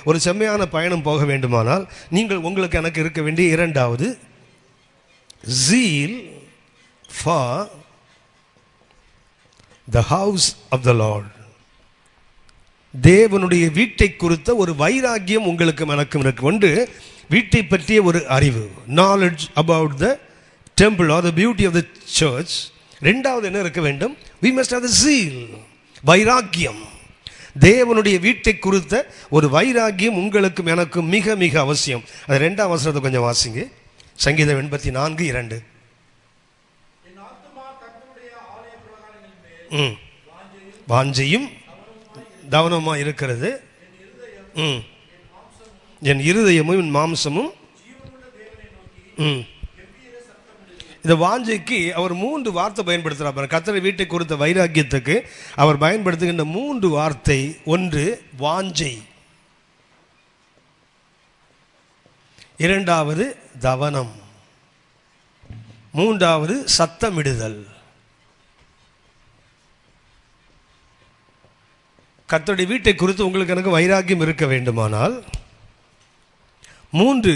ஒரு செம்மையான பயணம் போக வேண்டுமானால் நீங்கள் உங்களுக்கு எனக்கு இருக்க வேண்டிய இரண்டாவது zeal for the house of the Lord. தேவனுடைய வீட்டை குறித்த ஒரு வைராக்கியம் உங்களுக்கு எனக்கும் இருக்கு. ஒன்று, வீட்டை பற்றிய ஒரு அறிவு, knowledge about the temple or the beauty of the church. ரெண்டாவது என்ன இருக்க வேண்டும்? we must have the zeal, வைராக்கியம். தேவனுடைய வீட்டை குறித்த ஒரு வைராக்கியம் உங்களுக்கும் எனக்கும் மிக மிக அவசியம். அது ரெண்டாம் வசனத்தை கொஞ்சம் வாசிங்க. சங்கீதம் 84:2. வாஞ்சையும் தவனமாக இருக்கிறது, என் இருதயமும் என் மாம்சமும். இந்த வாஞ்சைக்கு அவர் 3 வார்த்தை பயன்படுத்துகிறார். கர்த்தருடைய வீட்டை குறித்த வைராக்கியத்துக்கு அவர் பயன்படுத்துகின்ற 3 வார்த்தை. ஒன்று வாஞ்சை, இரண்டாவது தவனம், மூன்றாவது சத்தமிடுதல். கர்த்தருடைய வீட்டை குறித்து உங்களுக்கு எனக்கு வைராக்கியம் இருக்க வேண்டுமானால் 3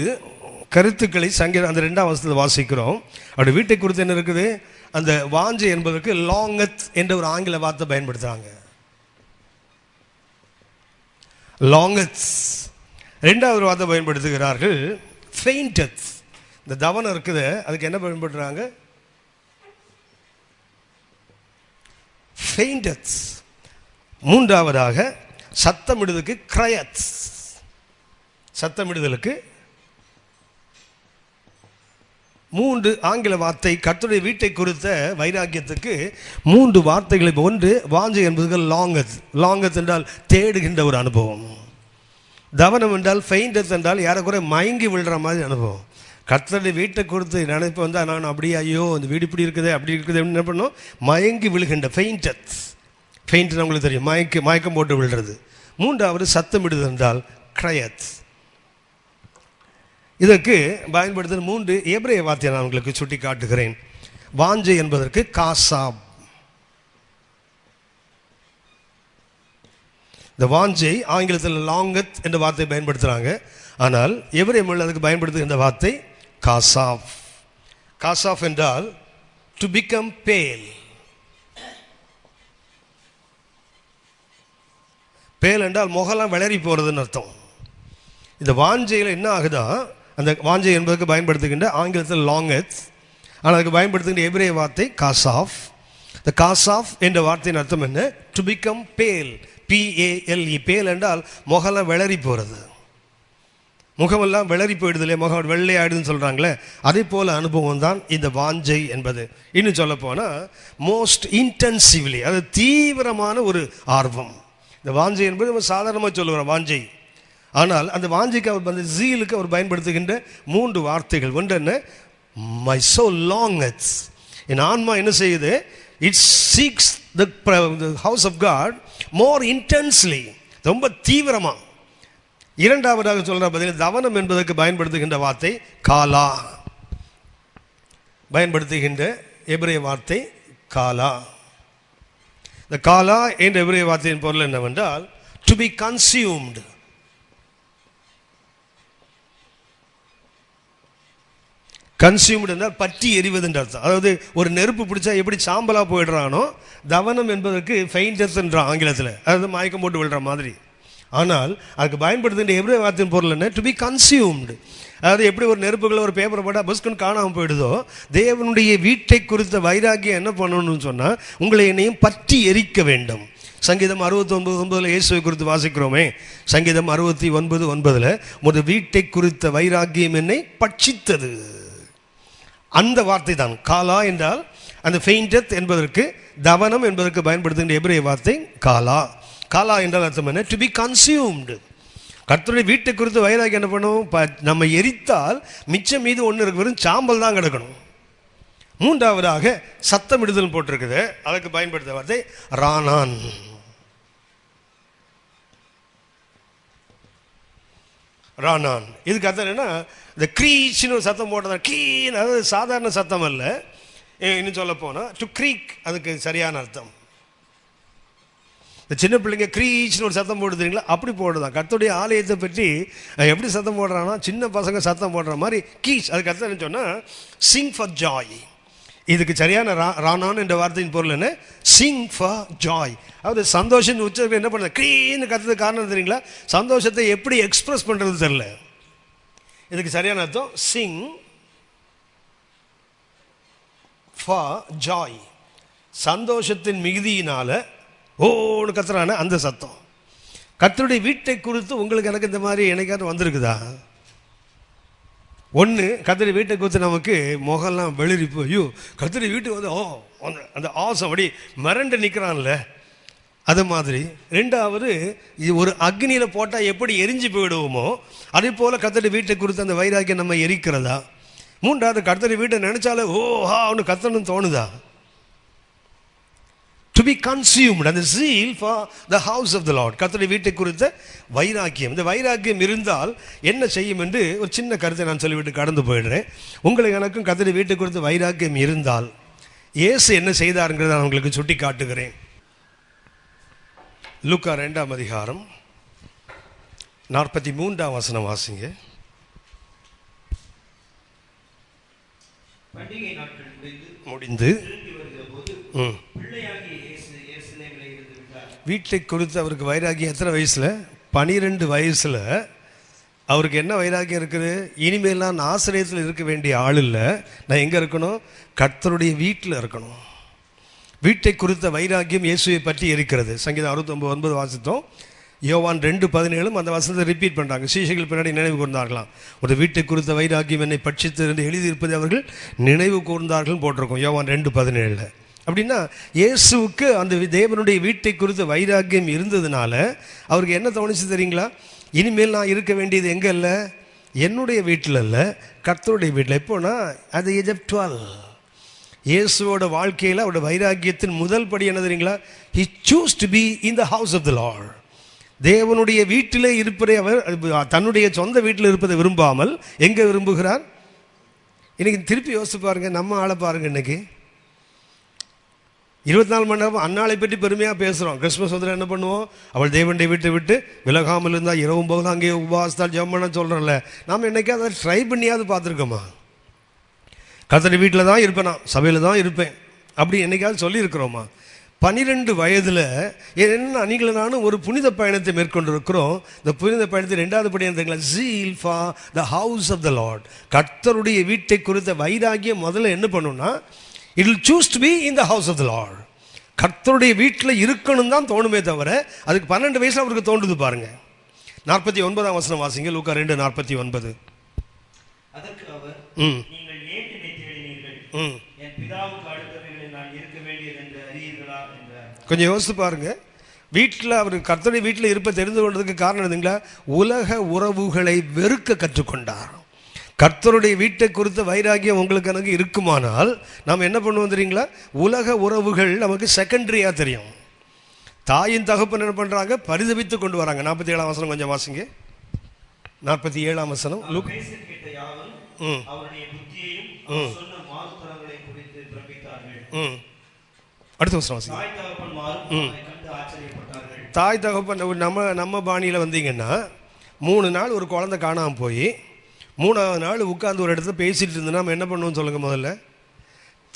கருத்துக்களை சங்கீதம் அந்த 2ஆம் வசனத்தில் வாசிக்கிறோம். அவருடைய வீட்டை குறித்து என்ன இருக்குது? அந்த வாஞ்சை என்பதற்கு லாங்கத் என்ற ஒரு ஆங்கில வார்த்தை பயன்படுத்துகிறாங்க. லாங்கத். 2வது வார்த்தை பயன்படுத்துகிறார்கள் ஃபெயிண்டத். இந்த தவனம் இருக்குது, அதுக்கு என்ன பயன்படுத்துகிறாங்க? ஃபெயிண்டத். 3வதாக சத்தமிடுதலுக்கு கிரயத். சத்தமிடுதலுக்கு 3 ஆங்கில வார்த்தை. கர்த்தருடைய வீட்டை குறித்த வைராக்கியத்துக்கு 3 வார்த்தைகளை. ஒன்று வாஞ்சை என்பது லாங்கத். லாங்கத் என்றால் தேடுகின்ற ஒரு அனுபவம். தவனம் என்றால் ஃபெயிண்டத் என்றால் யாரைக்குறை மயங்கி விழுற மாதிரி அனுபவம். கர்த்தருடைய வீட்டை குறித்து நினைப்பு வந்தால் நான் அப்படியே ஐயோ இந்த வீடு இப்படி இருக்குது அப்படி இருக்குது அப்படின்னு என்ன பண்ணோம்? மயங்கி விழுகின்ற ஃபெயிண்டத். ஃபெயிண்ட் உங்களுக்கு தெரியும், மயக்கம் போட்டு விழுறது. 3வது சத்தமிடுதல் என்றால் கிரயத். இதற்கு பயன்படுத்துகிற 3 எபிரேய வார்த்தையை நான் உங்களுக்கு சுட்டி காட்டுகிறேன். வாஞ்சை என்பதற்கு காசாப். இந்த வாஞ்சை ஆங்கிலத்தில் லாங்கத் என்ற வார்த்தை பயன்படுத்துகிறாங்க. ஆனால் எபிரேய மொழியில் அதுக்கு பயன்படுத்துகின்ற வார்த்தை காசாப். காசாப் என்றால் டு பிகம் பேல். பேல் என்றால் முகலாம் வளரி போகிறதுன்னு அர்த்தம். இந்த வாஞ்சையில் என்ன ஆகுதா? அந்த வாஞ்சை என்பதற்கு பயன்படுத்துகின்ற ஆங்கிலத்தில் லாங்கத், ஆனால் அதுக்கு பயன்படுத்துகின்ற எபிரேய வார்த்தை காசாஃப். இந்த காசாஃப் என்ற வார்த்தையின் அர்த்தம் என்ன? டு பிகம் பேல், PALE. பேல் என்றால் முகலாம் வெளரி போகிறது. முகமெல்லாம் வெளரி போயிடுது இல்லையா, முகம் வெள்ளை ஆயிடுதுன்னு சொல்கிறாங்களே, அதே போல் அனுபவம் தான் இந்த வாஞ்சை என்பது. இன்னும் சொல்ல போனால் மோஸ்ட் இன்டென்சிவ்லி, அது தீவிரமான ஒரு ஆர்வம். இந்த வாஞ்சை என்பது நம்ம சாதாரணமாக சொல்லுகிறோம் வாஞ்சை. ஆனால் அந்த வாஞ்சைக்கு அவர் அந்த ஜீலுக்கு அவர் பயன்படுத்துகின்ற 3 வார்த்தைகள். ஒன்று என்ன? My soul longeth. என் ஆன்மா என்ன செய்யுது? It seeks the house of God more intensely, ரொம்ப தீவிரமாக. 2வதாக சொல்கிற பதில் தவனம் என்பதற்கு பயன்படுத்துகின்ற வார்த்தை காலா. பயன்படுத்துகின்ற எபிரேய வார்த்தை காலா. இந்த காலா என்ற எபிரேய வார்த்தையின் பொருள் என்னவென்றால் டு பி கன்சியூம்டு. கன்சியூம்டு என்றால் பற்றி எரிவதுன்ற அர்த்தம். அதாவது ஒரு நெருப்பு பிடிச்சா எப்படி சாம்பலாக போயிடுறானோ, தவனம் என்பதற்கு ஃபெயிண்டத் என்ற ஆங்கிலத்தில், அதாவது மயக்கம் போட்டு விழுற மாதிரி. ஆனால் அதுக்கு பயன்படுத்துகின்ற எபிரேய வார்த்தையின் பொருள் என்ன? To be consumed. அதாவது எப்படி ஒரு நெருப்புகளை ஒரு பேப்பரை போட்டால் பஸ்குன்னு காணாமல் போயிடுதோ, தேவனுடைய வீட்டை குறித்த வைராக்கியம் என்ன பண்ணணும்னு சொன்னால் உங்களை என்னையும் பற்றி எரிக்க வேண்டும். சங்கீதம் 69:9 இயேசுவை குறித்து வாசிக்கிறோமே. சங்கீதம் 69:9 ஒரு வீட்டை குறித்த வைராக்கியம் என்னை பட்சித்தது. அந்த வார்த்தை தான் காலா என்றால். அந்த ஃபெயிண்டத் என்பதற்கு, தவனம் என்பதற்கு பயன்படுத்துகின்ற எபிரேய வார்த்தை காலா. காலா என்றால் அர்த்தம் என்ன? To be consumed. கர்த்தருடைய வீட்டை குறித்து வைராக்கியம் என்ன பண்ணுவோம்? நம்ம எரித்தால் மிச்சம் மீது ஒன்று இருக்கு, வெறும் சாம்பல் தான் கிடக்கணும். 3வதாக சத்தமிடுதல் போட்டிருக்குது, அதுக்கு பயன்படுத்த வார்த்தை ரானான். ரானான் இதுக்கு அர்த்தம் என்னன்னா, இந்த க்ரீச்னு ஒரு சத்தம் போட்டதா, கீன்னு, அதாவது சாதாரண சத்தம் அல்ல. இன்னும் சொல்ல போனால் டு க்ரீக், அதுக்கு சரியான அர்த்தம். இந்த சின்ன பிள்ளைங்க க்ரீச்னு ஒரு சத்தம் போடுறீங்களா, அப்படி போடுதான். கர்த்தருடைய ஆலயத்தை பற்றி எப்படி சத்தம் போடுறான்னா, சின்ன பசங்க சத்தம் போடுற மாதிரி கீச். அதுக்கு அர்த்தம் என்ன சொன்னால், சிங் ஃபார் ஜாய். இதுக்கு சரியான ரானான்னு என்ற வார்த்தையின் பொருள் என்ன? Singh for Joy. அதாவது சந்தோஷம் உச்சரிப்பு என்ன பண்ண க்ரீன்னு கத்துறது காரணம் தெரியுங்களா? சந்தோஷத்தை எப்படி எக்ஸ்பிரஸ் பண்ணுறது தெரியல. இதுக்கு சரியான அர்த்தம் சிங் ஃபார் ஜாய். சந்தோஷத்தின் மிகுதியினால ஓன்னு கத்துறான அந்த சத்தம். கர்த்தருடைய வீட்டை குறித்து உங்களுக்கு எனக்கு இந்த மாதிரி என்னைக்காவது வந்திருக்குதா? ஒன்று, கர்த்தருடைய வீட்டை குறித்து நமக்கு முகம்லாம் வெளிரி போய் கர்த்தருடைய வீட்டுக்கு வந்து அந்த ஆசம் அப்படி மிரண்டு நிற்கிறான்ல, அது மாதிரி. ரெண்டாவது, இது ஒரு அக்னியில் போட்டால் எப்படி எரிஞ்சு போயிடுவோமோ அதே போல் கர்த்தருடைய வீட்டை குறித்து அந்த வைராக்கியம் நம்ம எரிக்கிறதா? மூன்றாவது, கர்த்தருடைய வீட்டை நினைச்சாலே அவனு கத்தணும்னு தோணுதா? டு பி கன்சியூம்ட், அந்த zeal for the house of the Lord. கர்த்தருடைய வீட்டை குறித்த வைராக்கியம். இந்த வைராக்கியம் இருந்தால் என்ன செய்யும் என்று ஒரு சின்ன கருத்தை நான் சொல்லிவிட்டு கடந்து போயிடுறேன். உங்களுக்கு எனக்கும் கர்த்தருடைய வீட்டை குறித்த வைராக்கியம் இருந்தால் இயேசு என்ன செய்தாருங்கிறத நான் உங்களுக்கு சுட்டி காட்டுகிறேன். லூக்கா 2ஆம் அதிகாரம் 43ஆம் வசனம் வாசிங்க. பண்டிகை நாட்கள் முடிந்து வீட்டை குறித்து அவருக்கு வைராக்கியம் எத்தனை வயசில்? 12 வயசில் அவருக்கு என்ன வைராக்கியம் இருக்குது? இனிமேல் நான் ஆசிரியத்தில் இருக்க வேண்டிய ஆள் இல்லை, நான் எங்கே இருக்கணும்? கர்த்தருடைய வீட்டில் இருக்கணும். வீட்டை குறித்த வைராக்கியம் இயேசுவை பற்றி இருக்கிறது. சங்கீதம் 69 வாசித்தோம். யோவான் 2:17 அந்த வசனத்தை ரிப்பீட் பண்ணுறாங்க. சீஷைகள் பின்னாடி நினைவு கூர்ந்தார்களாம். ஒரு வீட்டை குறித்த வைராக்கியம் என்னை பட்சித்து என்று எழுதியிருப்பதை அவர்கள் நினைவு கூர்ந்தார்கள் போட்டிருக்கோம் யோவான் 2:17. அப்படின்னா இயேசுவுக்கு அந்த தேவனுடைய வீட்டை குறித்த வைராக்கியம் இருந்ததுனால அவருக்கு என்ன தோணுச்சு தெரியுங்களா? இனிமேல் நான் இருக்க வேண்டியது எங்கே இல்லை? என்னுடைய வீட்டில் இல்லை, கர்த்தருடைய வீட்டில். எப்போனா அது ஏஜ் ஆஃப் 12. இயேசுவோட வாழ்க்கையில் அவருடைய வைராக்கியத்தின் முதல் படி என்ன தெரியுங்களா? he chose to be in the house of the Lord. தேவனுடைய வீட்டிலே இருப்பதை அவர் தன்னுடைய சொந்த வீட்டில் இருப்பதை விரும்பாமல் எங்கே விரும்புகிறார்? இன்னைக்கு திருப்பி யோசிச்சு பாருங்க, நம்ம ஆளை பாருங்க. இன்னைக்கு 24 மணி நேரம் அன்னாளை பற்றி பெருமையாக பேசுகிறோம். கிறிஸ்மஸ் வந்து என்ன பண்ணுவோம்? அவள் தேவனுடைய வீட்டை விட்டு விலகாமல் இருந்தால் இரவும் போது அங்கேயே உபவாசத்தால் ஜெபம் பண்ண சொல்கிறோம்ல. நாம் என்னைக்காவது அதை ட்ரை பண்ணியாவது பார்த்துருக்கோமா? கர்த்தருடைய வீட்டில் தான் இருப்பேன், நான் சபையில் தான் இருப்பேன் அப்படி என்னைக்காவது சொல்லியிருக்கிறோமா? 12 வயதில் என்ன நீங்கள் நானும் ஒரு புனித பயணத்தை மேற்கொண்டிருக்கிறோம். இந்த புனித பயணத்தை 2வது படி என்ன? zeal for the house of the Lord. கர்த்தருடைய வீட்டை குறித்த வைராக்கியம் முதல்ல என்ன பண்ணுன்னா, it will choose to be in the house of the Lord. கர்த்தருடைய வீட்டில் இருக்கணும் தான் தோணுமே தவிர அதுக்கு 12 வயசில் அவருக்கு தோன்றுது பாருங்க. 49ஆம் வசனம் வாசிங்க. லூக்கா 2:49. அதற்கு அவர், நீங்கள் ஏன் என்னை தேடினீர்கள்? என் பிதாவுக்கு அடுத்தவைகளில் நான் இருக்க வேண்டியது என்று அறியீர்களா என்றார். கொஞ்சம் யோசித்து பாருங்க. வீட்டில் அவர் கர்த்தருடைய வீட்டில் இருப்ப தெரிந்து கொண்டதுக்கு காரணம் என்னங்களா? உலக உறவுகளை வெறுக்க கற்றுக்கொண்டார். கர்த்தருடைய வீட்டை குறித்த வைராக்கியம் உங்களுக்கு எனக்கு இருக்குமானால் நாம் என்ன பண்ணுவோம் தெரியுங்களா? உலக உறவுகள் நமக்கு செகண்டரியாக தெரியும். தாயின் தகப்பன் என்ன பண்ணுறாங்க? பரிதபித்து கொண்டு வராங்க. 47ஆம் வசனம் கொஞ்சம் வாசிங்க. 47ஆம் வசனம். அடுத்த வசனம் வாசிங்க. தாய் தகப்பன் நம்ம பாணியில் வந்தீங்கன்னா 3 நாள் ஒரு குழந்தை காணாமல் போய் 3ஆவது நாள் உட்காந்து ஒரு இடத்துல பேசிகிட்டு இருந்தோன்னா நம்ம என்ன பண்ணுவோம் சொல்லுங்கள்? முதல்ல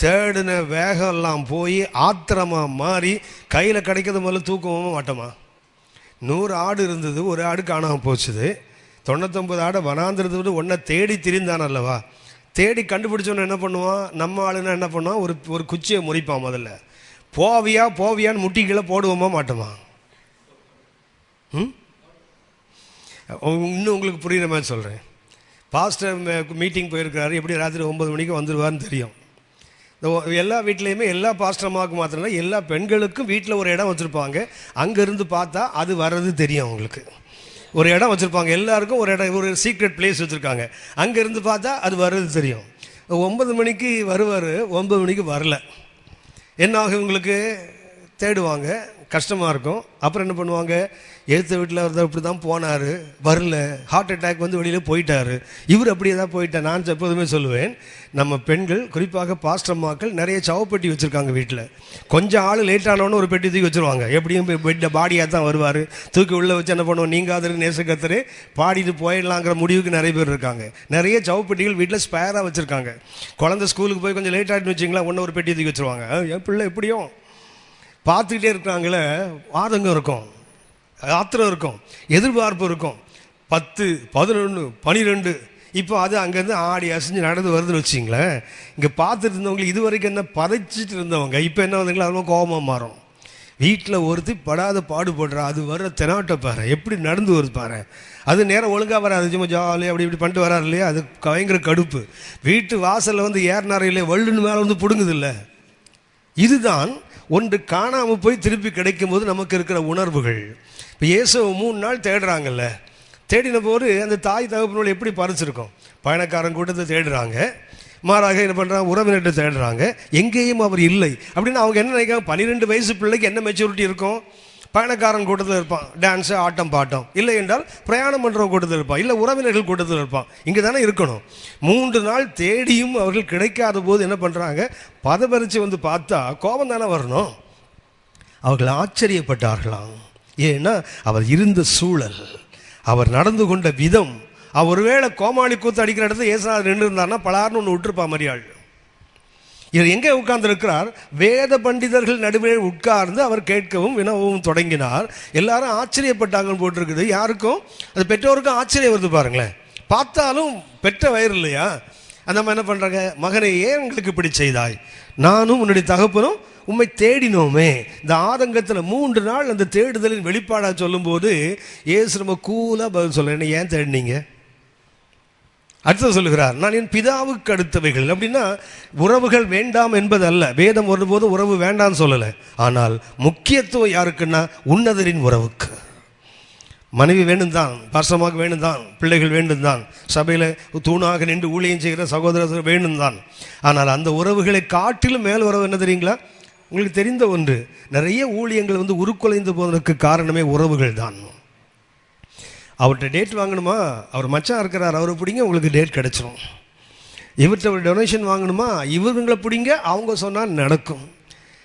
தேடின வேகம்லாம் போய் ஆத்திரமாக மாறி கையில் கிடைக்கிறது முதல்ல தூக்கவும் மாட்டோமா? 100 ஆடு இருந்தது, ஒரு ஆடு காணாமல் போச்சுது. 99 ஆடை வனாந்திரத்தை விட்டு ஒன்றை தேடி திரிந்தான் அல்லவா? தேடி கண்டுபிடிச்சோன்னு என்ன பண்ணுவான்? நம்ம ஆளுன்னா என்ன பண்ணுவான்? ஒரு குச்சியை முறிப்பான். முதல்ல போவியான்னு முட்டிகளை போடுவோமா மாட்டோமா? இன்னும் உங்களுக்கு புரிகிற மாதிரி சொல்கிறேன். பாஸ்டர் மீட்டிங் போயிருக்கிறாரு, எப்படி ராத்திரி 9 மணிக்கு வந்துடுவார்னு தெரியும். எல்லா வீட்லேயுமே எல்லா பாஸ்டர்மாவுக்கு மாத்திரம் எல்லா பெண்களுக்கும் வீட்டில் ஒரு இடம் வச்சுருப்பாங்க. அங்கேருந்து பார்த்தா அது வர்றது தெரியும். அவங்களுக்கு ஒரு இடம் வச்சுருப்பாங்க, எல்லாருக்கும் ஒரு இடம், ஒரு சீக்ரெட் பிளேஸ் வச்சுருக்காங்க. அங்கேருந்து பார்த்தா அது வர்றது தெரியும். 9 மணிக்கு வருவார், 9 மணிக்கு வரல. என்ன ஆகும்? இவங்களுக்கு தேடுவாங்க, கஷ்டமாக இருக்கும். அப்புறம் என்ன பண்ணுவாங்க, எழுத்த வீட்டில் ஒருத்தர் இப்படி தான் போனார், வரல, ஹார்ட் அட்டாக் வந்து வெளியில் போயிட்டார், இவர் அப்படியே தான் போயிட்டார். நான் எப்போதுமே சொல்லுவேன், நம்ம பெண்கள் குறிப்பாக பாஸ்டர்மாக்கள் நிறைய சவப்பெட்டி வச்சுருக்காங்க வீட்டில். கொஞ்சம் ஆள் லேட் ஆனோன்னு ஒரு பெட்டி தூக்கி வச்சுருவாங்க. எப்படியும் பெட்டை பாடியாக தான் வருவார், தூக்கி உள்ளே வச்சு என்ன பண்ணுவோம், நீங்காதரு நேசக்கத்தரு பாடிட்டு போயிடலாங்கிற முடிவுக்கு நிறைய பேர் இருக்காங்க. நிறைய சவப்பெட்டிகள் வீட்டில் ஸ்பேராக வச்சுருக்காங்க. குழந்தை ஸ்கூலுக்கு போய் கொஞ்சம் லேட் ஆகிட்டு வச்சிங்களா, ஒன்று ஒரு பெட்டி தூக்கி வச்சுருவாங்க. என் பிள்ளை எப்படியும் பார்த்துக்கிட்டே இருக்கிறாங்களே, ஆதங்கம் இருக்கும், ஆத்திரம் இருக்கும், எதிர்பார்ப்பு இருக்கும். 10, 11, 12 இப்போ அது அங்கேருந்து ஆடி அசைஞ்சு நடந்து வருதுன்னு வச்சிங்களேன். இங்கே பார்த்துட்டு இருந்தவங்களுக்கு இது வரைக்கும் என்ன பதைச்சிட்டு இருந்தவங்க இப்போ என்ன வந்தீங்களா, அதெல்லாம் கோபமாக மாறும். வீட்டில் ஒருத்தி படாத பாடுபடுறா, அது வர்ற தெனாட்டை பாரு, எப்படி நடந்து வருது பாரு. அது நேரம் ஒழுங்காக வராது, சும்மா ஜாலியாக அப்படி இப்படி பண்ணிட்டு வராரு இல்லையா, அது பயங்கர கடுப்பு. வீட்டு வாசலில் வந்து ஏறினார் இல்லையா, வள்ளுன்னு மேலே வந்து பிடுங்குது இல்லை. இதுதான் ஒன்று காணாமல் போய் திருப்பி கிடைக்கும் போது நமக்கு இருக்கிற உணர்வுகள். இப்போ இயேசுவை 3 நாள் தேடுறாங்கல்ல, தேடின போது அந்த தாய் தகப்பனோடு எப்படி பறிச்சிருக்கோம். பயணக்காரன் கூட்டத்தை தேடுறாங்க, மாறாக என்ன பண்ணுறாங்க, உறவினர்கிட்ட தேடுறாங்க, எங்கேயும் அவர் இல்லை. அப்படின்னு அவங்க என்ன நினைக்கிறாங்க, 12 வயசு பிள்ளைக்கு என்ன மெச்சூரிட்டி இருக்கும், பயணக்காரன் கூட்டத்தில் இருப்பான், டான்ஸு ஆட்டம் பாட்டம், இல்லை என்றால் பிரயாணம் பண்ணுறவங்க கூட்டத்தில் இருப்பான், இல்லை உறவினர்கள் கூட்டத்தில் இருப்பான். இங்கே தானே இருக்கணும். 3 நாள் தேடியும் அவர்கள் கிடைக்காத போது என்ன பண்ணுறாங்க, பதபரித்து வந்து பார்த்தா கோபம் தானே வரணும். அவர்கள் ஆச்சரியப்பட்டார்களாம். ஏன்னா அவர் இருந்த சூழல், அவர் நடந்து கொண்ட விதம். அவர் ஒருவேளை கோமாளி கூத்து அடிக்கிற இடத்துல ஏசுநாதர் நின்று இருந்தார்னா பலார்னு ஒன்று விட்டுருப்பா மரியாள். இவர் எங்கே உட்கார்ந்துருக்கிறார், வேத பண்டிதர்கள் நடுவே உட்கார்ந்து அவர் கேட்கவும் வினவவும் தொடங்கினார். எல்லாரும் ஆச்சரியப்பட்டாங்கன்னு போட்டிருக்குது. யாருக்கும், அது பெற்றோருக்கும் ஆச்சரியம் வருது பாருங்களேன். பார்த்தாலும் பெற்ற வயிறு இல்லையா, அந்த மாதிரி என்ன பண்ணுறாங்க, மகனை ஏன் எங்களுக்கு இப்படி செய்தாய், நானும் உன்னுடைய தகப்பனும் உண்மை தேடினோமே. இந்த ஆதங்கத்தில் 3 நாள் அந்த தேடுதலின் வெளிப்பாடாக சொல்லும்போது ஏசு ரொம்ப கூலாக பதில் சொல்ல, என்ன ஏன் தேடினீங்க. அடுத்து சொல்லுகிறார், நான் என் பிதாவுக்கு அடுத்தவைகள். அப்படின்னா உறவுகள் வேண்டாம் என்பது அல்ல, வேதம் ஒருபோது உறவு வேண்டாம்னு சொல்லலை. ஆனால் முக்கியத்துவம் யாருக்குன்னா உன்னதரின் உறவுக்கு. மனைவி வேண்டும் தான், பாசமாக வேண்டும் தான், பிள்ளைகள் வேண்டும் தான், சபையில் தூணாக நின்று ஊழியம் செய்கிற சகோதரர்கள் வேண்டும் தான். ஆனால் அந்த உறவுகளை காட்டிலும் மேல் உறவு என்ன தெரியுங்களா, உங்களுக்கு தெரிந்த ஒன்று, நிறைய ஊழியங்கள் வந்து உருக்குலைந்து போவதற்கு காரணமே உறவுகள் தான். அவர்கிட்ட டேட் வாங்கணுமா, அவர் மச்சான் இருக்கிறார், அவரை பிடிங்க, உங்களுக்கு டேட் கிடச்சிரும். இவர்கிட்ட ஒரு டொனேஷன் வாங்கணுமா, இவங்களை பிடிங்க, அவங்க சொன்னால் நடக்கும்.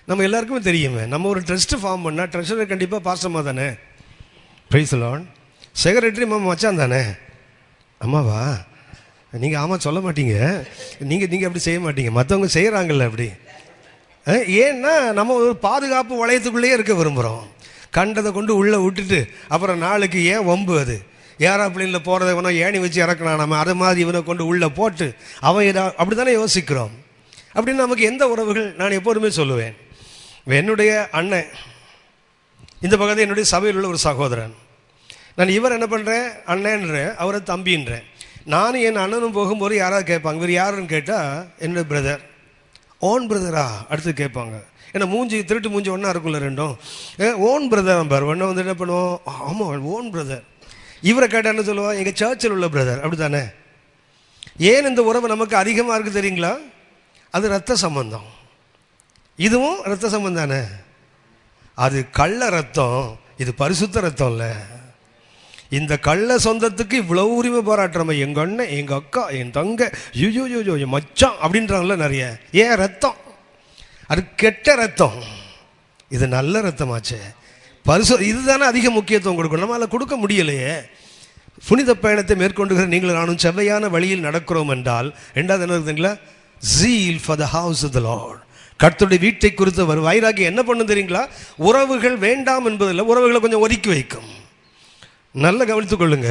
நம்ம எல்லாருக்குமே தெரியுமே, நம்ம ஒரு ட்ரஸ்ட்டு ஃபார்ம் பண்ணால் ட்ரெஷரர் கண்டிப்பாக பாஸ்டம்மா தானே, பிரைஸ் லார்ட். செக்ரட்டரி மச்சான் தானே, அம்மாவா, நீங்கள் ஆமாம் சொல்ல மாட்டீங்க, நீங்கள் அப்படி செய்ய மாட்டீங்க, மற்றவங்க செய்கிறாங்கல்ல அப்படி. ஏன்னா நம்ம ஒரு பாதுகாப்பு வளையத்துக்குள்ளேயே இருக்க விரும்புகிறோம். கண்டதை கொண்டு உள்ளே விட்டுட்டு அப்புறம் நாளைக்கு ஏன் வம்பு, அது ஏரோப்ளேனில் போகிறத வேணா ஏணி வச்சு இறக்கலாம், நம்ம அதை மாதிரி இவனை கொண்டு உள்ளே போட்டு அவன் அப்படி தானே யோசிக்கிறோம். அப்படின்னு நமக்கு எந்த உறவுகள், நான் எப்போதுமே சொல்லுவேன், என்னுடைய அண்ணன் இந்த பக்கத்தில் என்னுடைய சபையில் உள்ள ஒரு சகோதரன், நான் இவர் என்ன பண்ணுறேன் அண்ணன்றேன், அவரை தம்பின்றேன். நானும் என் அண்ணனும் போகும்போது யாராவது கேட்பாங்க, இவர் யாருன்னு கேட்டால் என்னோட பிரதர், ஓன் பிரதரா அடுத்து கேட்பாங்க. ஏன்னா மூஞ்சி திருட்டு மூஞ்சி ஒன்றா இருக்குல்ல ரெண்டும், ஓன் பிரதர் பார் ஒன்றை வந்து என்ன பண்ணுவோம், ஆமாம் ஓன் பிரதர். இவரை கேட்டால் என்ன சொல்லுவோம், எங்கள் சர்ச்சில் உள்ள பிரதர், அப்படி தானே. ஏன் இந்த உறவு நமக்கு அதிகமாக இருக்குது தெரியுங்களா, அது ரத்த சம்பந்தம். இதுவும் ரத்த சம்பந்தம் தானே, அது கள்ள ரத்தம், இது பரிசுத்த ரத்தம் இல்லை. இந்த கள்ள சொந்தத்துக்கு இவ்வளோ உரிமை போராட்டுறோம், எங்கள் அண்ணன், எங்கள் அக்கா, என் தங்க, யூ என் மச்சான் அப்படின்றாங்கள நிறைய. ஏன் ரத்தம், அது கெட்ட ரத்தம், இது நல்ல ரத்தமாச்சே, இதுதானே அதிக முக்கியத்துவம் கொடுக்கணும். நம்ம அதில் கொடுக்க முடியலையே. புனித பயணத்தை மேற்கொண்டுகிற நீங்கள் நானும் செவ்வையான வழியில் நடக்கிறோம் என்றால், ரெண்டாவது என்ன இருக்குதுங்களா, zeal for the house of the Lord, கர்த்தருடைய வீட்டை குறித்த ஒரு வைராகியம் என்ன பண்ணும் தெரியுங்களா, உறவுகள் வேண்டாம் என்பதில்லை, உறவுகளை கொஞ்சம் ஒதுக்கி வைக்கும். நல்லா கவனித்துக் கொள்ளுங்க.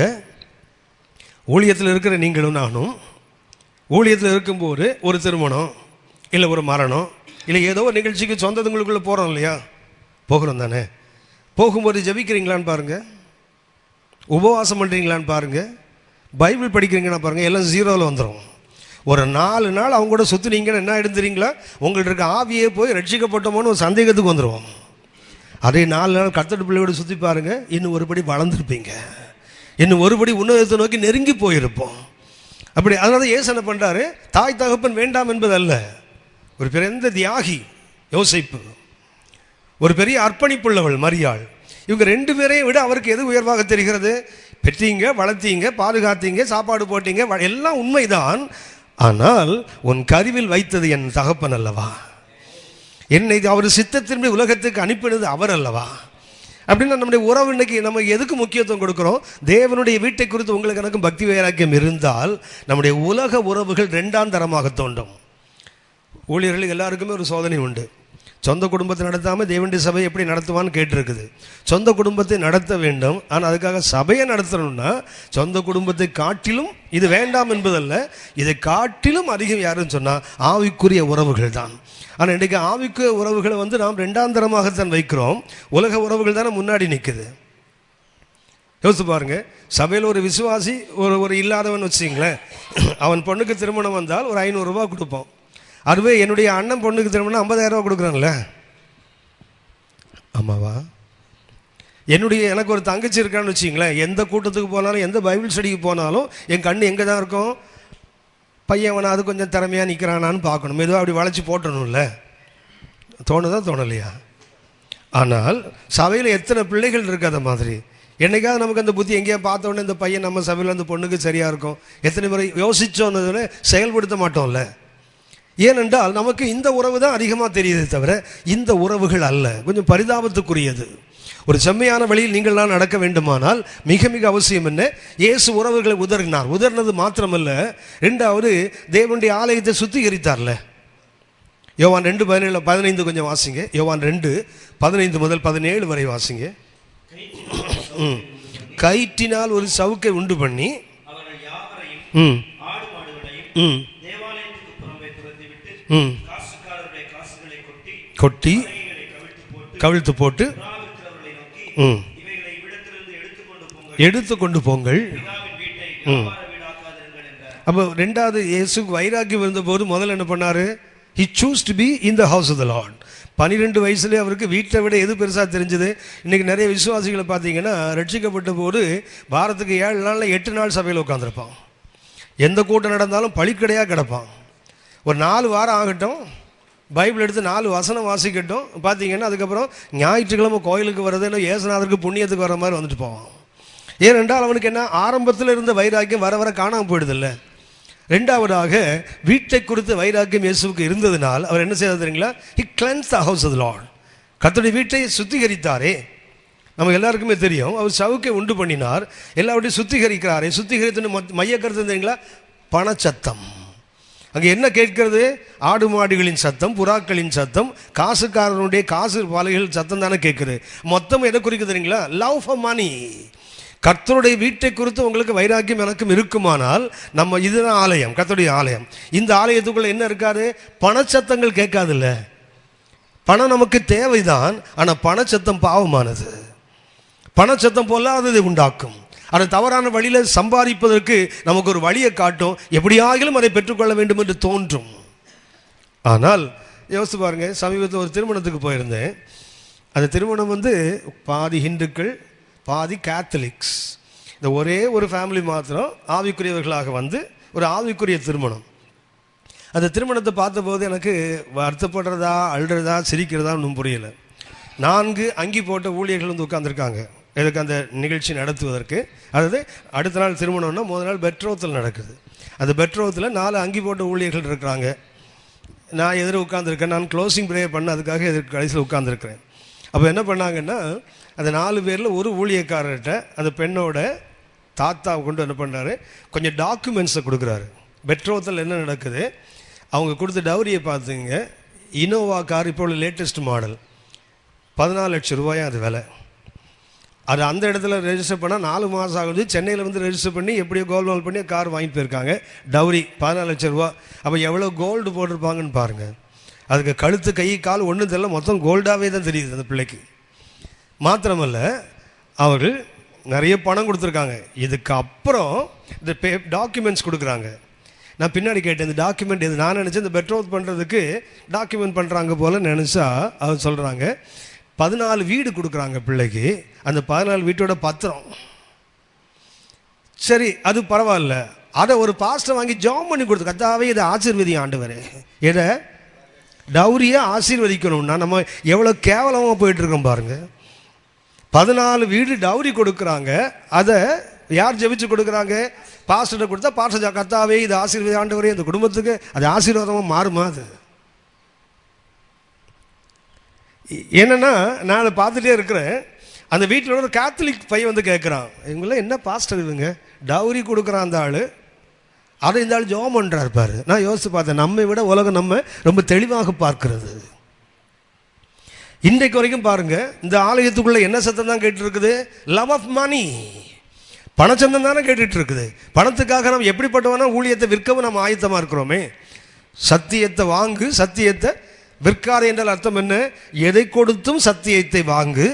ஊழியத்தில் இருக்கிற நீங்களும் நானும் ஊழியத்தில் இருக்கும்போது ஒரு திருமணம் இல்லை ஒரு மரணம் இல்லை ஏதோ ஒரு நிகழ்ச்சிக்கு சொந்தத்துங்களுக்குள்ளே போகிறோம் இல்லையா, போகிறோம் தானே. போகும்போது ஜெபிக்கிறீங்களான்னு பாருங்கள், உபவாசம் பண்ணுறீங்களான்னு பாருங்கள், பைபிள் படிக்கிறீங்கன்னு பாருங்கள், எல்லாம் 0வில் வந்துடும். ஒரு 4 நாள் அவங்க கூட சுற்றுனீங்கன்னு என்ன எடுத்துறீங்களா, உங்கள்கிட்ட இருக்க ஆவியே போய் ரட்சிக்கப்பட்டோமோன்னு ஒரு சந்தேகத்துக்கு வந்துடுவோம். அதே 4 நாள் கர்த்தர் பிள்ளையோடு சுற்றி பாருங்கள், இன்னும் ஒருபடி வளர்ந்துருப்பீங்க, இன்னும் ஒருபடி உன்னதத்தை நோக்கி நெருங்கி போயிருப்போம். அப்படி அதனால தான் இயேசு என்ன பண்ணுறாரு, தாய் தகப்பன் வேண்டாம் என்பது அல்ல. ஒரு பிறந்த தியாகி யோசேப்பு ஒரு பெரிய அர்ப்பணிப்புள்ளவள் மரியாள். இவங்க 2 பேரையும் விட அவருக்கு எது உயர்வாக தெரிகிறது? பெற்றீங்க, வளர்த்தீங்க, பாதுகாத்தீங்க, சாப்பாடு போட்டீங்க, எல்லாம் உண்மைதான். ஆனால் உன் கருவில் வைத்தது என் தகப்பன் அல்லவா, என்னை அவர் சித்தத்தின்படி உலகத்துக்கு அனுப்பினது அவர் அல்லவா. அப்படின்னா நம்முடைய உறவு இன்னைக்கு நம்ம எதுக்கு முக்கியத்துவம் கொடுக்குறோம்? தேவனுடைய வீட்டை குறித்து உங்களுக்கு எனக்கும் பக்தி வைராக்கியம் இருந்தால் நம்முடைய உலக உறவுகள் 2ஆம் தரமாக தோன்றும். ஊழியர்களுக்கு எல்லாருக்குமே ஒரு சோதனை உண்டு. சொந்த குடும்பத்தை நடத்தாமல் தேவனுடைய சபையை எப்படி நடத்துவான்னு கேட்டிருக்குது. சொந்த குடும்பத்தை நடத்த வேண்டும், ஆனால் அதுக்காக சபையை நடத்தணும்னா சொந்த குடும்பத்தை காட்டிலும் இது வேண்டாம் என்பதல்ல, இதை காட்டிலும் அதிகம் யாருன்னு சொன்னால் ஆவிக்குரிய உறவுகள் தான். ஆனால் இன்றைக்கு ஆவிக்குரிய உறவுகளை நாம் 2ஆம் தரமாகத்தான் வைக்கிறோம். உலக உறவுகள் தானே முன்னாடி நிற்குது. யோசித்து பாருங்க, சபையில் ஒரு விசுவாசி ஒரு இல்லாதவன் வச்சுங்களேன், அவன் பொண்ணுக்கு திருமணம் வந்தால் ஒரு 500 ரூபா கொடுப்போம். அதுவே என்னுடைய அண்ணன் பொண்ணுக்கு திருமணம் 50,000 ரூபா கொடுக்குறாங்களே, ஆமாவா? எனக்கு ஒரு தங்கச்சி இருக்கான்னு வச்சிங்களேன், எந்த கூட்டத்துக்கு போனாலும் எந்த பைபிள் ஸ்டடிக்கு போனாலும் என் கண் எங்கே தான் இருக்கும்? பையன் அது கொஞ்சம் திறமையாக நிற்கிறானான்னு பார்க்கணும், மெதுவாக அப்படி வளைச்சி போட்டணும்ல. தோணுதா தோணலையா? ஆனால் சபையில் எத்தனை பிள்ளைகள் இருக்குது அந்த மாதிரி. என்னைக்காவது நமக்கு அந்த புத்தி எங்கேயா பார்த்தோன்னே இந்த பையன் நம்ம சபையில் அந்த பொண்ணுக்கு சரியாக இருக்கும் எத்தனை முறை யோசிச்சோன்னு செயல்படுத்த மாட்டோம்ல. ஏனென்றால் நமக்கு இந்த உறவு தான் அதிகமாக தெரியுதே தவிர இந்த உறவுகள் அல்ல. கொஞ்சம் பரிதாபத்துக்குரியது. ஒரு செம்மையான வழியில் நீங்கள்லாம் நடக்க வேண்டுமானால் மிக மிக அவசியம் என்ன? இயேசு உறவுகளை உதறினது மாத்திரமல்ல, 2வது தேவனுடைய ஆலயத்தை சுத்திகரித்தார்ல. யோவான் 2:15 கொஞ்சம் வாசிங்க. யோவான் 2:15 முதல் 17 வரை வாசிங்க. கயிற்றினால் ஒரு சவுக்கை உண்டு பண்ணி கொட்டி கவிழ்த்து போட்டு எடுத்து கொண்டு போங்கள். அப்போ 2வது இயேசுக்கு வைராக்கியம் இருந்தபோது முதல்ல என்ன பண்ணாரு? He chose to be in the house of the Lord. 12 வயசுலேயே அவருக்கு வீட்டை விட எது பெருசாக தெரிஞ்சது? இன்றைக்கி நிறைய விசுவாசிகளை பார்த்தீங்கன்னா ரட்சிக்கப்பட்ட போது வாரத்துக்கு 7 நாளில் 8 நாள் சபையில் உட்காந்துருப்பான். எந்த கூட்டம் நடந்தாலும் பழிக்கடையாக கிடப்பான். ஒரு 4 வாரம் ஆகட்டும், பைபிள் எடுத்து 4 வசனம் வாசிக்கட்டும், பார்த்தீங்கன்னா அதுக்கப்புறம் ஞாயிற்றுக்கிழமை கோயிலுக்கு வர்றதுன்னு ஏசுநாதருக்கு புண்ணியத்துக்கு வர மாதிரி வந்துட்டு போவான். ஏனென்றால் அவனுக்கு என்ன, ஆரம்பத்தில் இருந்த வைராக்கியம் வர வர காணாமல் போயிடுதில்ல. 2வதாக வீட்டை குறித்து வைராக்கியம் இயேசுவுக்கு இருந்ததுனால் அவர் என்ன செய்தார் தெரியுங்களா? He cleansed the house of the Lord. கர்த்தருடைய வீட்டை சுத்திகரித்தாரே. நமக்கு எல்லாருக்குமே தெரியும், அவர் சவுக்கை உண்டு பண்ணினார், எல்லாவற்றையும் சுத்திகரிக்கிறாரே. சுத்திகரித்து மைய கருத்து தெரியுங்களா? பணச்சத்தம். அங்கே என்ன கேட்கிறது? ஆடு மாடுகளின் சத்தம், புறாக்களின் சத்தம், காசுக்காரனுடைய காசு பாலைகள் சத்தம் தானே கேட்குது. மொத்தம் எதை குறிக்க தெரியுங்களா? Love for money. கர்த்தருடைய வீட்டை குறித்து உங்களுக்கு வைராக்கியம் எனக்கும் இருக்குமானால் நம்ம இதுதான் ஆலயம், கர்த்தருடைய ஆலயம். இந்த ஆலயத்துக்குள்ள என்ன இருக்காது? பணச்சத்தங்கள் கேட்காதுல்ல. பணம் நமக்கு தேவைதான், ஆனால் பணச்சத்தம் பாவமானது. பணச்சத்தம் பொல்லாததை உண்டாக்கும். அதை தவறான வழியில் சம்பாதிப்பதற்கு நமக்கு ஒரு வழியை காட்டும். எப்படியாகிலும் அதை பெற்றுக்கொள்ள வேண்டும் என்று தோன்றும். ஆனால் யோசித்து பாருங்க, சமீபத்தில் ஒரு திருமணத்துக்கு போயிருந்தேன். அந்த திருமணம் பாதி ஹிந்துக்கள் பாதி கேத்தலிக்ஸ். இந்த ஒரே ஒரு ஃபேமிலி மாத்திரம் ஆவிக்குரியவர்களாக ஒரு ஆவிக்குரிய திருமணம். அந்த திருமணத்தை பார்த்தபோது எனக்கு வருத்தப்படுறதா அழுறதா சிரிக்கிறதா ஒன்றும் புரியலை. 4 அங்கி போட்ட ஊழியர்கள் உட்காந்துருக்காங்க எனக்கு அந்த நிகழ்ச்சி நடத்துவதற்கு. அதாவது அடுத்த நாள் திருமணம்னா முதல் நாள் பெட்ரோத்தில் நடக்குது. அந்த பெட்ரோத்தில் 4 அங்கி போட்ட ஊழியர்கள் இருக்கிறாங்க. நான் எதிர உட்காந்துருக்கேன். நான் க்ளோசிங் ப்ரேயர் பண்ண அதுக்காக எதிர்க்கு கடைசியில் உட்காந்துருக்கிறேன். அப்போ என்ன பண்ணாங்கன்னா, அந்த 4 பேரில் ஒரு ஊழியக்காரர்கிட்ட அந்த பெண்ணோட தாத்தாவை கொண்டு என்ன பண்ணுறாரு, கொஞ்சம் டாக்குமெண்ட்ஸை கொடுக்குறாரு. பெட்ரோத்தில் என்ன நடக்குது, அவங்க கொடுத்த டவுரியை பார்த்துங்க. இனோவா கார் இப்போ உள்ள லேட்டஸ்ட் மாடல், 14 லட்சம் ரூபாயா அது விலை. அது அந்த இடத்துல ரெஜிஸ்டர் பண்ணால் 4 மாதம் ஆகுது. சென்னையில் ரெஜிஸ்டர் பண்ணி எப்படியோ கோல்மால் பண்ணி கார் வாங்கிட்டு போயிருக்காங்க. டவுரி 14 லட்சம் ரூபா. அப்போ எவ்வளோ கோல்டு போட்டிருப்பாங்கன்னு பாருங்கள். அதுக்கு கழுத்து கை கால் ஒன்றும் தெரியல, மொத்தம் கோல்டாகவே தான் தெரியுது அந்த பிள்ளைக்கு. மாத்திரமல்ல, அவர்கள் நிறைய பணம் கொடுத்துருக்காங்க. இதுக்கு அப்புறம் இந்த டாக்குமெண்ட்ஸ் கொடுக்குறாங்க. நான் பின்னாடி கேட்டேன், இந்த டாக்குமெண்ட் எது? நான் நினச்சேன் இந்த பெட்ரோல் பண்ணுறதுக்கு டாக்குமெண்ட் பண்ணுறாங்க போல் நினச்சா அவர் சொல்கிறாங்க 14 வீடு கொடுக்குறாங்க பிள்ளைக்கு. அந்த 14 வீட்டோட பத்திரம். சரி, அது டவுரியை ஆசீர்வதிக்கணும்னா நம்ம எவ்வளோ கேவலமாக போயிட்டுருக்கோம் பாருங்கள். 14 வீடு டவுரி கொடுக்குறாங்க. அதை யார் ஜெபிச்சு கொடுக்குறாங்க? பாஸ்டர்கிட்ட கொடுத்தா பாஸ்டர் கர்த்தாவே இது ஆசீர்வாத ஆண்டவரே இந்த குடும்பத்துக்கு அது ஆசீர்வாதமாக மாறுமா? அது என்னென்னா நான் அதை பார்த்துட்டே இருக்கிறேன். அந்த வீட்டில் ஒரு கேத்தலிக் பையன் வந்து கேட்குறான், இவங்களாம் என்ன பாஸ்டர் இவங்க டவுரி கொடுக்குறான் அந்த ஆள், அதை இந்த ஆள் ஜெபம் பண்ணுறாரு பாரு. நான் யோசித்து பார்த்தேன், நம்மை விட உலகம் நம்ம ரொம்ப தெளிவாக பார்க்கிறது. இன்றைக்கு வரைக்கும் பாருங்கள், இந்த ஆலயத்துக்குள்ளே என்ன சத்தம் தான் கேட்டு இருக்குது? லவ் ஆஃப் மணி, பணச்சந்தம் தானே கேட்டுட்டு இருக்குது. பணத்துக்காக நம்ம எப்படிப்பட்டவனா ஊழியத்தை விற்கவும் நம்ம ஆயத்தமாக இருக்கிறோமே. சத்தியத்தை வாங்கு, சத்தியத்தை விற்காது என்றால் அர்த்தம் என்ன? எதை கொடுத்தும் சத்தியத்தை வாங்கு,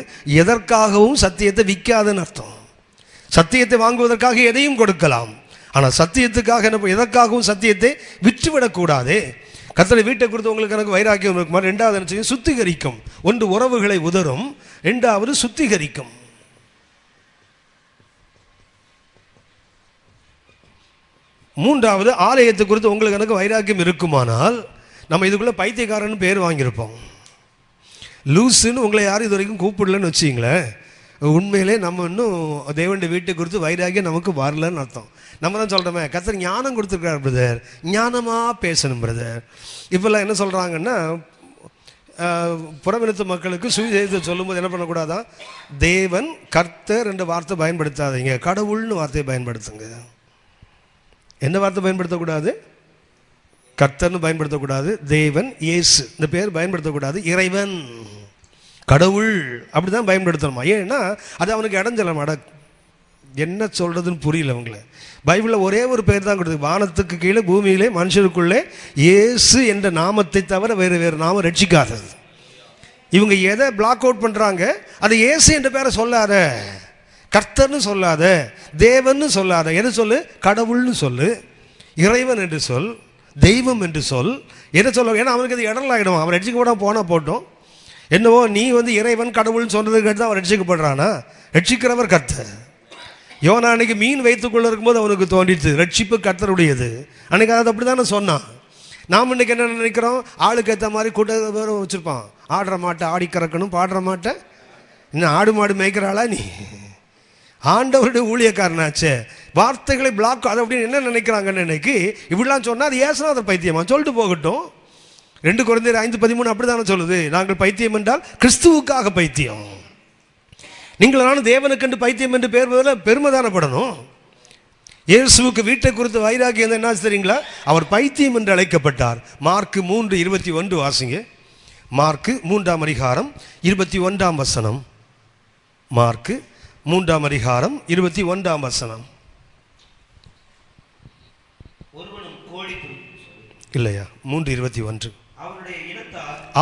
எதற்காகவும் சத்தியத்தை விற்காதுன்னு அர்த்தம். சத்தியத்தை வாங்குவதற்காக எதையும் கொடுக்கலாம், ஆனால் சத்தியத்துக்காக என்ன எதற்காகவும் சத்தியத்தை விற்றுவிடக்கூடாது. கர்த்தரை வீட்டை கொடுத்து உங்களுக்கு எனக்கு வைராக்கியம் இருக்குமா? 2வது என்ன செய்யும்? சுத்திகரிக்கும். 1 உறவுகளை உதரும், 2வது சுத்திகரிக்கும். மூன்றாவது ஆலயத்தை குறித்து உங்களுக்கு எனக்கு வைராக்கியம் இருக்குமானால் நம்ம இதுக்குள்ளே பைத்தியக்காரன்னு பேர் வாங்கியிருப்போம். லூஸுன்னு உங்களை யாரும் இது வரைக்கும் கூப்பிடலன்னு வச்சிங்களேன், உண்மையிலே நம்ம இன்னும் தேவனுடைய வீட்டை குறித்து வைராக்கியம் நமக்கு வரலன்னு அர்த்தம். நம்ம தான் சொல்கிறோமே, கர்த்தர் ஞானம் கொடுத்துருக்காரு பிரதர், ஞானமாக பேசணும் பிரதர். இப்போல்லாம் என்ன சொல்கிறாங்கன்னா, புறவினத்து மக்களுக்கு சுவிசேஷத்தை சொல்லும்போது என்ன பண்ணக்கூடாதான்? தேவன் கர்த்தர் என்ற வார்த்தை பயன்படுத்தாதீங்க, கடவுள்னு வார்த்தையை பயன்படுத்துங்க. என்ன வார்த்தை பயன்படுத்தக்கூடாது? கர்த்தர்னு பயன்படுத்தக்கூடாது, தேவன் இயேசு இந்த பேர் பயன்படுத்தக்கூடாது, இறைவன் கடவுள் அப்படி தான் பயன்படுத்தணுமா? ஏன்னா அது அவனுக்கு இடைஞ்சலாம். அட என்ன சொல்கிறதுன்னு புரியல அவங்கள. பைபிளில் ஒரே ஒரு பேர் தான் கொடுத்து, வானத்துக்கு கீழே பூமியிலே மனுஷருக்குள்ளே இயேசு என்ற நாமத்தை தவிர வேறு நாமம் ரட்சிக்காதது. இவங்க எதை பிளாக் அவுட் பண்ணுறாங்க? அது இயேசு என்ற பேரை சொல்லாத, கர்த்தர்னு சொல்லாத, தேவன்னு சொல்லாத, எது சொல்லு? கடவுள்னு சொல்லு, இறைவன் என்று சொல், தெய்வம் என்று சொல். எதை சொல்ல? ஏன்னா அவனுக்கு அது இடல் ஆகிடும். அவன் ரட்சிக்கப்பட போனால் போட்டோம். என்னவோ நீ வந்து இறைவன் கடவுள்னு சொன்னதுக்கு தான் அவன் ரட்சிக்கப்படுறானா? ரட்சிக்கிறவர் கர்த்தர். யோனா அன்னைக்கு மீன் வைத்துக்கொள்ள இருக்கும்போது அவனுக்கு தோன்றிச்சு ரட்சிப்பு கர்த்தருடையது. அன்னைக்கு அதை அப்படி தானே சொன்னான். நாம் இன்றைக்கி என்ன நினைக்கிறோம்? ஆளுக்கு ஏற்ற மாதிரி கூட்ட வச்சுருப்பான். ஆடுற மாட்டை ஆடி கறக்கணும், பாடுற மாட்டை இன்னும் ஆடு மாடு மேய்க்கிறாளா நீ? ஆண்டவருடைய ஊழியக்காரனாச்சே. வார்த்தைகளை பிளாக் அது அப்படின்னு என்ன நினைக்கிறாங்கன்னு இன்னைக்கு இப்படிலாம் சொன்னால் அது ஏசுநாதர் பைத்தியமா? சொல்லிட்டு போகட்டும். 2 கொரிந்தியர் 5:13 அப்படி தானே சொல்லுது, நாங்கள் பைத்தியம் என்றால் கிறிஸ்துவுக்காக பைத்தியம். நீங்கள் நானும் தேவனுக்கென்று பைத்தியம் என்று பேர் பெருமை தானப்படணும். இயேசுவுக்கு வீட்டை குறித்து வைராக்கியம் என்ன தெரியுங்களா? அவர் பைத்தியம் என்று அழைக்கப்பட்டார். மார்க் 3:21 வாசிங்க. மார்க் 3ஆம் அதிகாரம் 21ஆம் வசனம். மார்க் 3ஆம் அதிகாரம் 21ஆம் வசனம். இல்லையா? 3:21.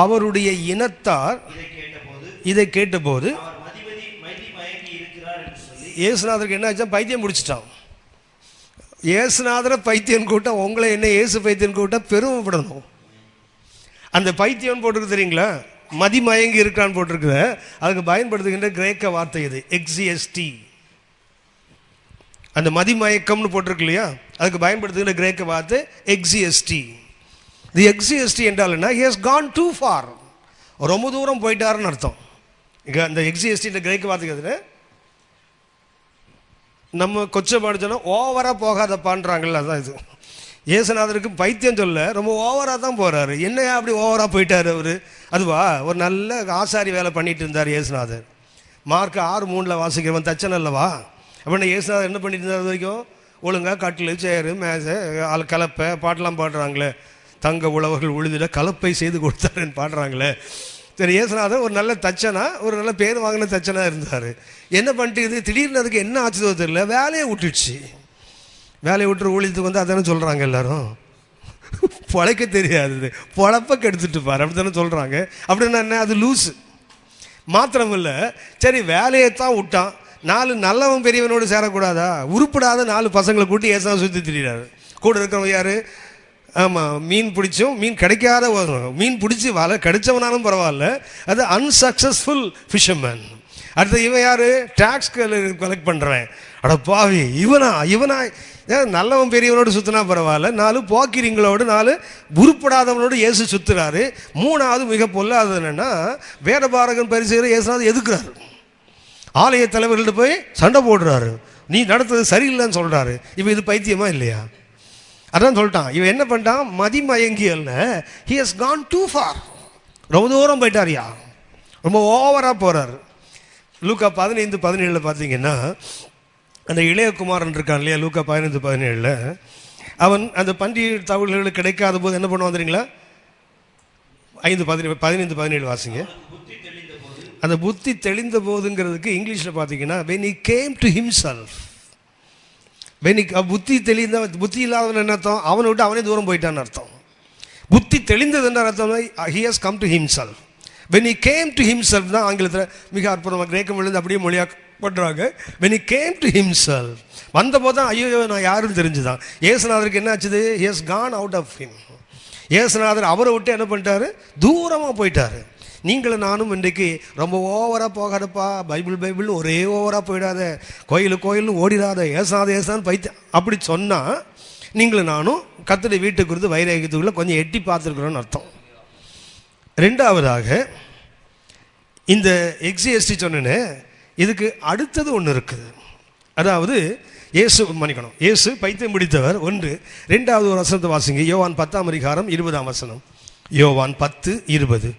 அவருடைய இனத்தார் இதை கேட்டபோது இயேசுநாதருக்கு என்ன ஆச்சா? பைத்தியம் முடிச்சிட்டான். இயேசுநாதரை பைத்தியம் கூட்டம், உங்களை என்ன இயேசு பைத்தியம் கூட்டம் பெருமைப்படணும். அந்த பைத்தியம் போட்டிருக்கு தெரியுங்களா? மதிமயங்கி இருக்கிறான்னு போட்டிருக்குற, அதுக்கு பயன்படுத்துகின்ற கிரேக்க வார்த்தை இது எக்ஸிஎஸ்டி. அந்த மதிமயக்கம்னு போட்டிருக்கு இல்லையா, அதுக்கு பயன்படுத்துகின்ற கிரேக்க வார்த்தை எக்ஸிஎஸ்டி. தி எக்ஸிஎஸ்டி என்றால் என்ன? He has gone too far, ரொம்ப தூரம் போயிட்டாருன்னு அர்த்தம். இங்கே அந்த எக்ஸிஎஸ்டி கிரேக்க வார்த்தைக்கு அதில் நம்ம கொச்சப்பாடு சொன்னால் ஓவராக போகாதப்பான்றாங்கல்ல, அதுதான் இது. இயேசுநாதருக்கு பைத்தியம் சொல்ல ரொம்ப ஓவராக தான் போகிறாரு. என்னையா அப்படி ஓவராக போயிட்டார் அவர்? அதுவா, ஒரு நல்ல ஆசாரி வேலை பண்ணிட்டு இருந்தார் இயேசுநாதர். மார்க் 6:3 வாசிக்கிறவன் தச்சன் அல்லவா? அப்படின்னா இயேசுநாதர் என்ன பண்ணிட்டு இருந்தார்? வரைக்கும் ஒழுங்காக கட்டில் சேரு மேசை கலப்பை பாட்டெலாம் பாடுறாங்களே, தங்க உழவர்கள் உழுதிட கலப்பை செய்து கொடுத்தாருன்னு பாடுறாங்களே. சரி, இயேசுநாதர் ஒரு நல்ல தச்சனா, ஒரு நல்ல பேர் வாங்கின தச்சனாக இருந்தார். என்ன பண்ணிட்டு திடீர்னு அதுக்கு என்ன ஆச்சுதோ தெரியல, வேலையை விட்டுடுச்சு. வேலையை விட்டு ஊழியத்துக்கு வந்து அதானே சொல்கிறாங்க எல்லாரும். பொழைக்க தெரியாது, பொழப்ப கெடுத்துட்டு பாரு அப்படி தானே சொல்கிறாங்க. அப்படின்னா என்ன? அது லூஸு மாத்திரமில்லை. சரி, வேலையை தான் விட்டான். 4 நல்லவன் பெரியவனோடு சேரக்கூடாதா? உருப்படாத 4 பசங்களை கூட்டி ஏசா சுற்றி திரிகிறாரு. கூட இருக்கிறவங்க யார்? ஆமாம், மீன் பிடிச்சும் மீன் கிடைக்காத மீன் பிடிச்சி வலை கிடைச்சவனாலும் பரவாயில்ல, அது அன்சக்ஸஸ்ஃபுல் ஃபிஷர்மேன். அடுத்து இவன் யார்? டேக்ஸ் கலெக்ட் பண்ணுறவன். அட பாவி, இவனா நல்லவன் பெரியவனோடு சுற்றினா பரவாயில்ல, 4 போக்கிரிங்களோடு 4 உருப்படாதவனோடு இயேசு சுற்றுறாரு. 3வது மிக பொல்லாதது என்னென்னா, வேதபாரகன் பரிசேயர் இயேசுநாதர் எதுக்குறாரு, ஆலய தலைவர்கள்ட்ட போய் சண்டை போடுறாரு, நீ நடத்துறது சரியில்லைன்னு சொல்கிறாரு. இப்போ இது பைத்தியமா இல்லையா? அதான் சொல்லிட்டான். இவன் என்ன பண்ணிட்டான், மதிமயங்கி அல்ல, he has gone too far, ரொம்ப தூரம் போயிட்டாரியா, ரொம்ப ஓவராக போகிறார். லூக்கா 15:17 பார்த்தீங்கன்னா, அந்த இளையகுமாரன் இருக்கான் இல்லையா, லூக்கா 15:17, அவன் அந்த பண்டிகை தகவல்கள் கிடைக்காத போது என்ன பண்ணுவான் தெரியுங்களா? 15:17 வாசிங்க. அந்த புத்தி தெளிந்த போதுங்கிறதுக்கு இங்கிலீஷில் பார்த்தீங்கன்னா when he came to himself. புத்தி தெளிந்த, புத்தி இல்லாதவன் என்ன அர்த்தம், அவனை விட்டு அவனே தூரம் போயிட்டான்னு அர்த்தம். புத்தி தெளிந்தது என்ற அர்த்தம் he has come to himself. when he came to himself தான் ஆங்கிலத்தில் மிக அற்புதமாக கிரேக்கம் எழுந்து அப்படியே மொழியாக பண்ணுறாங்க. when he came to himself, வந்தபோது தான் ஐயோ நான் யாருன்னு தெரிஞ்சுதான். இயேசுநாதருக்கு என்ன ஆச்சுது, he has gone out of him. இயேசுநாதர் அவரை விட்டு என்ன பண்ணிட்டாரு, தூரமாக போயிட்டாரு. நீங்களும் நானும் இன்றைக்கு ரொம்ப ஓவராக போகாதப்பா, பைபிள்னு ஒரே ஓவராக போயிடாத, கோயில்னு ஓடிடாத, ஏசான்னு பைத்த அப்படி சொன்னால் நீங்களும் நானும் கர்த்தருடைய வீட்டுக்கு குறித்து வைராகியத்துக்குள்ளே கொஞ்சம் எட்டி பார்த்துருக்குறோன்னு அர்த்தம். 2வதாக இந்த எக்ஸிஎஸ்டி சொன்னேன்னு, இதுக்கு அடுத்தது ஒன்று இருக்குது. அதாவது இயேசு பைத்தியம் பிடித்தவர் 1. 2வது ஒரு வசனத்தை வாசிங்க. யோவான் 10:20. யோவான் 10:20.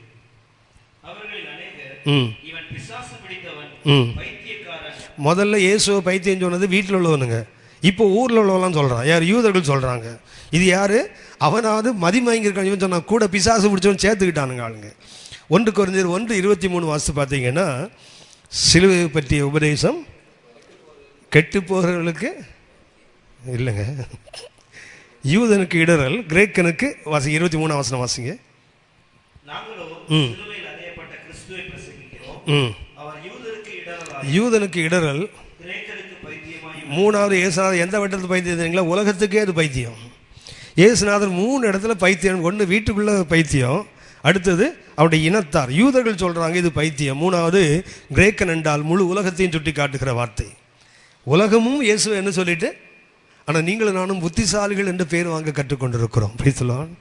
முதல்ல இயேசுவை பைத்தியம் சொன்னது வீட்டில் உள்ளவனுங்க, இப்போ ஊரில் உள்ளவங்களாம் சொல்கிறான். யார்? யூதர்கள் சொல்கிறாங்க. இது யார்? அவனாவது மதிமயங்கிருக்கான் இவன் சொன்னான், கூட பிசாசு பிடிச்சவன் சேர்த்துக்கிட்டானுங்க ஆளுங்க. 1 கொரிந்தியர் 1:23 வாசித்து பார்த்தீங்கன்னா, சிலுவை பற்றிய உபதேசம் கெட்டு போகிறவர்களுக்கு இல்லைங்க, யூதனுக்கு இடரல், கிரேக்கனுக்கு 23 வசனம் வாசிங்க. யூதனுக்கு இடரல், 3வது இயேசுநாதர் எந்த வட்டத்தில் பைத்தியம் தெரியுங்களா? உலகத்துக்கே அது பைத்தியம். இயேசுநாதர் 3 இடத்துல பைத்தியம். 1 வீட்டுக்குள்ளே பைத்தியம், அடுத்தது அவருடைய இனத்தார் யூதர்கள் சொல்கிறாங்க இது பைத்தியம், 3வது கிரேக்கன் என்றால் முழு உலகத்தையும் சுட்டி காட்டுகிற வார்த்தை. உலகமும் இயேசுவை என்ன சொல்லிட்டு, ஆனால் நீங்களும் நானும் புத்திசாலிகள் என்று பேர் வாங்க கற்றுக்கொண்டிருக்கிறோம். அப்படி சொல்லுவான்.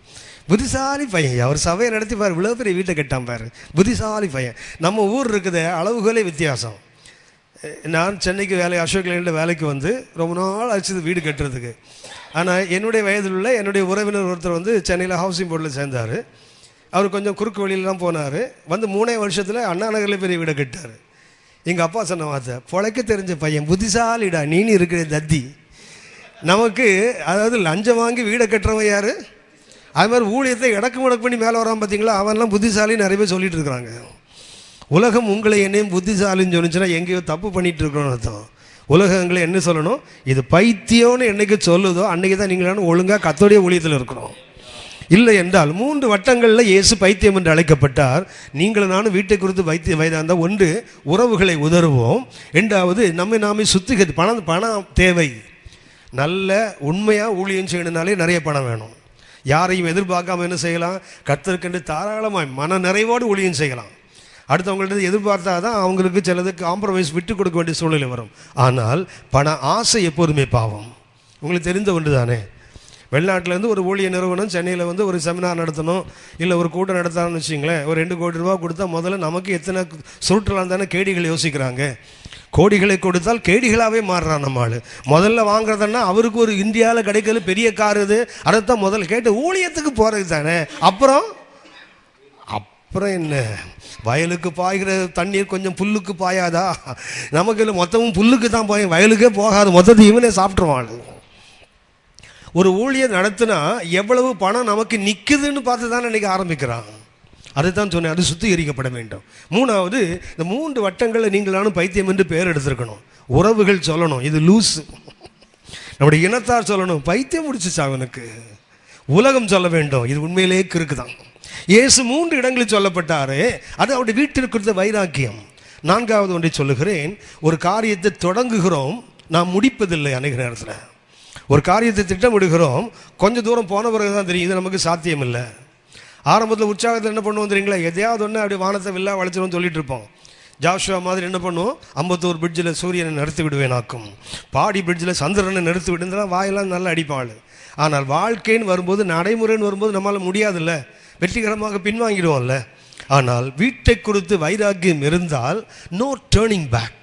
புத்திசாலி பையன், அவர் சபையை நடத்தி பாரு, இவ்வளோ பெரிய வீட்டை கட்டான் பாரு, புத்திசாலி பையன். நம்ம ஊர் இருக்குது அளவுகளே வித்தியாசம். நான் சென்னைக்கு அசோக் லைனில் வேலைக்கு வந்து ரொம்ப நாள் ஆச்சு வீடு கட்டுறதுக்கு. ஆனால் என்னுடைய வயதில் உள்ள என்னுடைய உறவினர் ஒருத்தர் சென்னையில் ஹவுசிங் போர்டில் சேர்ந்தார். அவர் கொஞ்சம் குறுக்கு வழியிலாம் போனார். 3 வருஷத்தில் அண்ணா நகரில் பெரிய வீடை கட்டார். எங்கள் அப்பா சொன்ன வார்த்தை, பொழைக்க தெரிஞ்ச பையன், புத்திசாலிடா நீனு இருக்கிற தத்தி. நமக்கு அதாவது லஞ்சம் வாங்கி வீடை கட்டுறவன் யார்? அது மாதிரி ஊழியத்தை இடக்கு பண்ணி மேலே வரான் பார்த்தீங்களா, அவன்லாம் புத்திசாலி நிறைய பேர் சொல்லிட்டு இருக்கிறாங்க. உலகம் உங்களை என்னையும் புத்திசாலின்னு சொன்னிச்சுன்னா எங்கேயோ தப்பு பண்ணிகிட்டு இருக்கிறோன்னு அர்த்தம். உலகங்களை என்ன சொல்லணும், இது பைத்தியம்னு என்னைக்கு சொல்லுதோ அன்றைக்கி தான் நீங்களான ஒழுங்காக கர்த்தருடைய ஊழியத்தில் இருக்கிறோம். இல்லை என்றால் 3 வட்டங்களில் இயேசு பைத்தியம் என்று அழைக்கப்பட்டார். நீங்களும் நானும் வீட்டை குறித்து பைத்தியம் வயதாந்தால் 1 உறவுகளை உதறுவோம், 2வது நம்மை நாமே சுத்திகரி. பணம் தேவை. நல்ல உண்மையாக ஊழியம் செய்யணுனாலே நிறைய பணம் வேணும். யாரையும் எதிர்பார்க்காம என்ன செய்யலாம், கர்த்தருக்கென்று தாராளமாக மன நிறைவோடு ஊழியம் செய்யலாம். அடுத்தவங்கள்ட்ட எதிர்பார்த்தா தான் அவங்களுக்கு சிலது காம்ப்ரமைஸ் விட்டு கொடுக்க வேண்டிய சூழ்நிலை வரும். ஆனால் பண ஆசை எப்போதுமே பாவம். உங்களுக்கு தெரிந்த ஒன்று தானே. வெளிநாட்டிலேருந்து ஒரு ஊழிய நிறுவனம் சென்னையில் ஒரு செமினார் நடத்தணும், இல்லை ஒரு கூட்டம் நடத்தான்னு வச்சிங்களேன், ஒரு 2 கோடி ரூபா கொடுத்தா முதல்ல நமக்கு எத்தனை சுருட்டலாம் தானே கேடிகள் யோசிக்கிறாங்க. கோடிகளை கொடுத்தால் கேடிகளாகவே மாறுறான் நம்ம ஆள். முதல்ல வாங்குறதுன்னா அவருக்கு ஒரு இந்தியாவில் கிடைக்கிறது பெரிய கார் இது, அதைத்தான் முதல்ல கேட்டு ஊழியத்துக்கு போகிறது தானே. அப்புறம் என்ன, வயலுக்கு பாய்கிற தண்ணீர் கொஞ்சம் புல்லுக்கு பாயாதா? நமக்கு இல்லை, மொத்தமும் புல்லுக்கு தான் பாயும், வயலுக்கே போகாது, மொத்தத்தை இவனே சாப்பிட்ருவான். ஒரு ஊழியர் நடத்தினா எவ்வளவு பணம் நமக்கு நிற்குதுன்னு பார்த்து தான் இன்றைக்கி ஆரம்பிக்கிறான். அதை தான் சொன்னேன், அது சுத்திகரிக்கப்பட வேண்டும். 3வது இந்த 3 வட்டங்களில் நீங்களானும் பைத்தியம் என்று பெயர் எடுத்திருக்கணும். உறவுகள் சொல்லணும் இது லூஸு, நம்முடைய இனத்தார் சொல்லணும் பைத்தியம் முடிச்சிச்சு அவனுக்கு. உலகம் சொல்ல வேண்டும் இது உண்மையிலேயே கிறுக்கு தான். இயேசு 3 இடங்களில் சொல்லப்பட்டாரு, அது அவருடைய வீட்டிற்கு கொடுத்த வைராக்கியம். 4வது ஒன்றை சொல்லுகிறேன், ஒரு காரியத்தை தொடங்குகிறோம், நாம் முடிப்பதில்லை. அநேக நேரத்தில் ஒரு காரியத்தை திட்டமிடுகிறோம், கொஞ்சம் தூரம் போன பிறகு தான் தெரியும் இது நமக்கு சாத்தியம் இல்லை. ஆரம்பத்தில் உற்சாகத்தில் என்ன பண்ணுவோம் தெரியுங்களா, எதையாவது ஒன்று அப்படி வானத்தை வில்லா வளைச்சிடும் சொல்லிட்டு இருப்போம். ஜாஷுவா மாதிரி என்ன பண்ணுவோம், 51 பிரிட்ஜில் சூரியனை நிறுத்தி விடுவேனாக்கும், பாடி பிரிட்ஜில் சந்திரனை நிறுத்தி விடுன்னா வாயெல்லாம் நல்லா அடிப்பாள். ஆனால் வாழ்க்கைன்னு வரும்போது, நடைமுறைன்னு வரும்போது நம்மளால் முடியாதுல்ல, வெற்றிகரமாக பின்வாங்கிடுவோம்ல. ஆனால் வீட்டை குறித்து வைராக்கியம் இருந்தால் நோ டேர்னிங் பேக்.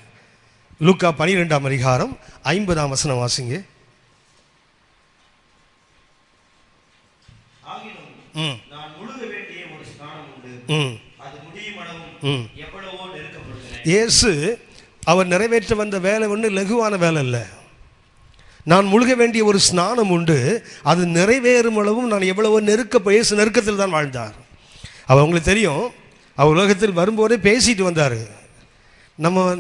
லூக்கா 12ஆம் அதிகாரம் 50ஆம் வசனம் வாசிங்க. நான் முழுக வேண்டிய ஒரு ஸ்நானம் உண்டு, அது முடியும் அளவும் எவ்வளவோ நெருக்கப்படுகிறேன். இயேசு அவர் நிறைவேற்ற வந்த வேலை ஒன்று லகுவான வேலை இல்லை. நான் முழுக வேண்டிய ஒரு ஸ்நானம் உண்டு, அது நிறைவேறும் அளவும் நான் எவ்வளவோ இயேசு நெருக்கத்தில் தான் வாழ்ந்தார். அவர் உங்களுக்கு தெரியும், அவர் உலகத்தில் வரும்போதே பேசிட்டு வந்தார்.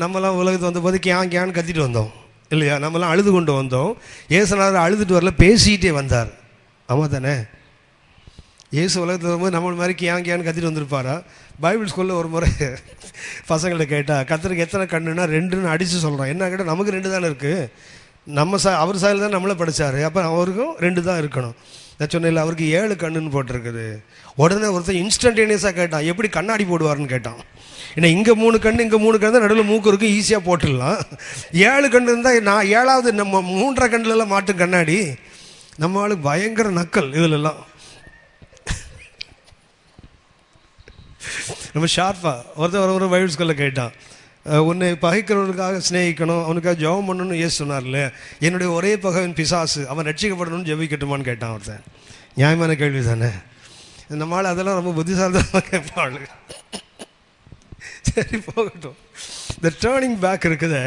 நம்மலாம் உலகத்தில் வந்தபோது கேன்னு கத்திட்டு வந்தோம் இல்லையா, நம்மலாம் அழுது கொண்டு வந்தோம். இயேசுநாதர் அழுதுட்டு வரல, பேசிக்கிட்டே வந்தார். ஆமாம் தானே? இயேசு உலகத்தில் வரும்போது நம்மள மாதிரி கேன்னு கத்திட்டு வந்திருப்பாரா? பைபிள் ஸ்கூலில் ஒரு முறை பசங்கள்ட்ட கேட்டால், கர்த்தருக்கு எத்தனை கண்ணுன்னா 2ன்னு அடித்து சொல்கிறோம். என்ன கேட்டால், நமக்கு 2 தானே இருக்குது, நம்ம அவர் சாயல் தான் நம்மளை படித்தார், அப்போ அவருக்கும் 2 தான் இருக்கணும். நான் சொன்னேன் இல்லை, அவருக்கு 7 கண்ணுன்னு போட்டிருக்குது. உடனே ஒருத்தர் இன்ஸ்டன்டேனியஸாக கேட்டான், எப்படி கண்ணாடி போடுவார்னு கேட்டான். ஏன்னா இங்கே 3 கண்ணு இங்கே 3 கண்ணு தான், நடுவில் மூக்கு இருக்கும், ஈஸியாக போட்டுடலாம். 7 கண்ணு இருந்தால் நான் 7வது நம்ம 3.5 கண்ணுலலாம் மாட்டும் கண்ணாடி. நம்ம ஆளுக்கு பயங்கர நக்கல் இதிலெல்லாம். நம்ம ஷார்ப்பாக ஒருத்தர் பைபிள் ஸ்கூலில் கேட்டான், உன்னை பகைக்கிறவனுக்காக ஸ்நேகிக்கணும், அவனுக்காக ஜெபம் பண்ணணும்னு ஏசு சொன்னார்ல, என்னுடைய ஒரே பகைவன் பிசாசு, அவன் ரட்சிக்கப்படணும்னு ஜெபிக்கட்டுமான்னு கேட்டான் ஒருத்தன். நியாயமான கேள்வி தானே? நம்மளால் அதெல்லாம் ரொம்ப புத்திசாலித்தனமாக கேட்பாள். சரி, போகட்டும். இந்த டேர்னிங் பேக் இருக்குத,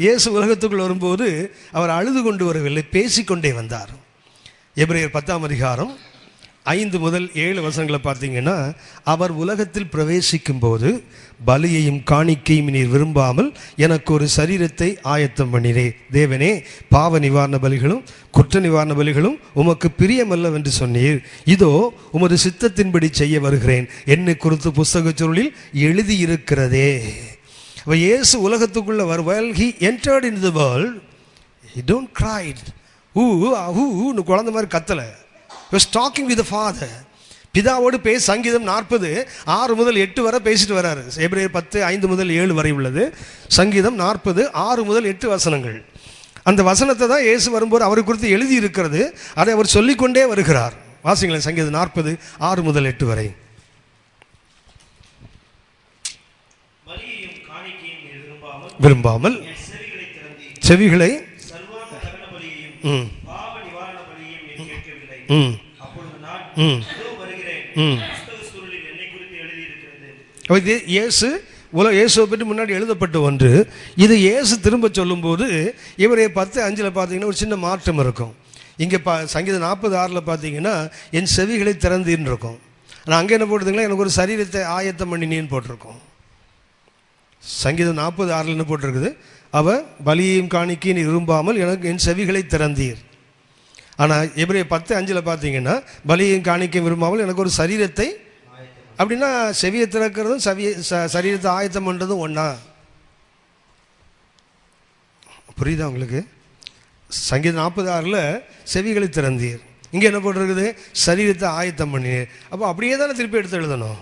இயேசு உலகத்துக்குள் வரும்போது அவர் அழுது கொண்டு வரவில்லை, பேசிக்கொண்டே வந்தார். எபிரேயர் 10ஆம் அதிகாரம் 5 முதல் 7 வசனங்களை பார்த்தீங்கன்னா, அவர் உலகத்தில் பிரவேசிக்கும் போது பலியையும் காணிக்கையும் நீர் விரும்பாமல் எனக்கு ஒரு சரீரத்தை ஆயத்தம் பண்ணினே. தேவனே, பாவ நிவாரண பலிகளும் குற்ற நிவாரண பலிகளும் உமக்கு பிரியமல்லவென்று சொன்னீர். இதோ உமது சித்தத்தின்படி செய்ய வருகிறேன், என்னை குறித்து புஸ்தகச் சுருளில் எழுதியிருக்கிறதே. அப்போ இயேசு உலகத்துக்குள்ள while he entered into the world, he don't cried ஊன்னு குழந்தை மாதிரி கத்தலை. He was talking with the Father. பிதாவோடு சங்கீதம் 40 6 முதல் 8 வரை பேசிட்டு வர்றாரு. எபிரேயர் 10 5 முதல் 7 வரை உள்ளது. சங்கீதம் 40 6 முதல் 8 வசனங்கள். அந்த வசனத்தை தான் இயேசு வரும்போது அவரை குறித்து எழுதி இருக்கிறது, அதை அவர் சொல்லிக்கொண்டே வருகிறார். வாசிங்களேன், சங்கீதம் 40 6 முதல் 8 வரை. விரும்பாமல் செவிகளை இயேசுவை பற்றி முன்னாடி எழுதப்பட்ட ஒன்று இது. இயேசு திரும்ப சொல்லும்போது இவரே 10:5 பார்த்தீங்கன்னா ஒரு சின்ன மாற்றம் இருக்கும். இங்கே சங்கீதம் 40:6 பார்த்தீங்கன்னா என் செவிகளை திறந்தீன்னு இருக்கும். ஆனால் அங்கே என்ன போட்டுருங்களா, எனக்கு ஒரு சரீரத்தை ஆயத்தம் பண்ணினேன்னு போட்டிருக்கோம். சங்கீதம் 40:6 என்ன போட்டிருக்குது, அவ பலியையும் காணிக்கையும் விரும்பாமல் எனக்கு என் செவிகளை திறந்தீர். ஆனால் எபிரேயர் 10:5 பார்த்தீங்கன்னா பலியையும் காணிக்கையும் விரும்பாமல் எனக்கு ஒரு சரீரத்தை, அப்படின்னா செவியை திறக்கிறதும் சரீரத்தை ஆயத்தம் பண்ணுறதும் ஒன்றா? புரியுதா உங்களுக்கு? சங்கீதம் 40:6 செவிகளை திறந்தீர், இங்கே என்ன போட்டிருக்குது, சரீரத்தை ஆயத்தம் பண்ணினீர். அப்போ அப்படியே தானே திருப்பி எடுத்து எழுதணும்.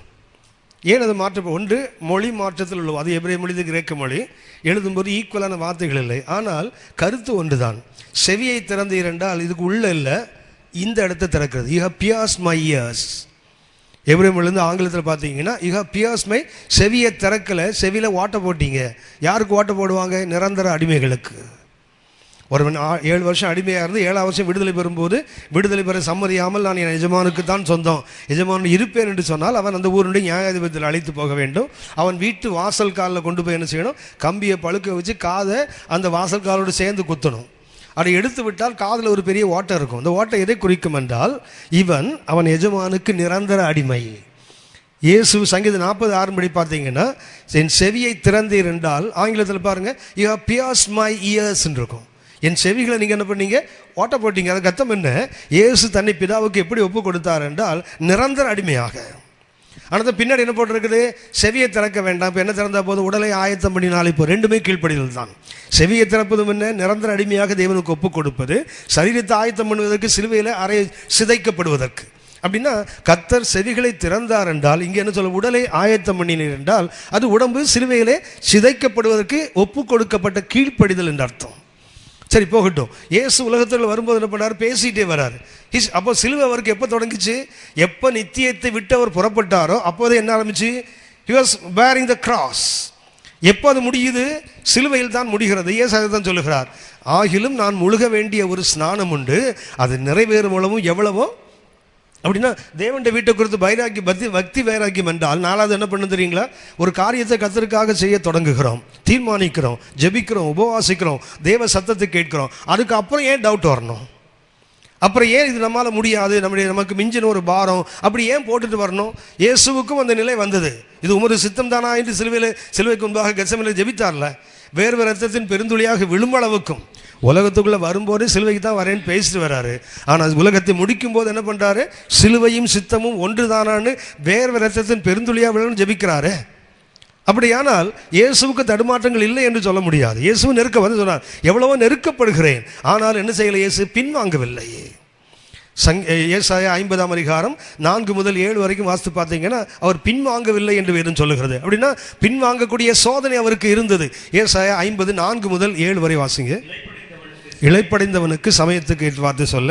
ஏன் அது ஒன்று மொழி மாற்றத்தில் உள்ள, அது எபிரேய மொழி, கிரேக்க மொழி, எழுதும்போது ஈக்குவலான வார்த்தைகள் இல்லை, ஆனால் கருத்து ஒன்று தான். செவியை திறந்தீர் என்றால் இதுக்கு உள்ள இல்லை, இந்த இடத்தை திறக்கிறது. You have pierced my ears. எபிரேய மொழியிலேருந்து ஆங்கிலத்தில் பார்த்தீங்கன்னா யூ ஹவ் பியர்ஸ்ட் மை, செவியை திறக்கலை, செவியில் ஓட்ட போட்டீங்க. யாருக்கு ஓட்ட போடுவாங்க? நிரந்தர அடிமைகளுக்கு. ஒருவன் 7 வருஷம் அடிமையாக இருந்து 7ஆம் வருஷம் விடுதலை பெறும்போது, விடுதலை பெற சம்மதியாமல் நான் என் எஜமானுக்கு தான் சொந்தம், எஜமானு இருப்பேன் என்று சொன்னால் அவன் அந்த ஊருடைய நியாயாதிபதியில் அழைத்து போக வேண்டும். அவன் வீட்டு வாசல் காலில் கொண்டு போய் என்ன செய்யணும், கம்பியை பழுக்க வச்சு காதை அந்த வாசல் காலோடு சேர்ந்து குத்தணும். அதை எடுத்து விட்டால் காதில் ஒரு பெரிய ஓட்டை இருக்கும். அந்த ஓட்டை எதை குறிக்கும் என்றால் அவன் எஜமானுக்கு நிரந்தர அடிமை. இயேசு சங்கீதம் 40:6 படி பார்த்தீங்கன்னா என் செவியை திறந்தீர் என்றால், ஆங்கிலத்தில் பாருங்கள், யூ ஹவ் பியர்ஸ்ட் மை இயர்ஸ்ன்னு இருக்கும். என் செவிகளை நீங்கள் என்ன பண்ணீங்க, ஓட்ட போட்டீங்க. அது அர்த்தம் என்ன? இயேசு தன்னை பிதாவுக்கு எப்படி ஒப்பு கொடுத்தார் என்றால் நிரந்தர அடிமையாக. ஆனால் பின்னாடி என்ன போட்டிருக்குது, செவியை திறக்க வேண்டாம், இப்போ என்ன திறந்தா போது, உடலை ஆயத்தம் பண்ணினாலே இப்போ. ரெண்டுமே கீழ்ப்படிதல் தான். செவியை திறப்பதும் என்ன, நிரந்தர அடிமையாக தேவனுக்கு ஒப்பு கொடுப்பது. சரீரத்தை ஆயத்தம் பண்ணுவதற்கு, சிலுவையில் சிதைக்கப்படுவதற்கு. அப்படின்னா கர்த்தர் செவிகளை திறந்தார் என்றால் இங்கே என்ன சொல்ல, உடலை ஆயத்தம் பண்ணினீர் என்றால் அது உடம்பு சிலுவையிலே சிதைக்கப்படுவதற்கு ஒப்பு கொடுக்கப்பட்ட கீழ்ப்படிதல் என்று அர்த்தம். சரி, போகட்டும். இயேசு உலகத்தில் வரும்போது என்ன பண்ணார்? பேசிகிட்டே வராரு. அப்போ சிலுவை அவருக்கு எப்போ தொடங்கிச்சு? எப்போ நித்தியத்தை விட்டு அவர் புறப்பட்டாரோ அப்போதே என்ன ஆரம்பிச்சு? He was bearing the cross. எப்போ அது முடியுது? சிலுவையில் தான் முடிகிறது. இயேசு அதை தான் சொல்லுகிறார், ஆகிலும் நான் முழுக வேண்டிய ஒரு ஸ்நானம் உண்டு, அது நிறைவேறும் அளவும் எவ்வளவோ. அப்படின்னா தேவனுடைய வீட்டை குறித்து பக்தி வைராக்கியம் என்றால் நாலாவது என்ன பண்ண தெரியுங்களா? ஒரு காரியத்தை கர்த்தருக்காக செய்ய தொடங்குகிறோம், தீர்மானிக்கிறோம், ஜெபிக்கிறோம், உபவாசிக்கிறோம், தேவ சத்தத்தை கேட்கிறோம். அதுக்கப்புறம் ஏன் டவுட் வரணும்? அப்புறம் ஏன் இது நம்மளால் முடியாது, நமக்கு மிஞ்சின ஒரு பாரம் அப்படி ஏன் போட்டுட்டு வரணும்? இயேசுவுக்கும் அந்த நிலை வந்தது. இது உமது சித்தம் தானா என்று சிலுவைக்கு முன்பாக கெத்செமனேலில் ஜெபித்தார்ல, வேர்வை ரத்தத்தின் பெருந்துளியாக விழும்பளவுக்கும். உலகத்துக்குள்ளே வரும்போதே சிலுவைக்கு தான் வரேன்னு பேசிட்டு வர்றாரு. ஆனால் உலகத்தை முடிக்கும் போது என்ன பண்ணுறாரு? சிலுவையும் சித்தமும் ஒன்று தானான்னு வேர்வை ரத்தத்தின் பெருந்துளியாக விழுன்னு ஜெபிக்கிறாரு. அப்படியானால் இயேசுவுக்கு தடுமாற்றங்கள் இல்லை என்று சொல்ல முடியாது. இயேசு நெருக்க வந்து சொன்னார், எவ்வளவோ நெருக்கப்படுகிறேன், ஆனால் என்ன செய்யலை? இயேசு பின்வாங்கவில்லை. ஏசாயா 50ஆம் அதிகாரம் 4 முதல் 7 வரைக்கும் வாசித்து பார்த்தீங்கன்னா அவர் பின்வாங்கவில்லை என்று வேதம் சொல்லுகிறது. அப்படின்னா பின்வாங்கக்கூடிய சோதனை அவருக்கு இருந்தது. ஏசாயா 50 4 முதல் 7 வரை வாசிங்க. இளைப்படைந்தவனுக்கு சமயத்துக்கு வார்த்தை சொல்ல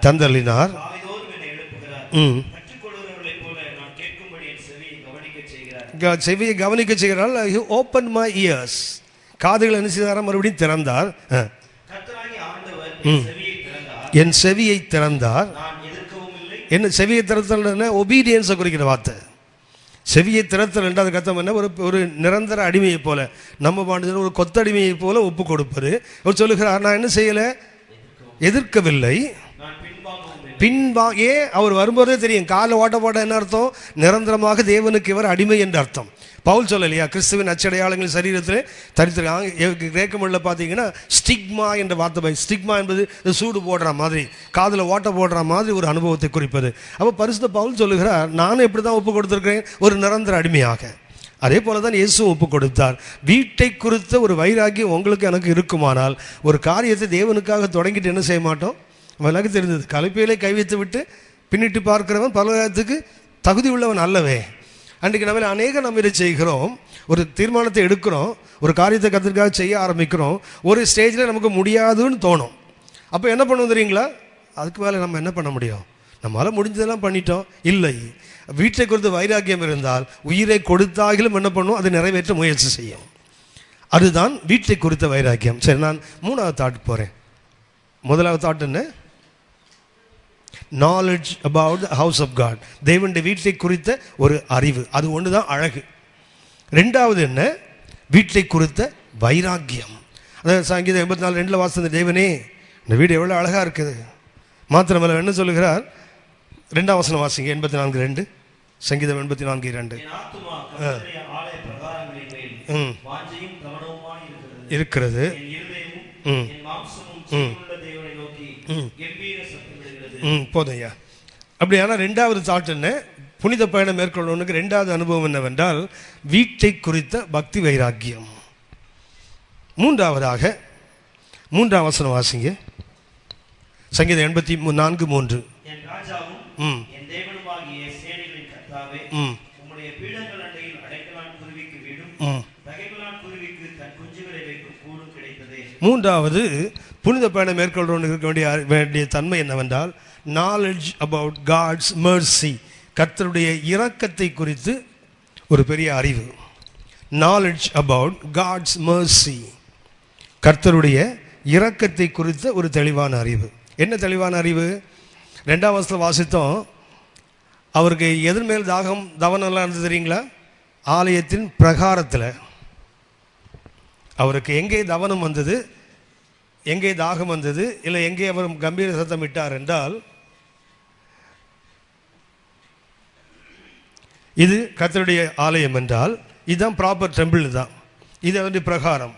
தந்தள்ளினார். செவியை கவனிக்க செய்கிறார். ஓப்பன் மை இயர்ஸ், காதுகள் என்ன செய்தார்? மறுபடியும் திறந்தார். என் செவியை திறந்தார். என்ன செவியை திறத்தல்? ஒபீடியன்ஸை குறிக்கிற வார்த்தை. செவியை திறத்தல் என்றால் கத்தம் என்ன? ஒரு நிரந்தர அடிமையை போல, நம்ம பாண்டு ஒரு கொத்தடிமையை போல ஒப்பு கொடுப்பது. அவர் சொல்லுகிறார், நான் என்ன செய்யலை? எதிர்க்கவில்லை. ஏன்? அவர் வரும்போதே தெரியும், காலை ஓட்ட போட்ட என்ன அர்த்தம்? நிரந்தரமாக தேவனுக்கு இவர் அடிமை என்று அர்த்தம். பவுல் சொல்லலையா, கிறிஸ்துவின் அச்சடையாளங்கள் சரீரத்தில் தரித்திருக்காங்க. கிரேக்க மொழியில் பார்த்தீங்கன்னா ஸ்டிக்மா என்ற வார்த்தை. ஸ்டிக்மா என்பது சூடு போடுற மாதிரி, காதில் ஓட்ட போடுற மாதிரி ஒரு அனுபவத்தை குறிப்பது. அப்போ பரிசுத்த பவுல் சொல்லுகிறார், நானும் இப்படி தான் ஒப்பு கொடுத்துருக்கிறேன், ஒரு நிரந்தர அடிமையாக. அதே போல தான் இயேசு ஒப்பு கொடுத்தார். வீட்டை குறித்த ஒரு வைராக்கியம் உங்களுக்கு எனக்கு இருக்குமானால் ஒரு காரியத்தை தேவனுக்காக தொடங்கிட்டு என்ன செய்ய மாட்டோம்? அவளுக்கு தெரிந்தது, கலைப்பையிலே கை வைத்து விட்டு பின்னிட்டு பார்க்கிறவன் பலகாரத்துக்கு தகுதி உள்ளவன் அல்லவே. அன்றைக்கு நம்ம இதை செய்கிறோம், ஒரு தீர்மானத்தை எடுக்கிறோம், ஒரு காரியத்தை கற்றுக்காக செய்ய ஆரம்பிக்கிறோம், ஒரு ஸ்டேஜில் நமக்கு முடியாதுன்னு தோணும். அப்போ என்ன பண்ணுவோம் தெரியுங்களா? அதுக்கு மேலே நம்ம என்ன பண்ண முடியும்? நம்மளால் முடிஞ்சதெல்லாம் பண்ணிட்டோம். இல்லை, வீட்டை குறித்து வைராக்கியம் இருந்தால் உயிரை கொடுத்தாகிலும் என்ன பண்ணுவோம்? அதை நிறைவேற்ற முயற்சி செய்யும். அதுதான் வீட்டை குறித்த வைராக்கியம். சரி, நான் 3வது தாட் போகிறேன். முதலாவது தாட் என்ன? Knowledge about the house of God. தேவனுடைய வீட்டை குறித்த ஒரு அறிவு, அது ஒன்று தான் அழகு. 2வது என்ன? வீட்டை குறித்த வைராக்கியம். அதாவது சங்கீதம் 84:2 வாசித்த தேவனே இந்த வீடு எவ்வளோ அழகாக இருக்குது. மாத்திரமல்ல என்ன சொல்லுகிறார்? 2ஆம் வசனம் வாசிங்க. 84:2, சங்கீதம் 84:2. இருக்கிறது. போதையா? அப்படியானா 2வது தாட் என்ன? புனித பயணம் மேற்கொள்ளவனுக்கு 2வது அனுபவம் என்னவென்றால் வீட்டை குறித்த பக்தி வைராக்கியம். 3ஆவதாக 3ஆம் வசனம் வாசிங்க. சங்கீதம் 84:3. மூன்றாவது புனித பயணம் மேற்கொள்றவனுக்கு இருக்க வேண்டிய தன்மை என்னவென்றால் நாலேஜ் அபவுட் காட்ஸ் மெர்சி. கர்த்தருடைய இரக்கத்தை குறித்து ஒரு பெரிய அறிவு. நாலேஜ் அபவுட் காட்ஸ் மெர்சி, கர்த்தருடைய இரக்கத்தை குறித்த ஒரு தெளிவான அறிவு. என்ன தெளிவான அறிவு? 2ஆம் வசனத்தில் வாசித்தோம், அவருக்கு எதிர்மேல் தவனெல்லாம் இருந்தது தெரியுங்களா? ஆலயத்தின் பிரகாரத்தில். அவருக்கு எங்கே தவனம் வந்தது, எங்கே தாகம் வந்தது, இல்லை எங்கே அவர் கம்பீர சத்தம் விட்டார் என்றால் இது கர்த்தருடைய ஆலயம் என்றால் இதுதான் ப்ராப்பர் டெம்பிள் தான். இது வந்து பிரகாரம்.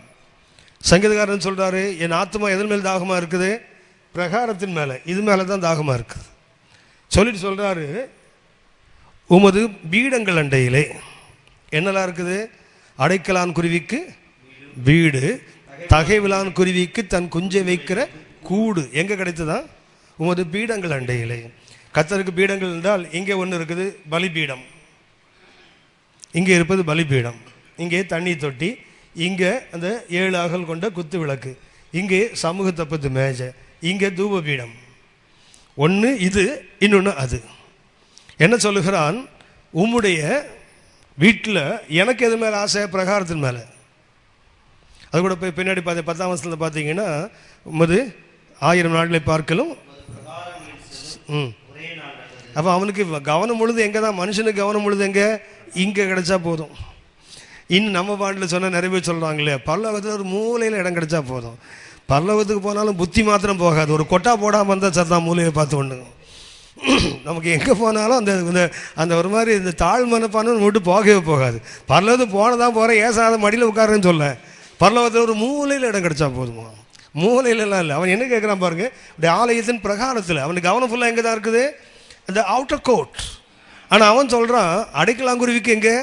சங்கீதக்காரன் சொல்கிறாரு, என் ஆத்மா எதன் மேல் தாகமாக இருக்குது? பிரகாரத்தின் மேலே, இது மேலே தான் தாகமாக இருக்குது சொல்லிட்டு சொல்கிறாரு, உமது பீடங்கள் அண்டையிலே என்னெல்லாம் இருக்குது? அடைக்கலான் குருவிக்கு வீடு, தகைவிலான் குருவிக்கு தன் குஞ்சை வைக்கிற கூடு எங்கே கிடைத்ததா? உமது பீடங்கள் அண்டையிலே. கர்த்தருக்கு பீடங்கள் என்றால் இங்கே ஒன்று இருக்குது, பலிபீடம். இங்கே இருப்பது பலிபீடம். இங்கே தண்ணி தொட்டி, இங்கே அந்த 7 அகல் கொண்ட குத்து விளக்கு, இங்கே சமூக தப்பத்து மேஜை, இங்கே தூபபீடம். ஒன்று இது, இன்னொன்று அது. என்ன சொல்லுகிறான்? உம்முடைய வீட்டில் எனக்கு எது மேலே ஆசை? பிரகாரத்தின் மேலே. அது கூட போய் பின்னாடி 10ஆம் வசனத்தில் பார்த்தீங்கன்னா, உமது 1000 நாட்களை பார்க்கலும். அப்போ அவனுக்கு கவனம் முழுது எங்கே தான்? மனுஷனுக்கு கவனம் முழுது எங்கே? இங்கே கிடைச்சா போதும். இன்னும் நம்ம பாட்டில் சொன்னால் நிறைய பேர் சொல்கிறாங்களே, பல்லவத்தில் ஒரு மூலையில் இடம் கிடைச்சா போதும். பல்லவத்துக்கு போனாலும் புத்தி மாத்திரம் போகாது, ஒரு கொட்டா போடாமல் இருந்தால் சத்தான் மூலையை பார்த்து ஒன்று. நமக்கு எங்கே போனாலும் அந்த அந்த ஒரு மாதிரி இந்த தாழ் மனப்பான விட்டு போகவே போகாது. பல்லவத்துக்கு போனதான் போகிறேன், ஏசாத மடியில் உட்காருன்னு சொல்ல. பல்லவத்தில் ஒரு மூலையில் இடம் கிடைச்சா போதுமா? மூலையிலலாம் இல்லை. அவன் என்ன கேட்குறான் பாருங்க, இப்படி ஆலயத்தின் பிரகாரத்தில். அவனுக்கு கவனம் ஃபுல்லாக எங்கே தான் இருக்குது? அந்த அவுட்டர் கோட். ஆனால் அவன் சொல்கிறான், அடைக்கலாங்குருவிக்கு எங்கே?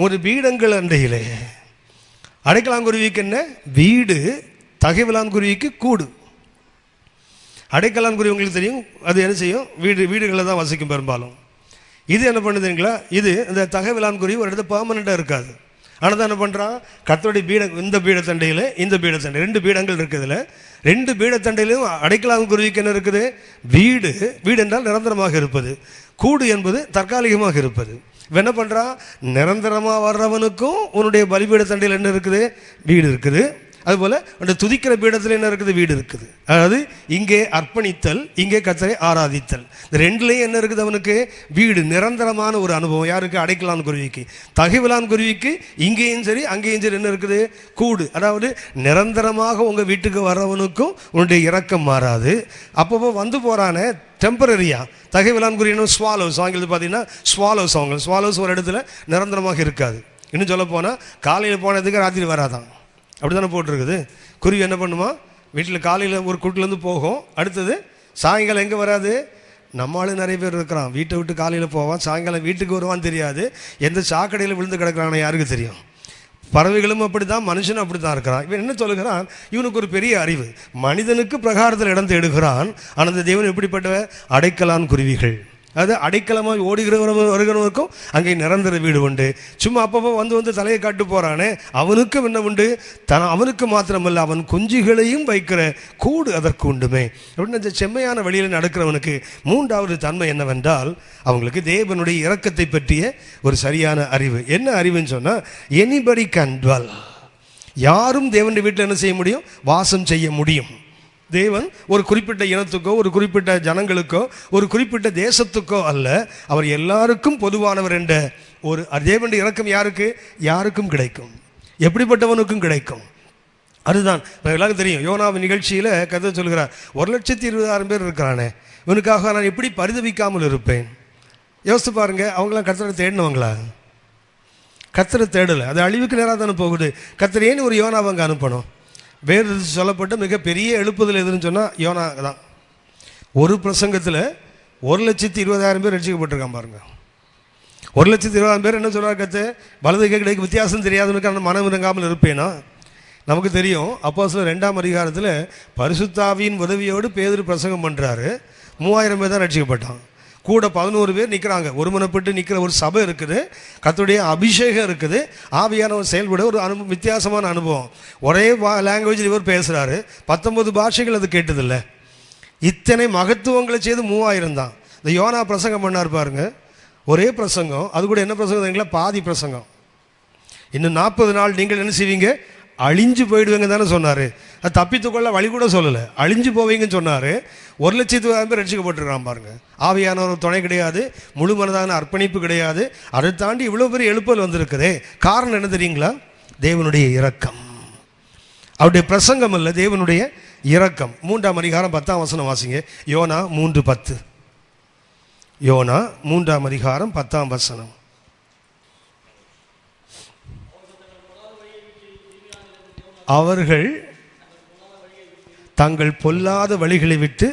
ஒரு பீடங்கள் அண்டையிலே. அடைக்கலாங்குருவிக்கு என்ன? வீடு. தகைவிலான்குருவிக்கு கூடு. அடைக்கலான்குருவி உங்களுக்கு தெரியும், அது என்ன செய்யும்? வீடுகளில் தான் வசிக்கும் பெரும்பாலும். இது என்ன பண்ணுதுங்களா? இது இந்த தகைவிலான்குருவி ஒரு இடத்துல பெர்மனெண்ட்டாக இருக்காது. ஆனால் தான் என்ன பண்ணுறான்? கர்த்தருடைய பீடம், இந்த பீடத்தண்டையில் இந்த பீடத்தண்டை, 2 பீடங்கள் இருக்குதுல. 2 பீடத்தண்டையிலும் அடைக்கலான்குருவிக்கு என்ன இருக்குது? வீடு. வீடு என்றால் நிரந்தரமாக இருப்பது. கூடு என்பது தற்காலிகமாக இருப்பது. என்ன பண்ணுறான்? நிரந்தரமாக வர்றவனுக்கும் உன்னுடைய பலிபீட தண்டையில் என்ன இருக்குது? வீடு இருக்குது. அதுபோல் அந்த துதிக்கிற பீடத்தில் என்ன இருக்குது? வீடு இருக்குது. அதாவது இங்கே அர்ப்பணித்தல், இங்கே கர்த்தரை ஆராதித்தல். இந்த 2லேயும் என்ன இருக்குது அவனுக்கு? வீடு. நிரந்தரமான ஒரு அனுபவம். யாருக்கு? அடைக்கலான்குருவிக்கு. தகைவிலான்குருவிக்கு இங்கேயும் சரி அங்கேயும் சரி என்ன இருக்குது? கூடு. அதாவது நிரந்தரமாக உங்கள் வீட்டுக்கு வர்றவனுக்கும் உன்னுடைய இரக்கம் மாறாது. அப்பப்போ வந்து போகிறானே டெம்பரரியா. தகைவிலான்குருவின்னு ஸ்வாலோஸ், ஆங்கிலத்தில் பார்த்தீங்கன்னா ஸ்வாலோஸ். அவங்க ஸ்வாலோஸ் ஒரு இடத்துல நிரந்தரமாக இருக்காது. இன்னும் சொல்ல போனால் காலையில் போனதுக்கு ராத்திரி வராதான். அப்படி தானே போட்டிருக்குது. குருவி என்ன பண்ணுமா? வீட்டில் காலையில் ஒரு கூட்டிலேருந்து போகும், அடுத்தது சாயங்காலம் எங்கே வராது? நம்மளும் நிறைய பேர் இருக்கிறான், வீட்டை விட்டு காலையில் போவான், சாயங்காலம் வீட்டுக்கு வருவான்னு தெரியாது. எந்த சாக்கடையில் விழுந்து கிடக்கிறான்னு யாருக்கு தெரியும்? பறவைகளும் அப்படி தான், மனுஷனும் அப்படி தான் இருக்கிறான். இவன் என்ன சொல்லுகிறான்? இவனுக்கு ஒரு பெரிய அறிவு. மனிதனுக்கு பிரகாரத்தில் இடம் தேடுகிறான். ஆனால் அந்த தேவன் எப்படிப்பட்ட? அடைக்கலான் குருவிகள். அது அடைக்கலமாக வருகிறவருக்கும் அங்கே நிரந்தர வீடு உண்டு. சும்மா அப்பப்போ வந்து தலையை காட்டு போகிறானே, அவனுக்கும் என்ன உண்டு? அவனுக்கு மாத்திரமல்ல, அவன் குஞ்சுகளையும் வைக்கிற கூடு அதற்கு உண்டுமே. அப்படின்னு இந்த செம்மையான வழியில் நடக்கிறவனுக்கு 3வது தன்மை என்னவென்றால், அவங்களுக்கு தேவனுடைய இரக்கத்தை பற்றிய ஒரு சரியான அறிவு. என்ன அறிவுன்னு சொன்னால், எனிபடி கேன் டுவெல். யாரும் தேவனுடைய வீட்டில் என்ன செய்ய முடியும்? வாசம் செய்ய முடியும். தேவன் ஒரு குறிப்பிட்ட இனத்துக்கோ, ஒரு குறிப்பிட்ட ஜனங்களுக்கோ, ஒரு குறிப்பிட்ட தேசத்துக்கோ அல்ல, அவர் எல்லாருக்கும் பொதுவானவர் என்ற ஒரு தேவனுடைய இரக்கம் யாருக்கு? யாருக்கும் கிடைக்கும். எப்படிப்பட்டவனுக்கும் கிடைக்கும். அதுதான் எல்லாருக்கும் தெரியும். யோனாவின் நிகழ்ச்சியில் கதை சொல்கிறார், 1,20,000 பேர் இருக்கிறானே, இவனுக்காக நான் எப்படி பரிதவிக்காமல் இருப்பேன்? யோசித்து பாருங்க. அவங்களாம் கர்த்தரை தேடினவங்களா? கர்த்தரை தேடலை. அது அழிவுக்கு நேராக தானே போகுது. கர்த்தர் ஏன் ஒரு யோனாவை அங்கே அனுப்பணும்? வேறு சொல்லப்பட்ட மிகப்பெரிய எழுப்புதல் எதுன்னு சொன்னால் யோனா தான். ஒரு பிரசங்கத்தில் 1,20,000 பேர் ரட்சிக்கப்பட்டிருக்கான் பாருங்க. 1,20,000 பேர் என்ன சொல்கிறார்? கத்து வலது கிடைக்கு வித்தியாசம் தெரியாதவனுக்கு மனம் இறங்காமல் இருப்பேனா? நமக்கு தெரியும். அப்போஸ்தலர் 2ஆம் அதிகாரத்தில் பரிசுத்தாவியின் உதவியோடு பேதுரு பிரசங்கம் பண்ணுறாரு. 3000 பேர் தான் ரட்சிக்கப்பட்டான். கூட 11 பேர் நிற்கிறாங்க. ஒருமனப்பட்டு நிற்கிற ஒரு சபை இருக்குது. கர்த்தருடைய அபிஷேகம் இருக்குது. ஆவியானவர் செயல்பட ஒரு வித்தியாசமான அனுபவம். ஒரே லாங்குவேஜில் இவர் பேசுகிறாரு. 19 பாஷைகள் அது கேட்டதில்லை. இத்தனை மகத்துவங்களை செய்து 3000 தான். இந்த யோனா பிரசங்கம் பண்ணார் பாருங்க. ஒரே பிரசங்கம். அது கூட என்ன பிரசங்கம்? பாதி பிரசங்கம். இன்னும் 40 நாள் நீங்கள் என்ன செய்வீங்க? அழிஞ்சு போயிடுவீங்க தானே சொன்னார். அது தப்பித்துக்கொள்ள வழி கூட சொல்லலை, அழிஞ்சு போவீங்கன்னு சொன்னார். 1,20,000 பேர் ரட்சிக்கப்பட்டிருக்கான் பாருங்க. ஆவியானவர் துணை கிடையாது, முழு மனதான அர்ப்பணிப்பு கிடையாது. அதை தாண்டி இவ்வளோ பெரிய எழுப்பல் வந்திருக்குதே. காரணம் என்ன தெரியுங்களா? தேவனுடைய இரக்கம். அவருடைய பிரசங்கம் அல்ல, தேவனுடைய இரக்கம். 3ஆம் அதிகாரம் 10ஆம் வசனம் வாசிங்க. யோனா 3:10. யோனா 3ஆம் அதிகாரம் 10ஆம் வசனம். அவர்கள் தங்கள் பொல்லாத வழிகளை விட்டு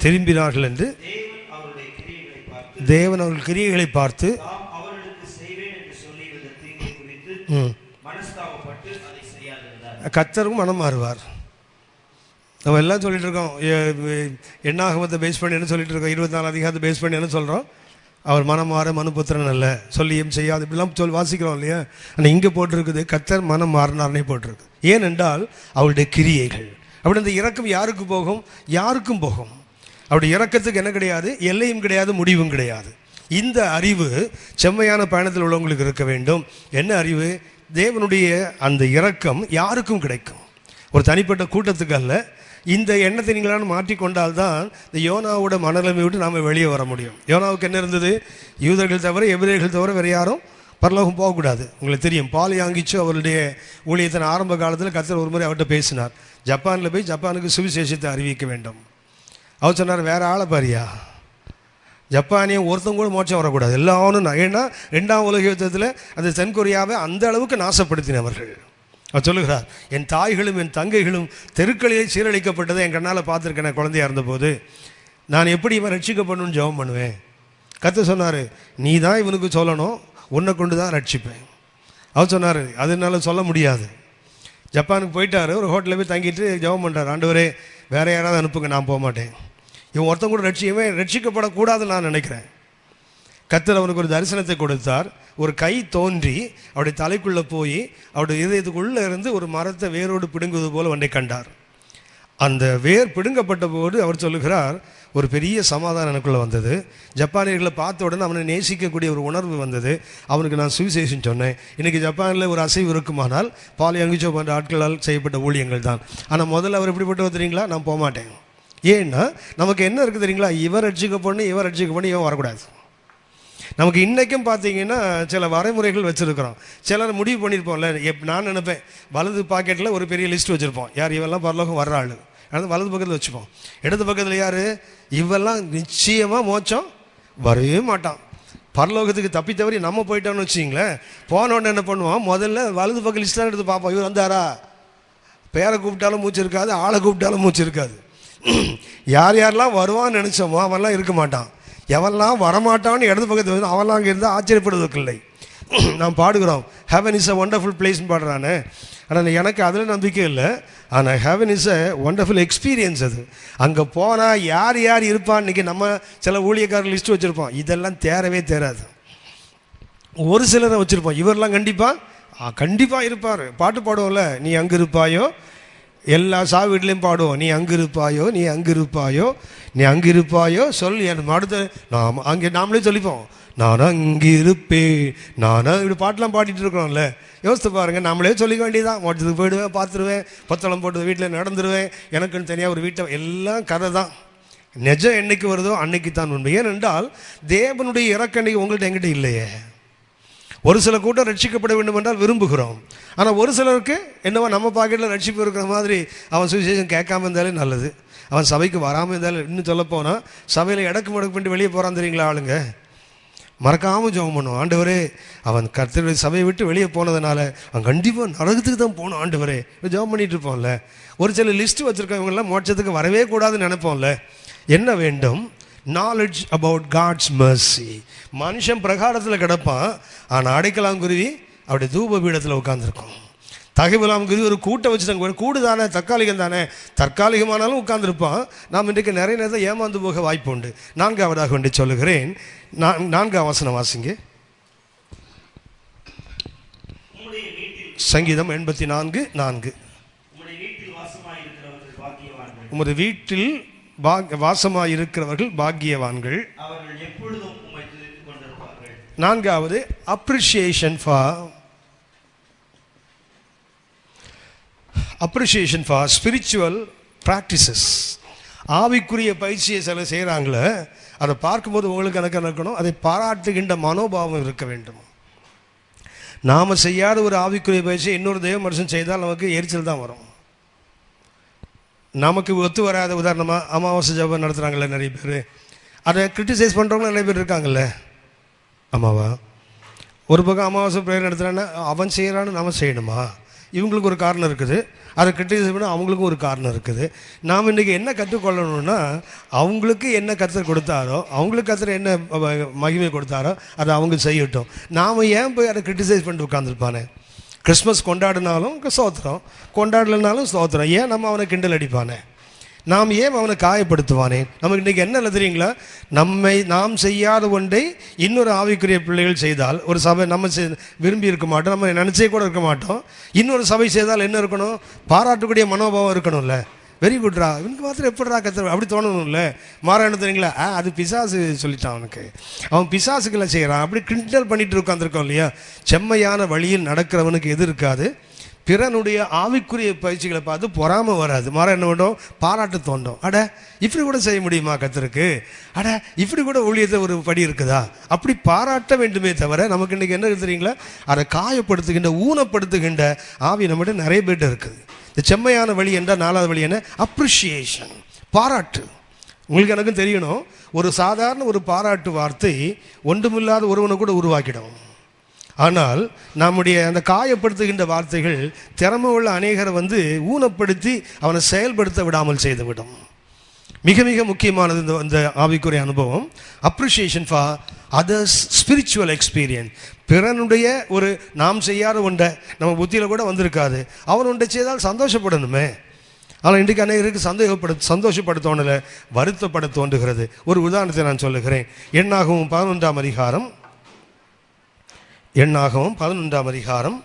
திரும்பினார்கள் என்று தேவன் அவர்கள் கிரியைகளை பார்த்து கர்த்தரும் மனம் மாறுவார். நம்ம எல்லாம் சொல்லிட்டு இருக்கோம், எண்ணாகமத்தை பேஸ் பண்ணி என்ன சொல்லிட்டு இருக்கோம், 24 அதிகாரத்தை பேஸ் பண்ணி என்ன சொல்கிறோம், அவர் மனம் மாற மனுபுத்திரன் அல்ல, சொல்லியும் செய்யாது, இப்படிலாம் வாசிக்கிறோம் இல்லையா. ஆனால் இங்கே போட்டிருக்குது கர்த்தர் மனம் மாறினார்னே போட்டிருக்கு. ஏனென்றால் அவருடைய கிரியைகள். அப்படி அந்த இரக்கம் யாருக்கு போகும்? யாருக்கும் போகும். அவருடைய இரக்கத்துக்கு என்ன கிடையாது, எல்லையும் கிடையாது, முடிவும் கிடையாது. இந்த அறிவு செம்மையான பயணத்தில் உள்ளவங்களுக்கு இருக்க வேண்டும். என்ன அறிவு? தேவனுடைய அந்த இரக்கம் யாருக்கும் கிடைக்கும், ஒரு தனிப்பட்ட கூட்டத்துக்கு அல்ல. இந்த எண்ணத்தை நீங்களான மாற்றிக்கொண்டால்தான் இந்த யோனாவோட மனநிலைமை விட்டு நாம் வெளியே வர முடியும். யோனாவுக்கு என்ன இருந்தது? யூதர்கள் தவிர எபிரேயர்கள் தவிர வேறு யாரும் பரலோகம் போகக்கூடாது. உங்களுக்கு தெரியும், பால் யாங்கிச்சு அவருடைய ஊழியத்தின் ஆரம்ப காலத்தில் கர்த்தர் ஒரு முறை அவர்கிட்ட பேசினார். ஜப்பானில் போய் ஜப்பானுக்கு சுவிசேஷத்தை அறிவிக்க வேண்டும். அவர் சொன்னார், வேறு ஆளை பாரியா, ஜப்பானிய ஒருத்தங்க கூட மோட்சம் வரக்கூடாது, எல்லாரும். ஏன்னா 2ஆம் உலக யுத்தத்தில் அந்த தென்கொரியாவை அந்த அளவுக்கு நாசப்படுத்தினவர்கள். அவர் சொல்லுகிறார், என் தாய்களும் என் தங்கைகளும் தெருக்களிலே சீரழிக்கப்பட்டதை என் கண்ணால் பார்த்துருக்கேன். குழந்தையாக இருந்தபோது நான் எப்படி இவன் ரட்சிக்கப்படணும்னு ஜெபம் பண்ணுவேன். கர்த்தர் சொன்னார், நீ தான் இவனுக்கு சொல்லணும், உன்னை கொண்டு தான் ரட்சிப்பேன். அவர் சொன்னார், அதனால சொல்ல முடியாது. ஜப்பானுக்கு போயிட்டார், ஒரு ஹோட்டலில் போய் தங்கிட்டு ஜெபம் பண்ணுறார், ஆண்டவரே வேறு யாராவது அனுப்புங்க, நான் போக மாட்டேன், இவன் ஒருத்தன் கூட ரட்சிக்கப்படக்கூடாதுன்னு நான் நினைக்கிறேன். கர்த்தர் அவனுக்கு ஒரு தரிசனத்தை கொடுத்தார். ஒரு கை தோன்றி அவருடைய தலைக்குள்ளே போய் அவருடைய இதயத்துக்குள்ளே இருந்து ஒரு மரத்தை வேரோடு பிடுங்குவது போல் ஒன்றை கண்டார். அந்த வேர் பிடுங்கப்பட்ட போது அவர் சொல்லுகிறார், ஒரு பெரிய சமாதானம் எனக்குள்ளே வந்தது. ஜப்பானியர்களை பார்த்த உடனே அவனை நேசிக்கக்கூடிய ஒரு உணர்வு வந்தது. அவனுக்கு நான் சுவிசேஷம் சொன்னேன். இன்றைக்கி ஜப்பானில் ஒரு அசைவு இருக்குமானால் பால் யாங்கிச்சோ போன்ற ஆட்களால் செய்யப்பட்ட ஊழியங்கள் தான். ஆனால் முதல்ல அவர் எப்படிப்பட்டவர் தெரியுங்களா? நான் போக மாட்டேன். ஏன்னா நமக்கு என்ன இருக்குது தெரியுங்களா, இவர் ரட்சிக்கப்படணும், இவர் ரட்சிக்கப்படணும், இவன் வரக்கூடாது. நமக்கு இன்றைக்கும் பார்த்தீங்கன்னா சில வரைமுறைகள் வச்சுருக்கிறோம். சிலர் முடிவு பண்ணியிருப்போம்ல. நான் நினைப்பேன், வலது பாக்கெட்டில் ஒரு பெரிய லிஸ்ட் வச்சுருப்போம், யார் இவெல்லாம் பரலோகம் வர்ற ஆள், அது வலது பக்கத்தில் வச்சுப்போம். இடது பக்கத்தில் யார், இவெல்லாம் நிச்சயமாக மோட்சம் வரவே மாட்டான், பரலோகத்துக்கு தப்பி தவறி நம்ம போயிட்டோம்னு வச்சிங்களேன். போனோன்னு என்ன பண்ணுவோம், முதல்ல வலது பக்கம் லிஸ்ட்லாம் எடுத்து பார்ப்போம், இவர் வந்தாரா, பேரை கூப்பிட்டாலும் மூச்சு இருக்காது, ஆளை கூப்பிட்டாலும் மூச்சு இருக்காது. யார் யாரெல்லாம் வருவான்னு நினச்சோமோ அவன்லாம் இருக்க மாட்டான். எவெல்லாம் வரமாட்டான்னு இடது பக்கத்தில் அவெல்லாம் அங்கே இருந்தால் ஆச்சரியப்படுவதற்கு இல்லை. நாம் பாடுகிறோம், ஹெவன் இஸ் அ ஒண்டர்ஃபுல் பிளேஸ்ன்னு பாடுறானே. ஆனால் எனக்கு அதில் நம்பிக்கை இல்லை. ஆனால் heaven is a wonderful experience. அது அங்கே போனால் யார் யார் இருப்பான்னு இன்றைக்கி நம்ம சில ஊழியக்காரர் லிஸ்ட்டு வச்சுருப்போம், இதெல்லாம் தேரவே தேராது. ஒரு சிலரை வச்சுருப்போம், இவரெல்லாம் கண்டிப்பாக இருப்பார். பாட்டு பாடுவோம்ல, நீ அங்கே இருப்பாயோ, எல்லா வீட்லேயும் பாடுவோம், நீ அங்கே இருப்பாயோ, நீ அங்கே இருப்பாயோ, நீ அங்கே இருப்பாயோ சொல் என் அடுத்த நாம் அங்கே நாமளே சொல்லிப்போம், நான் அங்கே இருப்பேன், நானும் இப்படி பாட்டெலாம் பாடிட்டு இருக்கிறோம்ல. யோசித்து பாருங்கள், நம்மளே சொல்லிக்க வேண்டியதான். மோட்டத்துக்கு போயிடுவேன், பார்த்துருவேன், பத்தளம் போட்டு வீட்டில் நடந்துருவேன், எனக்குன்னு தனியாக ஒரு வீட்டை, எல்லாம் கதை தான். நிஜம் என்னைக்கு வருதோ அன்னைக்கு தான் உண்மை. ஏனென்றால் தேவனுடைய இறக்கண்ணைக்கு உங்கள்கிட்ட எங்கிட்ட இல்லையே. ஒரு சில கூட்டம் ரட்சிக்கப்பட வேண்டும் என்றால் விரும்புகிறோம். ஆனால் ஒரு சிலருக்கு என்னவோ நம்ம பாக்கெட்டில் ரட்சிப்பு இருக்கிற மாதிரி அவன் சுவிசேஷம் கேட்காம இருந்தாலே நல்லது, அவன் சபைக்கு வராமல் இருந்தாலும். இன்னும் சொல்லப்போனால் சபையில் இடக்கு முடக்கு பண்ணி வெளியே போகிறான் தெரியுங்களா ஆளுங்க, மறக்காமல் ஜெபம் பண்ணுவோம், ஆண்டவரே அவன் கர்த்தருடைய சபையை விட்டு வெளியே போனதுனால அவன் கண்டிப்பாக நரகத்துக்கு தான் போகணும் ஆண்டவரே, ஜெபம் பண்ணிகிட்டு இருப்போம்ல. ஒரு சில லிஸ்ட்டு வச்சுருக்கோம், இவங்கெல்லாம் மோட்சத்துக்கு வரவே கூடாதுன்னு நினைப்போம்ல. என்ன வேண்டும்? Knowledge about God's mercy. மனுஷன் பிரகாரத்தில் கிடப்பான், ஆனால் அடைக்கலாங்குருவி அவருடைய தூப பீடத்தில் உட்காந்துருக்கும். தகைவலாம்குருவி ஒரு கூட்டை வச்சுட்டாங்க, ஒரு கூடு தானே, தற்காலிகம் தானே, தற்காலிகமானாலும் உட்கார்ந்துருப்பான். நாம் இன்றைக்கு நிறைய நேரத்தில் ஏமாந்து போக வாய்ப்பு உண்டு. 4ஆவதாக வேண்டி சொல்லுகிறேன், 4ஆம் வசனம் வாசிங்க. சங்கீதம் 84:4. உமது வீட்டில் வாசமாய் இருக்கிறவர்கள் பாக்கியவான்கள். 4ஆவது அப்ரிசியேஷன் ஃபார் ஸ்பிரிச்சுவல் ப்ராக்டிசஸ். ஆவிக்குரிய பயிற்சியை சில செய்கிறாங்களே, அதை பார்க்கும்போது உங்களுக்கு எனக்கு இருக்கணும், அதை பாராட்டுகின்ற மனோபாவம் இருக்க வேண்டும். நாம் செய்யாத ஒரு ஆவிக்குரிய பயிற்சியை இன்னொரு தெய்வ மனுஷன் செய்தால் நமக்கு எரிச்சல் தான் வரும். நமக்கு ஒத்து வராத, உதாரணமாக அமாவாசை ஜபம் நடத்துகிறாங்களே நிறைய பேர், அதை கிரிட்டிசைஸ் பண்ணுறவங்க நிறைய பேர் இருக்காங்கல்ல. ஆமாவா? ஒரு பக்கம் அமாவாசை ப்ரேயர் நடத்துகிறான்னா அவன் செய்கிறான்னு நம்ம செய்யணுமா? இவங்களுக்கு ஒரு காரணம் இருக்குது, அதை கிரிட்டிசைஸ் பண்ண அவங்களுக்கும் ஒரு காரணம் இருக்குது. நாம் இன்றைக்கி என்ன கற்றுக்கொள்ளணும்னா, அவங்களுக்கு என்ன கர்த்தர் கொடுத்தாரோ, அவங்களுக்கு கர்த்தர் என்ன மகிமை கொடுத்தாரோ அதை அவங்க செய்யட்டும். நாம் ஏன் போய் அதை கிரிட்டிசைஸ் பண்ணிட்டு உட்காந்துருப்பானே? கிறிஸ்மஸ் கொண்டாடினாலும் ஸ்தோத்திரம், கொண்டாடலைனாலும் ஸ்தோத்திரம். ஏன் நம்ம அவனை கிண்டல் அடிப்பானே? நாம் ஏன் அவனை காயப்படுத்துவானே? நமக்கு இன்றைக்கி என்ன இல்லை தெரியுங்களா? நாம் செய்யாத ஒன்றை இன்னொரு ஆவிக்குரிய பிள்ளைகள் செய்தால், ஒரு சபை நம்ம விரும்பி இருக்க மாட்டோம், நம்ம நினச்சே கூட இருக்க மாட்டோம். இன்னொரு சபை செய்தால் என்ன இருக்கணும்? பாராட்டக்கூடிய மனோபாவம் இருக்கணும்ல. வெரி குட்ரா, இவனுக்கு மாத்திரம் எப்படிரா கற்று அப்படி தோணணும்ல. மாறான தெரியுங்களா, அது பிசாசு சொல்லிட்டான், அவனுக்கு அவன் பிசாசுகளை செய்கிறான் அப்படி கிண்டல் பண்ணிட்டு உட்காந்துருக்கோம் இல்லையா? செம்மையான வழியில் நடக்கிறவனுக்கு எது இருக்காது? பிறனுடைய ஆவிக்குரிய பயிற்சிகளை பார்த்து பொறாமல் வராது. மாற என்ன வேண்டும்? பாராட்டு தோண்டும். அட இப்படி கூட செய்ய முடியுமா கர்த்தருக்கு? அட இப்படி கூட ஊழியத்தை ஒரு படி இருக்குதா? அப்படி பாராட்ட வேண்டுமே தவிர நமக்கு இன்றைக்கி என்ன தெரியுங்களா? அதை காயப்படுத்துகின்ற ஊனப்படுத்துகின்ற ஆவி நம்மகிட்ட நிறைய பேர்ட்ட இருக்குது. இந்த செம்மையான வழி என்றால் 4வது வழி என்ன? அப்ரிஷியேஷன், பாராட்டு. உங்களுக்கு எனக்கும் தெரியணும், ஒரு சாதாரண ஒரு பாராட்டு வார்த்தை ஒன்றுமில்லாத ஒருவனை கூட உருவாக்கிடும். ஆனால் நம்முடைய அந்த காயப்படுத்துகின்ற வார்த்தைகள் திறமை உள்ள அநேகரை ஊனப்படுத்தி அவனை செயல்படுத்த விடாமல் செய்துவிடும். மிக மிக முக்கியமானது இந்த ஆவிக்குரிய அனுபவம். Appreciation for others spiritual experience. பிறனுடைய ஒரு நாம் செய்யாத ஒன்றை நம்ம புத்தியில் கூட வந்திருக்காது, அவன் ஒன்றை செய்தால் சந்தோஷப்படணுமே. ஆனால் இன்றைக்கு அநேகருக்கு சந்தோஷப்பட தோணலை, வருத்தப்பட தோன்றுகிறது. ஒரு உதாரணத்தை நான் சொல்லுகிறேன். எண்ணாகமம் 11ஆம் அதிகாரம்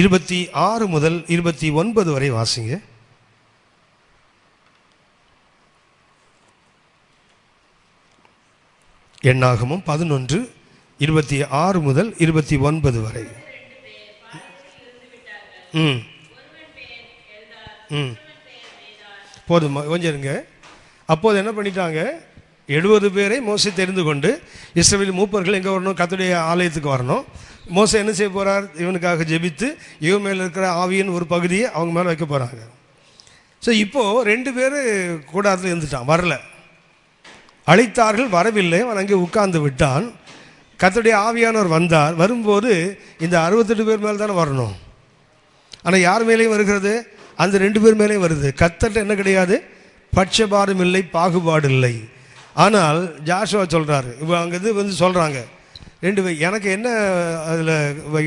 26 முதல் 29 வரை வாசிங்க. எண்ணாகமம் 11:26 முதல் 29 வரை. போதும், கொஞ்சம் இருங்க. அப்போது என்ன பண்ணிட்டாங்க? 70 பேரை மோசே தெரிந்து கொண்டு, இஸ்ரவேல் மூப்பர்கள் எங்கே வரணும்? கர்த்தருடைய ஆலயத்துக்கு வரணும். மோசே என்ன செய்ய போகிறார்? இவனுக்காக ஜெபித்து இவன் மேலே இருக்கிற ஆவியின் ஒரு பகுதியை அவங்க மேலே வைக்க போகிறாங்க. ஸோ இப்போது 2 பேர் கூடாரத்தில் இருந்துட்டான், வரல. அழைத்தார்கள், வரவில்லை. அவன் அங்கே உட்கார்ந்து விட்டான். கர்த்தருடைய ஆவியானவர் வந்தார். வரும்போது இந்த 68 பேர் மேலே தானே வரணும். ஆனால் யார் மேலேயும் வருகிறது? அந்த 2 பேர் மேலேயும் வருது. கர்த்தர்ட்ட என்ன கிடையாது? பட்சபாதம் இல்லை, பாகுபாடு இல்லை. ஆனால் ஜாஷுவா சொல்கிறாரு, இப்போ அங்கே சொல்கிறாங்க 2 பேர். எனக்கு என்ன அதில்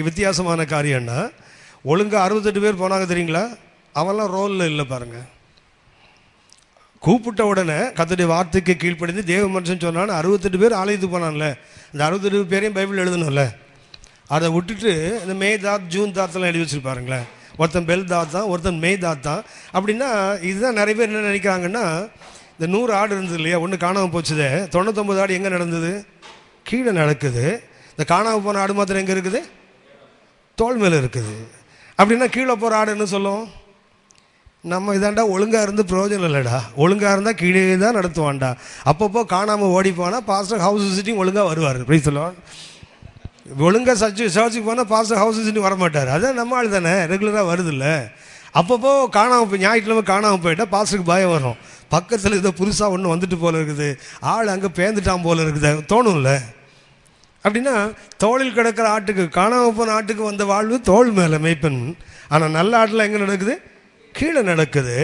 வித்தியாசமான காரியம்னா, ஒழுங்காக 68 பேர் போனாங்க தெரியுங்களா? அவன்லாம் ரோலில் இல்லை பாருங்கள். கூப்பிட்ட உடனே கர்த்தருடைய வார்த்தைக்கு கீழ்ப்படிந்து தேவ மனுஷன் சொன்னான்னு 68 பேர் ஆலயத்துக்கு போனான்ல. இந்த 68 பேரையும் பைபிள் எழுதணும்ல. அதை விட்டுட்டு இந்த மே தாத் ஜூன் தாத்தெல்லாம் எழுதி வச்சுருப்பாருங்களேன். ஒருத்தன் பெல் தாத் தான், ஒருத்தன் மே தாத் தான். அப்படின்னா இதுதான் நிறைய பேர் என்ன நினைக்கிறாங்கன்னா, இந்த 100 ஆடு இருந்தது இல்லையா, ஒன்று காணாமல் போச்சுதே. 99 ஆடு எங்கே நடந்தது? கீழே நடக்குது. இந்த காணாமல் போன ஆடு மாத்திரம் எங்கே இருக்குது? தோல் மேலே இருக்குது. அப்படின்னா கீழே போகிற ஆடு என்ன சொல்லும்? நம்ம இதாண்டா ஒழுங்காக இருந்து பிரயோஜனம் இல்லைடா, ஒழுங்காக இருந்தால் கீழே தான் நடத்துவான்டா. அப்பப்போ காணாமல் ஓடி போனால் பாஸ்டர் ஹவுஸ் விசிட்டிங் ஒழுங்காக வருவார். அப்படி சொல்லுவான். ஒழுங்காக சர்ச்சுக்கு போனால் பாஸ்டர் ஹவுஸ் விசிட்டிங் வரமாட்டார். அதான் நம்ம ஆள் தானே, ரெகுலராக வருது இல்லை. அப்பப்போ காணாமல் போய் ஞாயிற்றுக்கிழமை காணாமல் போயிட்டால் பாஸ்டருக்கு பயம் வரும். பக்கத்தில் ஏதோ புதுசாக ஒன்று வந்துட்டு போல இருக்குது, ஆள் அங்கே பேந்துட்டான் போல இருக்குது தோணும்ல. அப்படின்னா தோளில் கிடக்கிற ஆட்டுக்கு, காணாமல் போன ஆட்டுக்கு வந்த வாழ்வு தோல் மேலே மேய்ப்பன். ஆனால் நல்ல ஆட்டில் எங்கே நடக்குது? கீழே நடக்குது.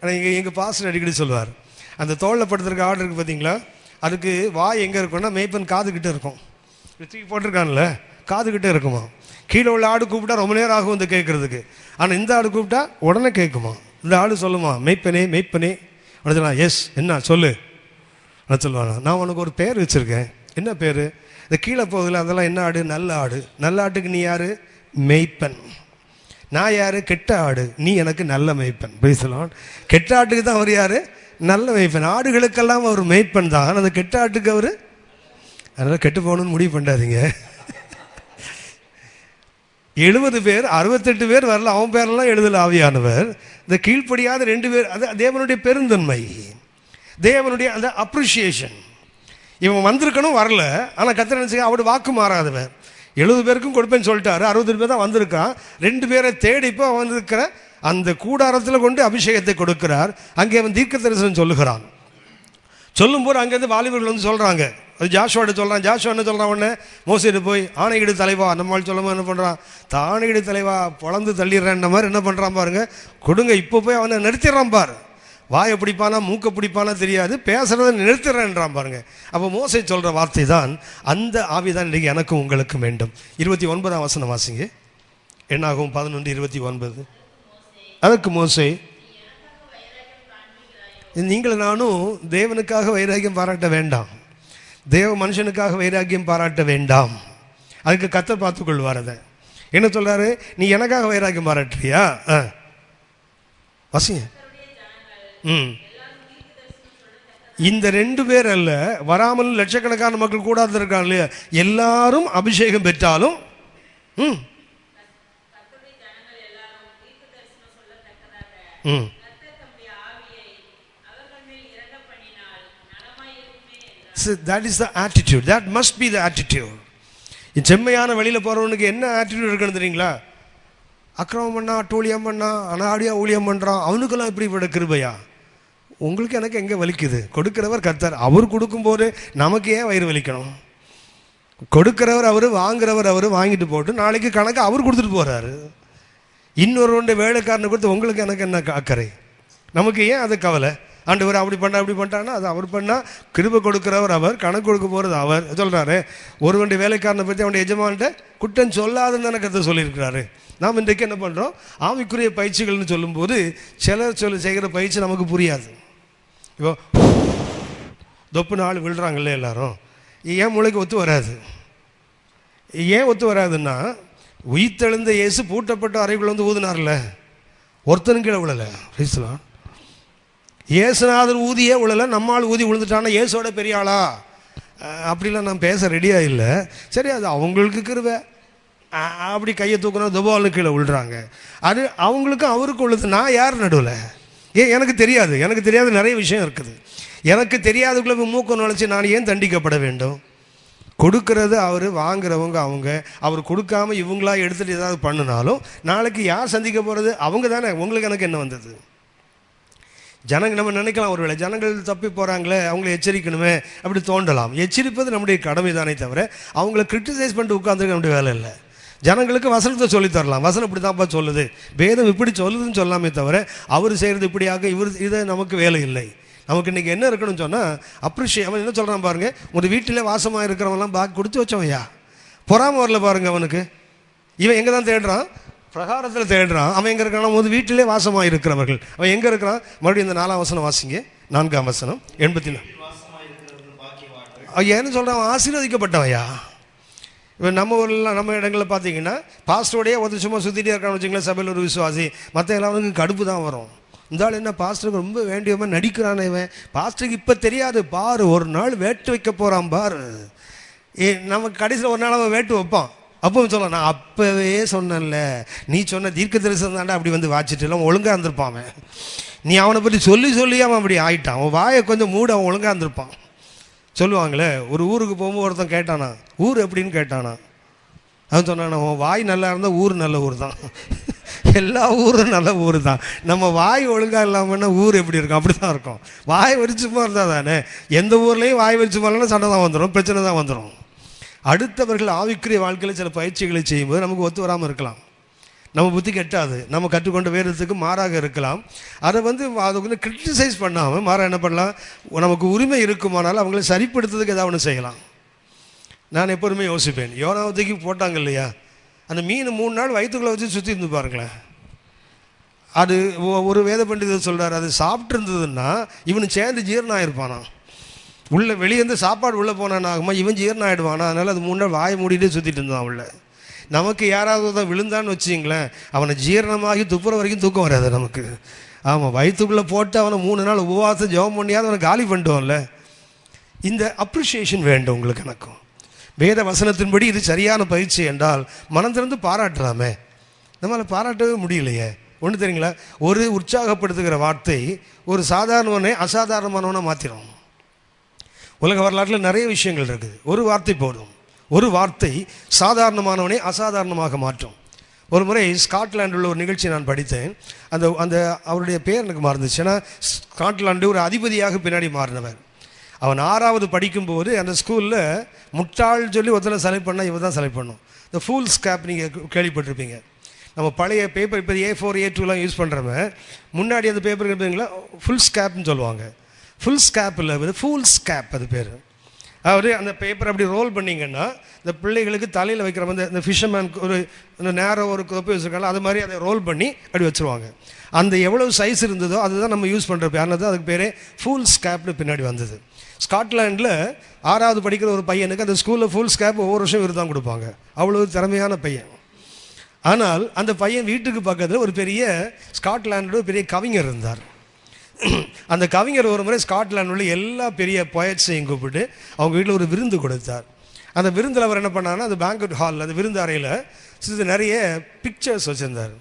ஆனால் எங்கள் பாஸ்டர் அடிக்கடி சொல்லுவார், அந்த தோளில் படுத்துருக்க ஆடு இருக்குது பார்த்தீங்களா, அதுக்கு வாய் எங்கே இருக்குன்னா மேய்ப்பன் காதுகிட்டே இருக்கும். தூக்கி போட்டிருக்கான்ல, காதுகிட்டே இருக்குமா. கீழே உள்ள ஆடு கூப்பிட்டா ரொம்ப நேரம் ஆகும் வந்து கேட்குறதுக்கு. ஆனால் இந்த ஆடு கூப்பிட்டா உடனே கேட்குமா. இந்த ஆடு சொல்லுமா, மெய்ப்பனே மெய்ப்பனே. உடனே எஸ் என்ன சொல்லு நான் சொல்லுவாங்க, நான் உனக்கு ஒரு பேர் வச்சுருக்கேன். என்ன பேர்? இந்த கீழே போகுதுல அதெல்லாம் என்ன ஆடு? நல்ல ஆடு. நல்ல ஆட்டுக்கு நீ யார்? மெய்ப்பன். நான் யார்? கெட்ட ஆடு. நீ எனக்கு நல்ல மெய்ப்பன். பேசலாம். கெட்ட ஆட்டுக்கு தான் அவர் யார்? நல்ல மெய்ப்பன். ஆடுகளுக்கெல்லாம் அவர் மெய்ப்பன் தான். ஆனால் அந்த கெட்ட ஆட்டுக்கு அவர், அதனால் கெட்டு போகணுன்னு முடிவு பண்ணாதீங்க. 70 பேர், 68 பேர் வரல, அவன் பேரெல்லாம் எழுதல ஆவியானவர். இந்த கீழ்ப்படியாத 2 பேர், அது தேவனுடைய பெருந்தன்மை, தேவனுடைய அந்த அப்ரிஷியேஷன். இவன் வந்திருக்கணும், வரல. ஆனால் கர்த்தர் நினச்சி அவரு வாக்கு மாறாதவர். 70 பேருக்கும் கொடுப்பேன்னு சொல்லிட்டாரு, 60 பேர் தான் வந்திருக்கான். 2 பேரை தேடி இப்போ வந்திருக்கிற அந்த கூடாரத்தில் கொண்டு அபிஷேகத்தை கொடுக்கிறார். அங்கே அவன் தீர்க்க தரிசனம் சொல்லுகிறான். சொல்லும்போது அங்கேருந்து வாலிபர்கள் சொல்கிறாங்க, அது ஜாஷுவாட்ட சொல்கிறான். ஜாஷுவா என்ன சொல்கிறான்? உடனே மோசேட்டு போய் ஆணையிடு தலைவா, நம்மளால் சொல்லாமல் என்ன பண்ணுறான்? தாணையிடு தலைவா பொழந்து தள்ளிடுறேன் மாதிரி என்ன பண்ணுறான் பாருங்க. கொடுங்க, இப்போ போய் அவனை நிறுத்திடுறான் பாரு. வாயை பிடிப்பானா மூக்கை பிடிப்பானா தெரியாது, பேசுகிறத நிறுத்திடுறேன்றான் பாருங்க. அப்போ மோசே சொல்கிற வார்த்தை தான் அந்த ஆவிதான் இன்றைக்கு எனக்கும் உங்களுக்கும் வேண்டும். 29ஆம் வசனம் வாசிங்க. என்னாகும் 11:29. அதற்கு மோசே, நீங்களும் நானும் தேவனுக்காக வைராக்கியம் பாராட்ட வேண்டாம், தேவ மனுஷனுக்காக வைராக்கியம் பாராட்ட வேண்டாம். அதுக்கு கர்த்தர் பார்த்துக்கொள்வார். அதை என்ன சொல்றாரு? நீ எனக்காக வைராக்கியம் பாராட்டுறியா? வசிங்க. இந்த 2 பேர் அல்ல, வராமல் லட்சக்கணக்கான மக்கள் கூட இருக்காங்க இல்லையா, எல்லாரும் அபிஷேகம் பெற்றாலும் that is the attitude, that must be the attitude. செம்மையான வழியில் போகிறவனுக்கு என்ன ஆட்டிடியூட் இருக்குன்னு தெரியுங்களா? அக்கிரமம் பண்ணா, அட்டூழியம் பண்ணா, அனாடியா ஊழியம் பண்ணுறான், அவனுக்கெல்லாம் இப்படிப்பட்ட கிருபையா? உங்களுக்கு எனக்கு எங்கே வலிக்குது? கொடுக்கிறவர் கர்த்தர். அவர் கொடுக்கும்போது நமக்கு ஏன் வயிறு வலிக்கணும்? கொடுக்கிறவர் அவர், வாங்குறவர் அவர். வாங்கிட்டு போட்டு நாளைக்கு கணக்கு அவர் கொடுத்துட்டு போகிறாரு. இன்னொரு வேலைக்காரனை கொடுத்து உங்களுக்கு எனக்கு என்ன அக்கறை? நமக்கு ஏன் அது கவலை? ஆண்டவர் அப்படி பண்ணிட்டான்னா அது அவர் பண்ணால், கிருபை கொடுக்கிறவர் அவர், கணக்கு கொடுக்க போகிறது அவர். சொல்கிறாரு, ஒருவனுடைய வேலைக்காரனை பற்றி அவனுடைய எஜமான்ட்ட குற்றம் சொல்லாதுன்னு தானே கருத்தை சொல்லியிருக்கிறாரு. நாம் இன்றைக்கு என்ன பண்ணுறோம்? ஆவிக்குரிய பயிற்சிகள்னு சொல்லும்போது சிலர் செய்கிற பயிற்சி நமக்கு புரியாது. இப்போ தொப்பு நாள் விழுறாங்கல்ல எல்லாரும், ஏன் மூளைக்கு ஒத்து வராது? ஏன் ஒத்து வராதுன்னா, உயிர்த்தெழுந்த இயேசு பூட்டப்பட்ட அறைக்குள்ள வந்து ஊதினார்ல, ஒருத்தனும் கீழே விழலை. பேசலாம், இயேசுநாதர் ஊதியே விழலை, நம்மால் ஊதி விழுந்துட்டானா இயேசோட பெரிய ஆளா? அப்படிலாம் நான் பேச ரெடியாக இல்லை. சரி, அது அவங்களுக்கு கிருபை. அப்படி கையை தூக்குனா துபால்னு கீழே விழுறாங்க, அது அவங்களுக்கும் அவருக்கு உள்ளது. நான் யார் நடுவில்? எனக்கு தெரியாது நிறைய விஷயம் இருக்குது. எனக்கு தெரியாதுக்குள்ளே போய் மூக்க நுழைச்சி நான் ஏன் தண்டிக்கப்பட வேண்டும்? கொடுக்கறது அவர், வாங்குறவங்க அவங்க. அவர் கொடுக்காம இவங்களா எடுத்துகிட்டு ஏதாவது பண்ணினாலும் நாளைக்கு யார் சந்திக்க போகிறது? அவங்க தானே. உங்களுக்கு எனக்கு என்ன வந்தது? ஜனங்கள் நம்ம நினைக்கலாம், ஒருவேளை ஜனங்கள் தப்பி போகிறாங்களே, அவங்கள எச்சரிக்கணுமே அப்படி தோண்டலாம். எச்சரிப்பது நம்முடைய கடமை தானே தவிர அவங்கள கிரிட்டிசைஸ் பண்ணிட்டு உட்காந்துருக்க நம்முடைய வேலை இல்லை. ஜனங்களுக்கு வசனத்தை சொல்லித்தரலாம், வசனம் இப்படி தான்ப்பா சொல்லுது, வேதம் இப்படி சொல்லுதுன்னு சொல்லாமே தவிர அவர் செய்கிறது இப்படியாக இதை நமக்கு வேலை இல்லை. நமக்கு இன்றைக்கி என்ன இருக்கணும்னு சொன்னால் அப்ரிஷியேட். அவன் என்ன சொல்கிறான் பாருங்க, ஒரு வீட்டிலே வாசமாக இருக்கிறவங்களாம் பாக்கி கொடுத்து வச்சவன்யா, பொறாமல் வரல பாருங்க அவனுக்கு. இவன் எங்கே தான் தேடுறான்? பிரகாரத்தில் தேடுறான். அவன் எங்கே இருக்கான்? போது வீட்டிலே வாசமாக இருக்கிறவர்கள். அவன் எங்கே இருக்கிறான்? மறுபடியும் இந்த 4ஆம் வசனம் வாசிங்க. 4ஆம் வசனம் 84. ஏன்னு சொல்கிறான்? அவன் ஆசீர்வதிக்கப்பட்டவையா. இப்போ நம்ம ஊரில் நம்ம இடங்களில் பார்த்தீங்கன்னா பாஸ்டரோடையே ஒரு சும்மா சுற்றிட்டே இருக்கான்னு வச்சுங்களேன், சபையில் ஒரு விசுவாசி. மற்ற எல்லாருக்கும் கடுப்பு தான் வரும். இருந்தாலும் என்ன, பாஸ்டருக்கு ரொம்ப வேண்டியவன் நடிக்கிறானே இவன், பாஸ்டருக்கு இப்போ தெரியாது பாரு, ஒரு நாள் வேட்டு வைக்க போகிறான் பாரு. நமக்கு கடைசியில் ஒரு நாள் அவன் வேட்டு வைப்பான். அப்போ சொல்ல, நான் அப்போவே சொன்னேன்ல, நீ சொன்ன தீர்க்க தரிசனம் தாண்டா அப்படி வந்து வாச்சிட்டு இல்லை, ஒழுங்காக இருந்திருப்பான். நீ அவனை பற்றி சொல்லி அவன் அப்படி ஆயிட்டான். அவன் வாயை கொஞ்சம் மூட, அவன் ஒழுங்காக இருந்திருப்பான். சொல்லுவாங்களே, ஒரு ஊருக்கு போகும்போது ஒருத்தன் கேட்டானா, ஊர் எப்படின்னு கேட்டானா. அவன் சொன்னானா, உன் வாய் நல்லா இருந்தால் ஊர் நல்ல ஊர் தான். எல்லா ஊரும் நல்ல ஊர் தான். நம்ம வாய் ஒழுங்காக இல்லாமன்னா ஊர் எப்படி இருக்கும்? அப்படி தான் இருக்கும். வாய் வரிச்சுமா இருந்தால் தானே. எந்த ஊர்லேயும் வாய் வரிச்சுமா இல்லைன்னா சண்டை தான் வந்துடும், பிரச்சனை தான் வந்துடும். அடுத்தவர்கள் ஆவிக்குரிய வாழ்க்கையில் சில பயிற்சிகளை செய்யும்போது நமக்கு ஒத்து வராமல் இருக்கலாம். நம்ம புத்தி கெட்டாது, நம்ம கற்றுக்கொண்ட வேதத்துக்கு மாறாக இருக்கலாம். அதை வந்து கிரிட்டிசைஸ் பண்ணாமல் மாறாக என்ன பண்ணலாம்? நமக்கு உரிமை இருக்குமானாலும் அவங்கள சரிப்படுத்துறதுக்கு ஏதாவது ஒன்று செய்யலாம். நான் எப்போதுமே யோசிப்பேன், யோனாவதுக்கு போட்டாங்க இல்லையா, அந்த மீன் 3 நாள் வயிற்றுக்குள்ளே வச்சு சுற்றி இருந்து பாருங்களேன். அது ஒரு வேத பண்டிதர் சொல்கிறார், அது சாப்பிட்டு இருந்ததுன்னா இவனு சேர்ந்து ஜீரணம் ஆகிருப்பானா. வெளியேருந்து சாப்பாடு உள்ளே போனான் ஆகுமா, இவன் ஜீரணம் ஆகிடுவானா. அதனால் அது 3 நாள் வாயை மூடிட்டு சுற்றிட்டு இருந்தான் உள்ள. நமக்கு யாராவது தான் விழுந்தான்னு வச்சிங்களேன், அவனை ஜீரணமாகி துப்புற வரைக்கும் தூக்கம் வராது நமக்கு. ஆமாம், வயிற்றுக்குள்ளே போட்டு அவனை 3 நாள் உபவாசம் ஜெபம் பண்ணியாவது அவனை காலி பண்ணிட்டோம்ல. இந்த அப்ரிஷியேஷன் வேண்டும் உங்களுக்கு எனக்கும். வேத வசனத்தின்படி இது சரியான பயிற்சி என்றால் மனம் திறந்து பாராட்டுறாமே. நம்மளால் பாராட்டவே முடியலையே. ஒன்று தெரியுங்களா, ஒரு உற்சாகப்படுத்துகிற வார்த்தை ஒரு சாதாரணவனை அசாதாரணமானவனை மாற்றிடும். உலக வரலாற்றில் நிறைய விஷயங்கள் இருக்குது. ஒரு வார்த்தை போதும், ஒரு வார்த்தை சாதாரணமானவனை அசாதாரணமாக மாற்றும். ஒரு முறை ஸ்காட்லாண்டில் உள்ள ஒரு நிகழ்ச்சி நான் படித்தேன். அந்த அவருடைய பேர் எனக்கு மறந்துச்சு. ஏன்னா ஸ்காட்லாண்டு ஒரு அதிபதியாக பின்னாடி மாறினவர். அவன் 6வது படிக்கும்போது அந்த ஸ்கூலில் முட்டாள் சொல்லி ஒருத்தனை செலக்ட் பண்ணால் இவன் தான் செலக்ட் பண்ணும். இந்த ஃபூல்ஸ் கேப் நீங்கள் கேள்விப்பட்டிருப்பீங்க. நம்ம பழைய பேப்பர் இப்போ A4 A2லாம் யூஸ் பண்ணுறவன் முன்னாடி அந்த பேப்பர் இருப்பீங்களா, ஃபுல் ஸ்கேப்னு சொல்லுவாங்க. ஃபுல் ஸ்கேப் இல்லை, ஃபூல்ஸ் கேப் அது பேர். அதாவது அந்த பேப்பர் அப்படி ரோல் பண்ணிங்கன்னா இந்த பிள்ளைகளுக்கு தலையில் வைக்கிற வந்து இந்த ஃபிஷர்மேன் ஒரு இந்த நேரம் ஒரு தொப்பி வச்சுருக்காங்க, அது மாதிரி அதை ரோல் பண்ணி அப்படி வச்சுருவாங்க. அந்த எவ்வளவு சைஸ் இருந்ததோ அதுதான் நம்ம யூஸ் பண்ணுற பேர்னது. அதுக்கு பேரே ஃபுல் ஸ்கேப்னு பின்னாடி வந்தது. ஸ்காட்லாண்டில் 6வது படிக்கிற ஒரு பையனுக்கு அந்த ஸ்கூலில் ஃபுல் ஸ்கேப் ஒவ்வொரு வருஷம் விருதான் கொடுப்பாங்க. அவ்வளோ திறமையான பையன். ஆனால் அந்த பையன் வீட்டுக்கு பக்கத்தில் ஒரு பெரிய ஸ்காட்லாண்டோட பெரிய கவிஞர் இருந்தார். அந்த கவிஞர் ஒரு முறை ஸ்காட்லாண்டில் உள்ள எல்லா பெரிய பொயட்ஸையும் கூப்பிட்டு அவங்க வீட்டில் ஒரு விருந்து கொடுத்தார். அந்த விருந்தில் அவர் என்ன பண்ணார்னா, அந்த பேங்க்வெட் ஹாலில் அந்த விருந்து அறையில் நிறைய பிக்சர்ஸ் வச்சுருந்தார்.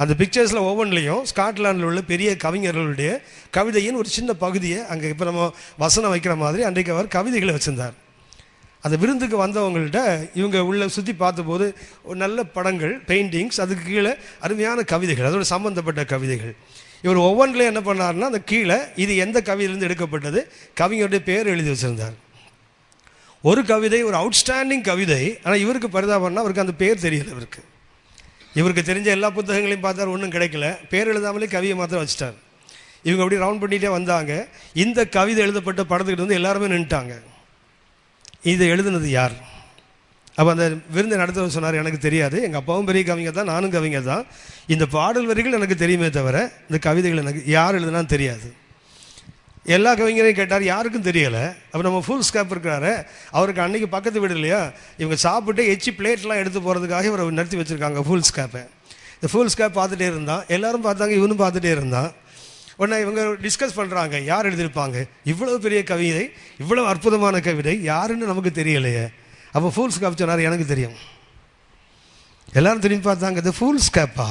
அந்த பிக்சர்ஸில் ஒவ்வொன்றிலையும் ஸ்காட்லாண்டில் உள்ள பெரிய கவிஞர்களுடைய கவிதையின் ஒரு சின்ன பகுதியை அங்கே இப்போ நம்ம வசனம் வைக்கிற மாதிரி அன்றைக்கு அவர் கவிதைகளை வச்சுருந்தார். அந்த விருந்துக்கு வந்தவங்கள்ட்ட இவங்க உள்ள சுற்றி பார்த்தபோது ஒரு நல்ல படங்கள், பெயிண்டிங்ஸ், அதுக்கு கீழே அருமையான கவிதைகள், அதோட சம்மந்தப்பட்ட கவிதைகள். இவர் ஒவ்வொன்றிலையும் என்ன பண்ணார்னா, அந்த கீழே இது எந்த கவிதையிலேருந்து எடுக்கப்பட்டது, கவிஞருடைய பேர் எழுதி வச்சுருந்தார். ஒரு கவிதை ஒரு அவுட்ஸ்டாண்டிங் கவிதை. ஆனால் இவருக்கு பரிதாபம்னா அவருக்கு அந்த பேர் தெரியல. இவருக்கு தெரிஞ்ச எல்லா புத்தகங்களையும் பார்த்தார், ஒன்றும் கிடைக்கல. பேர் எழுதாமலே கவியை மாத்திரம் வச்சுட்டார். இவங்க அப்படி ரவுண்ட் பண்ணிகிட்டே வந்தாங்க. இந்த கவிதை எழுதப்பட்ட படத்துக்கிட்ட வந்து எல்லாருமே நின்றுட்டாங்க. இதை எழுதுனது யார்? அப்போ அந்த விருந்தை நடத்தவர் சொன்னார், எனக்கு தெரியாது, எங்கள் அப்பாவும் பெரிய கவிஞர் தான், நானும் கவிஞர் தான், இந்த பாடல் வரிகள் எனக்கு தெரியுமே தவிர இந்த கவிதைகள் எனக்கு யார் எழுதுனான்னு தெரியாது. எல்லா கவிஞரையும் கேட்டார், யாருக்கும் தெரியலை. அப்போ நம்ம ஃபுல் ஸ்கேப் இருக்கிறாரு, அவருக்கு அன்றைக்கி பக்கத்து வீடு இல்லையா, இவங்க சாப்பிட்டு எச்சி பிளேட்லாம் எடுத்து போகிறதுக்காக இவரை நிறுத்தி வச்சுருக்காங்க ஃபுல் ஸ்கேப்பை. இந்த ஃபுல் ஸ்கேப் பார்த்துட்டே இருந்தான், எல்லோரும் பார்த்தாங்க, இவனும் பார்த்துட்டே இருந்தான். உடனே இவங்க டிஸ்கஸ் பண்ணுறாங்க, யார் எழுதியிருப்பாங்க, இவ்வளோ பெரிய கவிதை, இவ்வளோ அற்புதமான கவிதை யாருன்னு நமக்கு தெரியலையே. அப்போ ஃபுல் ஸ்கேப் சொன்னார், எனக்கு தெரியும். எல்லோரும் திரும்பி பார்த்தாங்க, இது ஃபுல் ஸ்கேப்பா?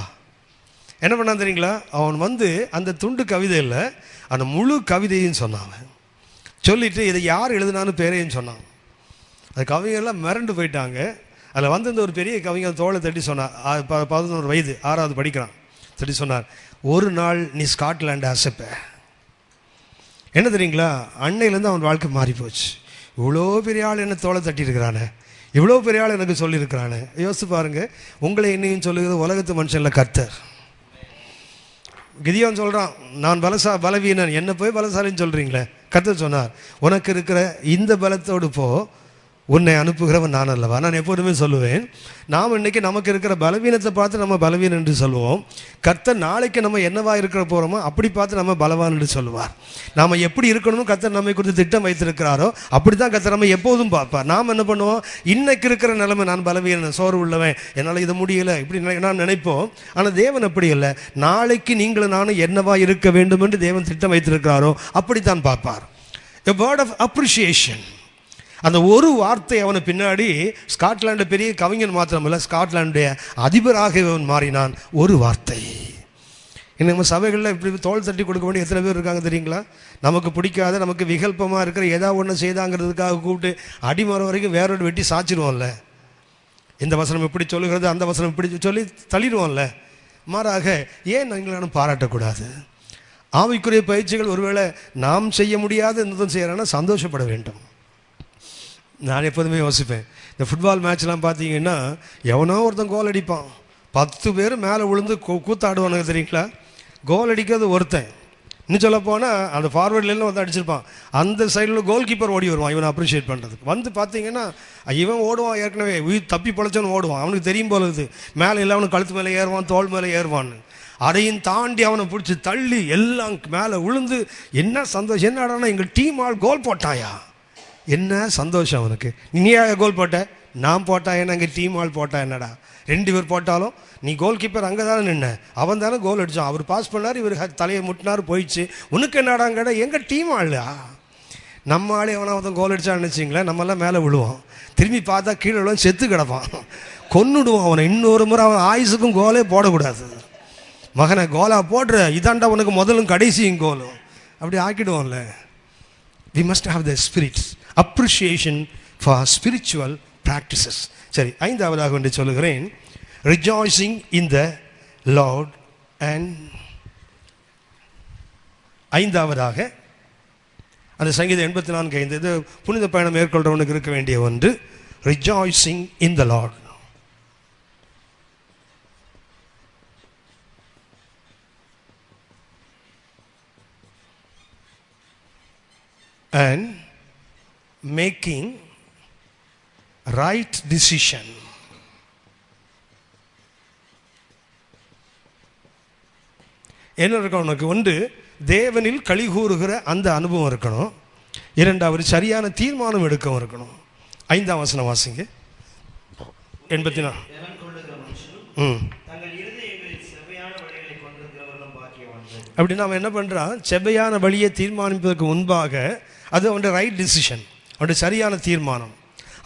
என்ன பண்ணான் தெரியுங்களா, அவன் வந்து அந்த துண்டு கவிதையில் அந்த முழு கவிதையும் சொன்னான். சொல்லிவிட்டு இதை யார் எழுதுனான்னு பேரையும் சொன்னான். அந்த கவிஞர்லாம் மிரண்டு போயிட்டாங்க. அதில் வந்து இந்த ஒரு பெரிய கவிஞர் தோளை தட்டி சொன்னார், 11 வயது, 6வது படிக்கிறான், தட்டி சொன்னார், ஒரு நாள் நீ ஸ்காட்லாண்டை அசைப்ப. என்ன தெரியுங்களா, அன்னையிலேருந்து அவன் வாழ்க்கை மாறி போச்சு. இவ்வளோ பெரிய ஆள் என்ன தோளை தட்டியிருக்கிறானே, இவ்வளோ பெரிய ஆள் எனக்கு சொல்லியிருக்கிறானே. யோசிச்சு பாருங்கள், உங்களை என்னையும் சொல்லுகிறது உலகத்து மனுஷனில் கர்த்தர். கிதியோன் சொல்கிறான், நான் பலவீனன், என்ன போய் பலசாலின்னு சொல்கிறீங்களே. கர்த்தர் சொன்னார், உனக்கு இருக்கிற இந்த பலத்தோடு போ, உன்னை அனுப்புகிறவன் நான் அல்லவா. நான் எப்போதுமே சொல்லுவேன், நாம் இன்றைக்கி நமக்கு இருக்கிற பலவீனத்தை பார்த்து நம்ம பலவீனம் என்று சொல்லுவோம். கர்த்தர் நாளைக்கு நம்ம என்னவா இருக்கிற போகிறோமோ அப்படி பார்த்து நம்ம பலவான் என்று சொல்லுவார். நாம் எப்படி இருக்கணும்னு கர்த்தர் நம்மை குறித்து திட்டம் வைத்திருக்கிறாரோ அப்படி தான் கர்த்தர் நம்ம எப்போதும் பார்ப்பார். நாம் என்ன பண்ணுவோம், இன்னைக்கு இருக்கிற நிலைமை, நான் பலவீனன், சோர்வு உள்ளவன், என்னால் இது முடியலை, இப்படி நான் நினைப்போம். ஆனால் தேவன் அப்படி இல்லை. நாளைக்கு நீங்களும் நானும் என்னவா இருக்க வேண்டும் என்று தேவன் திட்டம் வைத்திருக்கிறாரோ அப்படித்தான் பார்ப்பார். A word of appreciation. அந்த ஒரு வார்த்தை அவனை பின்னாடி ஸ்காட்லாண்டு பெரிய கவிஞன் மாத்திரமல்ல, ஸ்காட்லாண்டுடைய அதிபராக இவன் மாறினான். ஒரு வார்த்தை. இன்னும் நம்ம சபைகளில் இப்படி தோள் தட்டி கொடுக்க வேண்டிய எத்தனை பேர் இருக்காங்க தெரியுங்களா? நமக்கு பிடிக்காத, நமக்கு விகல்பமாக இருக்கிற ஏதாவது ஒன்று செய்தாங்கிறதுக்காக கூப்பிட்டு அடிமரம் வரைக்கும் வேறோடு வெட்டி சாச்சிடுவோம்ல. இந்த வசனம் இப்படி சொல்லுகிறது, அந்த வசனம் இப்படி சொல்லி தள்ளிடுவோம்ல. மாறாக ஏன் நீங்களும் பாராட்டக்கூடாது? ஆவிக்குரிய பயிற்சிகள் ஒருவேளை நாம் செய்ய முடியாத என்னதும் செய்யறான்னா சந்தோஷப்பட வேண்டும். நான் எப்போதுமே யோசிப்பேன், இந்த ஃபுட்பால் மேட்ச்லாம் பார்த்தீங்கன்னா எவனோ ஒருத்தன் கோல் அடிப்பான், 10 பேர் மேலே விழுந்து கூத்தாடுவானுங்க தெரியுங்களா. கோல் அடிக்கிறது ஒருத்தன், இன்னும் சொல்ல போனால் அந்த ஃபார்வர்ட்லேருந்து வந்து அடிச்சிருப்பான், அந்த சைடில் கோல் கீப்பர் ஓடி வருவான் இவனை அப்ரிஷியேட் பண்ணுறதுக்கு. வந்து பார்த்தீங்கன்னா இவன் ஓடுவான், ஏற்கனவே உயிர் தப்பி பொழைச்சவனு ஓடுவான், அவனுக்கு தெரியும் போல இது மேலே இல்லை, அவனுக்கு கழுத்து மேலே ஏறுவான், தோல் மேலே ஏறுவான்னு. அதையும் தாண்டி அவனை பிடிச்சி தள்ளி எல்லாம் மேலே விழுந்து, என்ன சந்தோஷம், என்னடானா எங்கள் டீம் ஆள் கோல் போட்டாயா, என்ன சந்தோஷம் அவனுக்கு. நீ கோல் போட்ட, நான் போட்டா என்ன, எங்கள் டீம் ஆள் போட்டா என்னடா, 2 பேர் போட்டாலும் நீ கோல் கீப்பர் அங்கே தானே நின்ன, அவன் தானே கோல் அடித்தான், அவர் பாஸ் பண்ணார், இவர் தலையை முட்டினார், போயிடுச்சு, உனக்கு என்னடாங்கடா, எங்கள் டீம் ஆளா. நம்ம ஆளே அவன் கோல் அடித்தான்னு நினச்சிங்களேன், நம்மளாம் மேலே விழுவோம், திரும்பி பார்த்தா கீழே விழுவோம், செத்து கிடப்பான், கொன்னுடுவோம் அவனை. இன்னொரு முறை அவன் ஆயுசுக்கும் கோலே போடக்கூடாது. மகனை கோலா போடுற, இதாண்டா உனக்கு முதலும் கடைசியும் கோலும், அப்படி ஆக்கிடுவோம்ல. We must have the spirit, appreciation for spiritual practices. சரி, 5வதாக என்று சொல்லுகிறேன், rejoicing in the Lord. and 5வதாக அந்த சங்கீதம் 84:5, இது புனித பயணம் மேற்கொள்றவனுக்கு இருக்க வேண்டிய ஒன்று, rejoicing in the Lord. and making right decision. என்ன இருக்கணும் உனக்கு? ஒன்று, தேவனில் களி கூறுகிற அந்த அனுபவம் இருக்கணும். இரண்டாவது, சரியான தீர்மானம் எடுக்கவும் இருக்கணும். 5ஆம் வசனம் வாசிங்க. 84. அப்படின்னா அவன் என்ன பண்ணுறான்? செவ்வையான வழியை தீர்மானிப்பதற்கு முன்பாக அது அவனுடைய ரைட் டிசிஷன், அவனுடைய சரியான தீர்மானம்.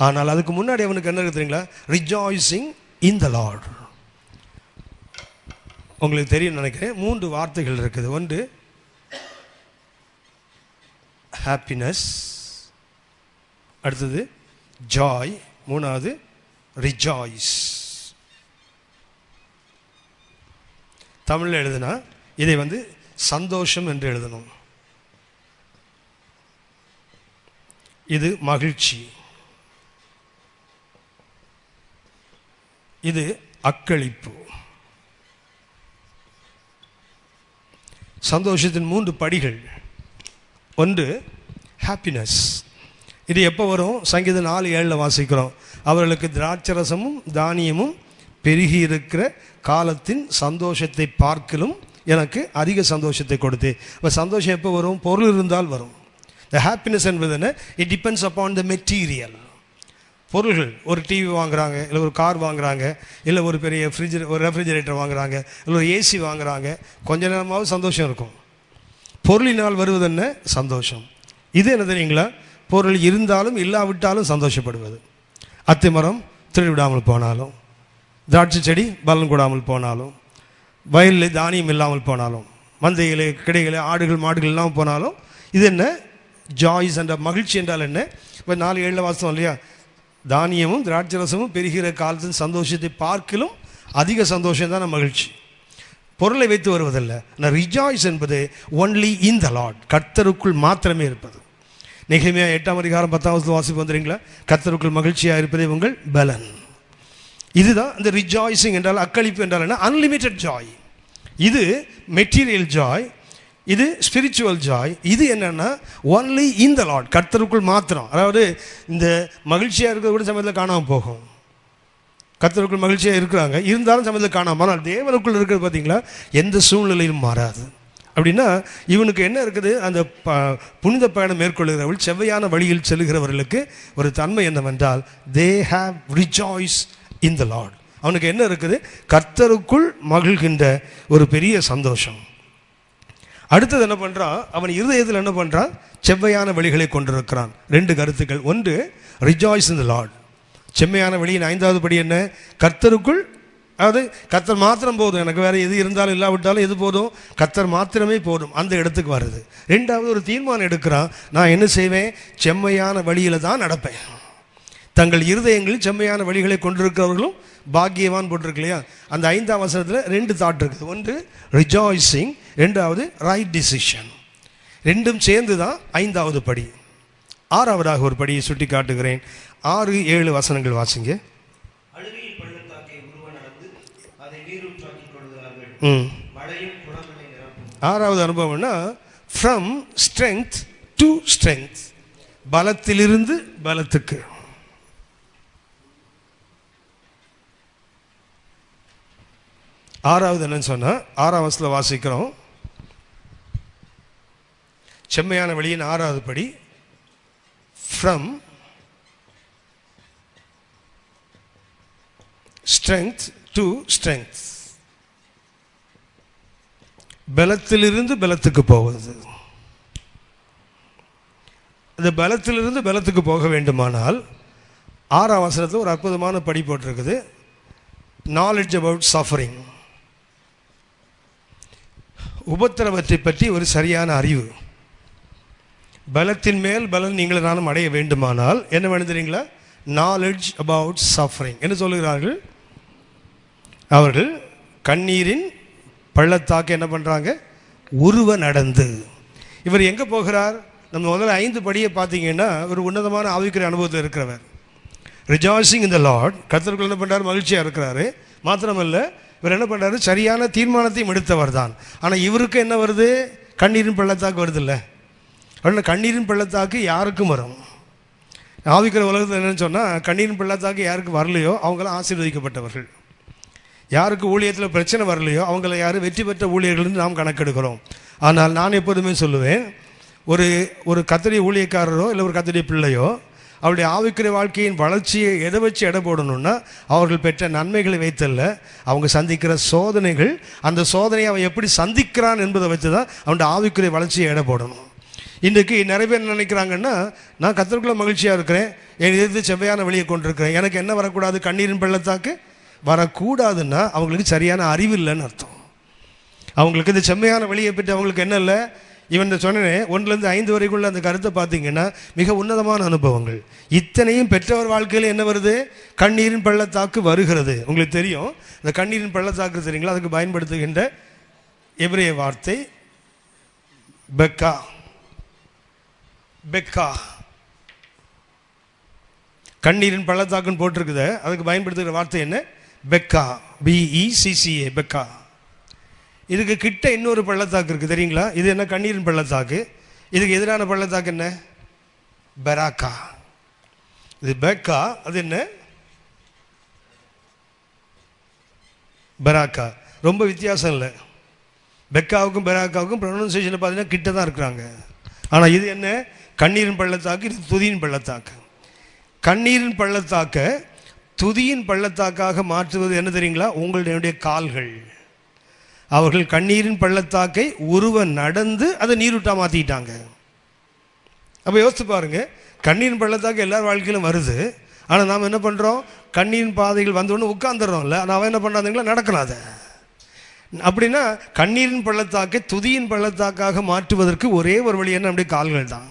ஆனால் அதுக்கு முன்னாடி அவனுக்கு என்ன இருக்கு தெரியுங்களா? ரிஜாய்சிங் இன் த லார்ட். உங்களுக்கு தெரியும் நினைக்கிறேன். 3 வார்த்தைகள் இருக்குது. ஒன்று ஹாப்பினஸ், அடுத்தது ஜாய், மூணாவது ரிஜாய்ஸ். தமிழில் எழுதுனா இதை சந்தோஷம் என்று எழுதணும். இது மகிழ்ச்சி, இது அக்களிப்பு. சந்தோஷத்தின் 3 படிகள். ஒன்று ஹாப்பினஸ். இது எப்போ வரும்? சங்கீதம் 4:7 வாசிக்கிறோம். அவர்களுக்கு திராட்சரசமும் தானியமும் பெருகி இருக்கிற காலத்தின் சந்தோஷத்தை பார்க்கலும் எனக்கு அதிக சந்தோஷத்தை கொடுத்து. இப்போ சந்தோஷம் எப்போ வரும்? பொருள் இருந்தால் வரும். த ஹாப்பினஸ் என்பது என்ன? It depends upon the material. பொருள்கள், ஒரு டிவி வாங்குறாங்க, இல்லை ஒரு கார் வாங்குறாங்க, இல்லை ஒரு பெரிய ஒரு ரெஃப்ரிஜரேட்டர் வாங்குறாங்க, இல்லை ஒரு ஏசி வாங்குறாங்க, கொஞ்ச நேரமாவது சந்தோஷம் இருக்கும். பொருளினால் வருவது என்ன? சந்தோஷம். இது என்ன தெரியுங்களா? பொருள் இருந்தாலும் இல்லாவிட்டாலும் சந்தோஷப்படுவது. அத்திமரம் திருவிடாமல் போனாலும், திராட்சை செடி பலன் கூடாமல் போனாலும், வயலில் தானியம் இல்லாமல் போனாலும், மந்தைகளே கிடைகளே ஆடுகள் மாடுகள் இல்லாமல் போனாலும், இது என்ன? ஜாய்ஸ் என்ற மகிழ்ச்சி என்றால் என்ன? இப்போ 4:7 வாசம் இல்லையா? தானியமும் திராட்சரசமும் பெருகிற காலத்தின் சந்தோஷத்தை பார்க்கலும் அதிக சந்தோஷம் தான் மகிழ்ச்சி. பொருளை வைத்து வருவதில்லை. நான் ரிஜாய்ஸ் என்பது ஒன்லி இன் த லார்ட், கர்த்தருக்குள் மாத்திரமே இருப்பது. நெகேமியா 8ஆம் அதிகாரம் 10ஆம் வாசிப்பு வந்துடுறீங்களா? கர்த்தருக்குள் மகிழ்ச்சியாக இருப்பதே உங்கள் பலன். இதுதான் இந்த ரிஜாய்ஸிங் என்றால், அக்களிப்பு என்றால் என்ன? Unlimited Joy. இது மெட்டீரியல் ஜாய், இது ஸ்பிரிச்சுவல் ஜாய். இது என்னென்னா ஒன்லி இன் த லார்ட், கர்த்தருக்குள் மாத்திரம். அதாவது இந்த மகிழ்ச்சியாக இருக்கிறது கூட சமயத்தில் காணாமல் போகும். கர்த்தருக்குள் மகிழ்ச்சியாக இருக்கிறாங்க, இருந்தாலும் சமயத்தில் காணாமல். ஆனால் தேவனுக்குள் இருக்கிறது பார்த்தீங்களா, எந்த சூழ்நிலையிலும் மாறாது. அப்படின்னா இவனுக்கு என்ன இருக்குது? அந்த புனித பயணம் மேற்கொள்கிறவர்கள், செவ்வையான வழியில் செல்கிறவர்களுக்கு ஒரு தன்மை என்னவென்றால், they have rejoice in the Lord. அவனுக்கு என்ன இருக்குது? கர்த்தருக்குள் மகிழ்கின்ற ஒரு பெரிய சந்தோஷம். அடுத்தது என்ன பண்ணுறான்? அவன் இருதயத்தில் என்ன பண்ணுறான்? செவ்வையான வழிகளை கொண்டிருக்கிறான். 2 கருத்துக்கள். ஒன்று, ரிஜாய்ஸ் இன் த லார்ட். செம்மையான வழியின் 5வது படி என்ன? கர்த்தருக்குள். அதாவது கர்த்தர் மாத்திரம் போதும், எனக்கு வேறு எது இருந்தாலும் இல்லாவிட்டாலும் எது போதும்? கர்த்தர் மாத்திரமே போதும். அந்த இடத்துக்கு வருது. 2வது ஒரு தீர்மானம் எடுக்கிறான். நான் என்ன செய்வேன்? செம்மையான வழியில் தான் நடப்பேன். தங்கள் இருதயங்களில் செம்மையான வழிகளை கொண்டிருக்கிறவர்களும் பாக்கியவான் போட்டிருக்கு இல்லையா? அந்த 5ஆம் வசனத்தில் 2 தாட் இருக்குது. ஒன்று ரிஜாய்ஸிங், 2வது ரைட் டிசிஷன். 2ம் சேர்ந்து தான் 5வது படி. 6வதாக ஒரு படியை சுட்டி காட்டுகிறேன். 6-7 வசனங்கள் வாசிங்க. 6வது அனுபவம்னா ஃப்ரம் ஸ்ட்ரெங்த் டு ஸ்ட்ரெங்த், பலத்திலிருந்து பலத்துக்கு. 6வது என்னன்னு சொன்னால், 6ஆம் வசனத்தில் வாசிக்கிறோம். செம்மையான வழியின் 6வது படி, ஃப்ரம் ஸ்ட்ரெங்த் டு ஸ்ட்ரெங்த், பலத்திலிருந்து பலத்துக்கு போவது. இந்த பலத்திலிருந்து பலத்துக்கு போக வேண்டுமானால் 6ஆம் வசனத்தில் ஒரு அற்புதமான படி போட்டிருக்குது. நாலேஜ் அபவுட் சஃபரிங், உபத்திரவத்தை பற்றி ஒரு சரியான அறிவு. பலத்தின் மேல் பலன் நீங்கள் நானும் அடைய வேண்டுமானால் என்ன வேணும் தெரியுங்களா? Knowledge about suffering. என்ன சொல்லுகிறார்கள்? அவர்கள் கண்ணீரின் பள்ளத்தாக்கு என்ன பண்ணுறாங்க? உருவ நடந்து. இவர் எங்கே போகிறார்? நம்ம முதல்ல 5 படியை பார்த்தீங்கன்னா ஒரு உன்னதமான ஆவிக்குரிய அனுபவத்தில் இருக்கிறவர். ரிஜாய்சிங் இன் த லார்ட், கர்த்தருக்குள் என்ன பண்ணுறாரு? மகிழ்ச்சியாக இருக்கிறாரு. மாத்திரமல்ல, இவர் என்ன பண்ணுறாரு? சரியான தீர்மானத்தையும் எடுத்தவர் தான். ஆனால் இவருக்கு என்ன வருது? கண்ணீரின் பள்ளத்தாக்கு வருது இல்லை? அப்படின்னா கண்ணீரின் பள்ளத்தாக்கு யாருக்கும் வரும். ஆவிக்கிற உலகத்தில் என்னன்னு சொன்னால், கண்ணீரின் பள்ளத்தாக்கு யாருக்கு வரலையோ அவங்களாம் ஆசீர்வதிக்கப்பட்டவர்கள். யாருக்கு ஊழியத்தில் பிரச்சனை வரலையோ அவங்கள யாரும் வெற்றி பெற்ற ஊழியர்கள்னு நாம் கணக்கெடுக்கிறோம். ஆனால் நான் எப்போதுமே சொல்லுவேன், ஒரு கர்த்தருடைய ஊழியக்காரரோ இல்லை ஒரு கர்த்தருடைய பிள்ளையோ அவருடைய ஆவிக்குரிய வாழ்க்கையின் வளர்ச்சியை எதை வச்சு எடை போடணும்னா, அவர்கள் பெற்ற நன்மைகளை வைத்தல்ல, அவங்க சந்திக்கிற சோதனைகள், அந்த சோதனையை அவன் எப்படி சந்திக்கிறான் என்பதை வச்சு தான் அவனுடைய ஆவிக்குரிய வளர்ச்சியை எடை போடணும். இன்றைக்கு நிறைய பேர் நினைக்கிறாங்கன்னா, நான் கர்த்தருக்குள்ள மகிழ்ச்சியாக இருக்கிறேன், என் எதிர்த்து செவ்வையான வழியை கொண்டிருக்கிறேன், எனக்கு என்ன வரக்கூடாது, கண்ணீரின் பள்ளத்தாக்கு வரக்கூடாதுன்னா அவங்களுக்கு சரியான அறிவு இல்லைன்னு அர்த்தம். அவங்களுக்கு இந்த செம்மையான வழியை பற்றி அவங்களுக்கு என்ன இல்லை. இவன் சொன்னேன் 1லேருந்து 5 வரைக்குள்ள அந்த கருத்தை பார்த்தீங்கன்னா மிக உன்னதமான அனுபவங்கள். இத்தனையும் பெற்றவர் வாழ்க்கையில் என்ன வருது, கண்ணீரின் பள்ளத்தாக்கு வருகிறது. உங்களுக்கு தெரியும், இந்த கண்ணீரின் பள்ளத்தாக்கு தெரியுங்களா, அதுக்கு பயன்படுத்துகின்ற எபிரேய வார்த்தை பெக்கா. பெக்கா கண்ணீரின் பள்ளத்தாக்குன்னு போட்டிருக்குது, அதுக்கு பயன்படுத்துகிற வார்த்தை என்ன, பெக்கா. BECCA, பெக்கா. இதுக்கு கிட்ட இன்னொரு பள்ளத்தாக்கு இருக்குது தெரியுங்களா, இது என்ன, கண்ணீரின் பள்ளத்தாக்கு. இதுக்கு எதிரான பள்ளத்தாக்கு என்ன, பெராக்கா. இது பெக்கா, அது என்ன, பெராக்கா. ரொம்ப வித்தியாசம் இல்லை. பெக்காவுக்கும் பெராக்காவுக்கும் ப்ரொனன்சியேஷனில் பார்த்தீங்கன்னா கிட்ட தான் இருக்கிறாங்க. ஆனால் இது என்ன, கண்ணீரின் பள்ளத்தாக்கு, இது துதியின் பள்ளத்தாக்கு. கண்ணீரின் பள்ளத்தாக்க துதியின் பள்ளத்தாக்காக மாற்றுவது என்ன தெரியுங்களா, உங்களுடைய கால்கள். அவர்கள் கண்ணீரின் பள்ளத்தாக்கை உருவ நடந்து அதை நீரூட்டாக மாற்றிட்டாங்க. அப்போ யோசித்து பாருங்க, கண்ணீரின் பள்ளத்தாக்கு எல்லார் வாழ்க்கையிலும் வருது. ஆனால் நாம் என்ன பண்ணுறோம், கண்ணீரின் பாதைகள் வந்தோடனே உட்காந்துடுறோம்ல, ஆனால் அவன் என்ன பண்ணாதுங்களா, நடக்கலாம். அதை அப்படின்னா கண்ணீரின் பள்ளத்தாக்கை துதியின் பள்ளத்தாக்காக மாற்றுவதற்கு ஒரே ஒரு வழி என்ன, நம்முடைய கால்கள் தான்.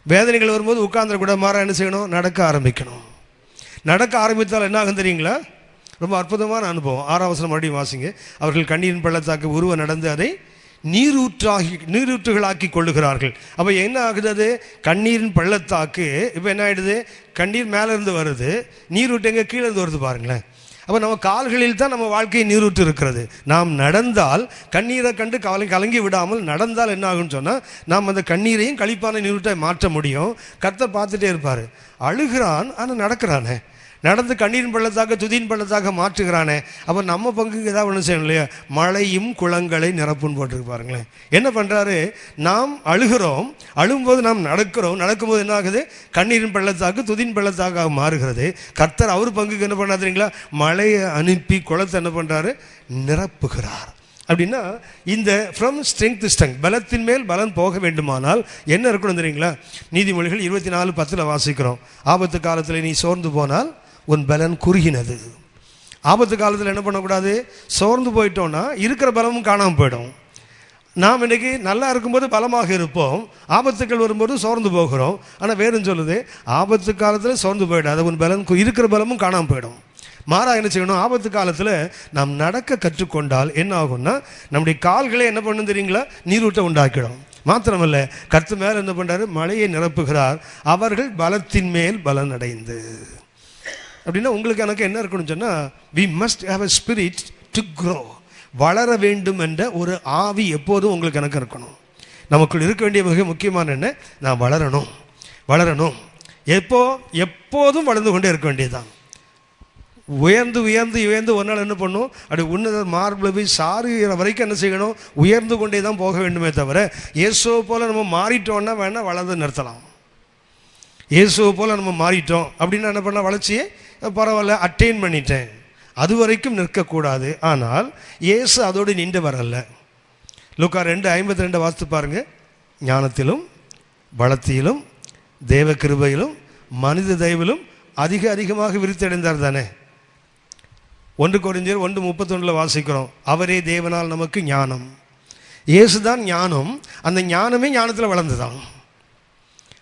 வேதனைகள் வரும்போது உட்கார்ந்துட மாற என்ன செய்யணும், நடக்க ஆரம்பிக்கணும். நடக்க ஆரம்பித்தால் என்ன ஆகும் தெரியுங்களா, ரொம்ப அற்புதமான அனுபவம். 6ஆம் வசனம் மறுபடியும் வாசிங்க. அவர்கள் கண்ணீரின் பள்ளத்தாக்கு உருவ நடந்து அதை நீரூற்றுகளாக்கி கொள்ளுகிறார்கள். அப்போ என்ன ஆகுது, அது கண்ணீரின் பள்ளத்தாக்கு இப்போ என்ன ஆகிடுது, கண்ணீர் மேலே இருந்து வருது, நீரூட்டு எங்கே கீழே இருந்து வருது பாருங்களேன். அப்போ நம்ம கால்களில் தான் நம்ம வாழ்க்கையை நீரூற்று இருக்கிறது. நாம் நடந்தால் கண்ணீரை கண்டு கலங்கி விடாமல் நடந்தால் என்ன ஆகுன்னு சொன்னால், நாம் அந்த கண்ணீரையும் கழிப்பான நீரூட்டை மாற்ற முடியும். கர்த்தர் பார்த்துட்டே இருப்பார். அழுகிறான் ஆனால் நடக்கிறானே, நடந்து கண்ணீரின் பள்ளத்தாக்க துதியின் பள்ளத்தாக்க மாற்றுகிறானே. அப்போ நம்ம பங்குக்கு ஏதாவது ஒன்று செய்யணும் இல்லையா, மழையும் குளங்களை நிரப்புன்னு போட்டிருக்கு பாருங்களேன். என்ன பண்ணுறாரு, நாம் அழுகிறோம், அழும்போது நாம் நடக்கும்போது என்ன ஆகுது, கண்ணீரின் பள்ளத்தாக்கு துதியின் பள்ளத்தாக்காக மாறுகிறது. கர்த்தர் அவர் பங்குக்கு என்ன பண்ணாதீங்களா, மழையை அனுப்பி குளத்தை என்ன பண்ணுறாரு, நிரப்புகிறார். அப்படின்னா இந்த ஃப்ரம் ஸ்ட்ரெங்க் டு ஸ்ட்ரெங்க், பலத்தின் மேல் பலன் போக வேண்டுமானால் என்ன இருக்கணும் தெரியுங்களா, நீதிமொழிகள் 24:10 வாசிக்கிறோம். ஆபத்து காலத்தில் நீ சோர்ந்து போனால் உன் பலன் குறுகினது. ஆபத்து காலத்தில் என்ன பண்ணக்கூடாது, சோர்ந்து போயிட்டோன்னா இருக்கிற பலமும் காணாமல் போயிடும். நாம் இன்றைக்கி நல்லா இருக்கும்போது பலமாக இருப்போம், ஆபத்துக்கள் வரும்போது சோர்ந்து போகிறோம். ஆனால் வேறும் சொல்லுது, ஆபத்து காலத்தில் சோர்ந்து போயிடாது, உன் பலன் இருக்கிற பலமும் காணாமல் போயிடும். மாறா என்ன செய்யணும், ஆபத்து காலத்தில் நாம் நடக்க கற்றுக்கொண்டால் என்ன ஆகும்னா, நம்முடைய கால்களே என்ன பண்ணும் தெரியுங்களா, நீரூட்டை உண்டாக்கிடும். மாத்திரமல்ல, கர்த்தர் மேல் என்ன பண்ணுறாரு, மழையை நிரப்புகிறார். அவர்கள் பலத்தின் மேல் பலன் அடைந்து. அப்படின்னா உங்களுக்கு எனக்கு என்ன இருக்கணும்னு சொன்னால், we must have a spirit to grow. வளர வேண்டும் என்ற ஒரு ஆவி எப்போதும் உங்களுக்கு எனக்கு இருக்கணும். நமக்குள் இருக்க வேண்டிய மிக முக்கியமான என்ன, நான் வளரணும். எப்போதும் வளர்ந்து கொண்டே இருக்க வேண்டியதுதான். உயர்ந்து ஒரு நாள் என்ன பண்ணும், அப்படி உன்னத மார்பில் போய் சாருகிற வரைக்கும் என்ன செய்யணும், உயர்ந்து கொண்டே தான் போக வேண்டுமே தவிர, இயேசுவை போல் நம்ம மாறிட்டோம்னா வேணால் வளர்ந்து நிறுத்தலாம். இயேசுவை போல் நம்ம மாறிட்டோம் அப்படின்னா என்ன பண்ணலாம், வளர்ச்சியை பரவாயில்ல அட்டைன் பண்ணிட்டேன், அது வரைக்கும் நிற்கக்கூடாது. ஆனால் இயேசு அதோடு நின்று வரல. லூக்கா 2:52 வாசித்து பாருங்க. ஞானத்திலும் பலத்திலும் தேவ கிருபையிலும் மனித தயவிலும் அதிகமாக விருத்தடைந்தார் தானே. 1 கொரிந்தியர் 1:31 வாசிக்கிறோம். அவரே தேவனால் நமக்கு ஞானம். இயேசுதான் ஞானம். அந்த ஞானமே ஞானத்தில் வளர்ந்துதான்.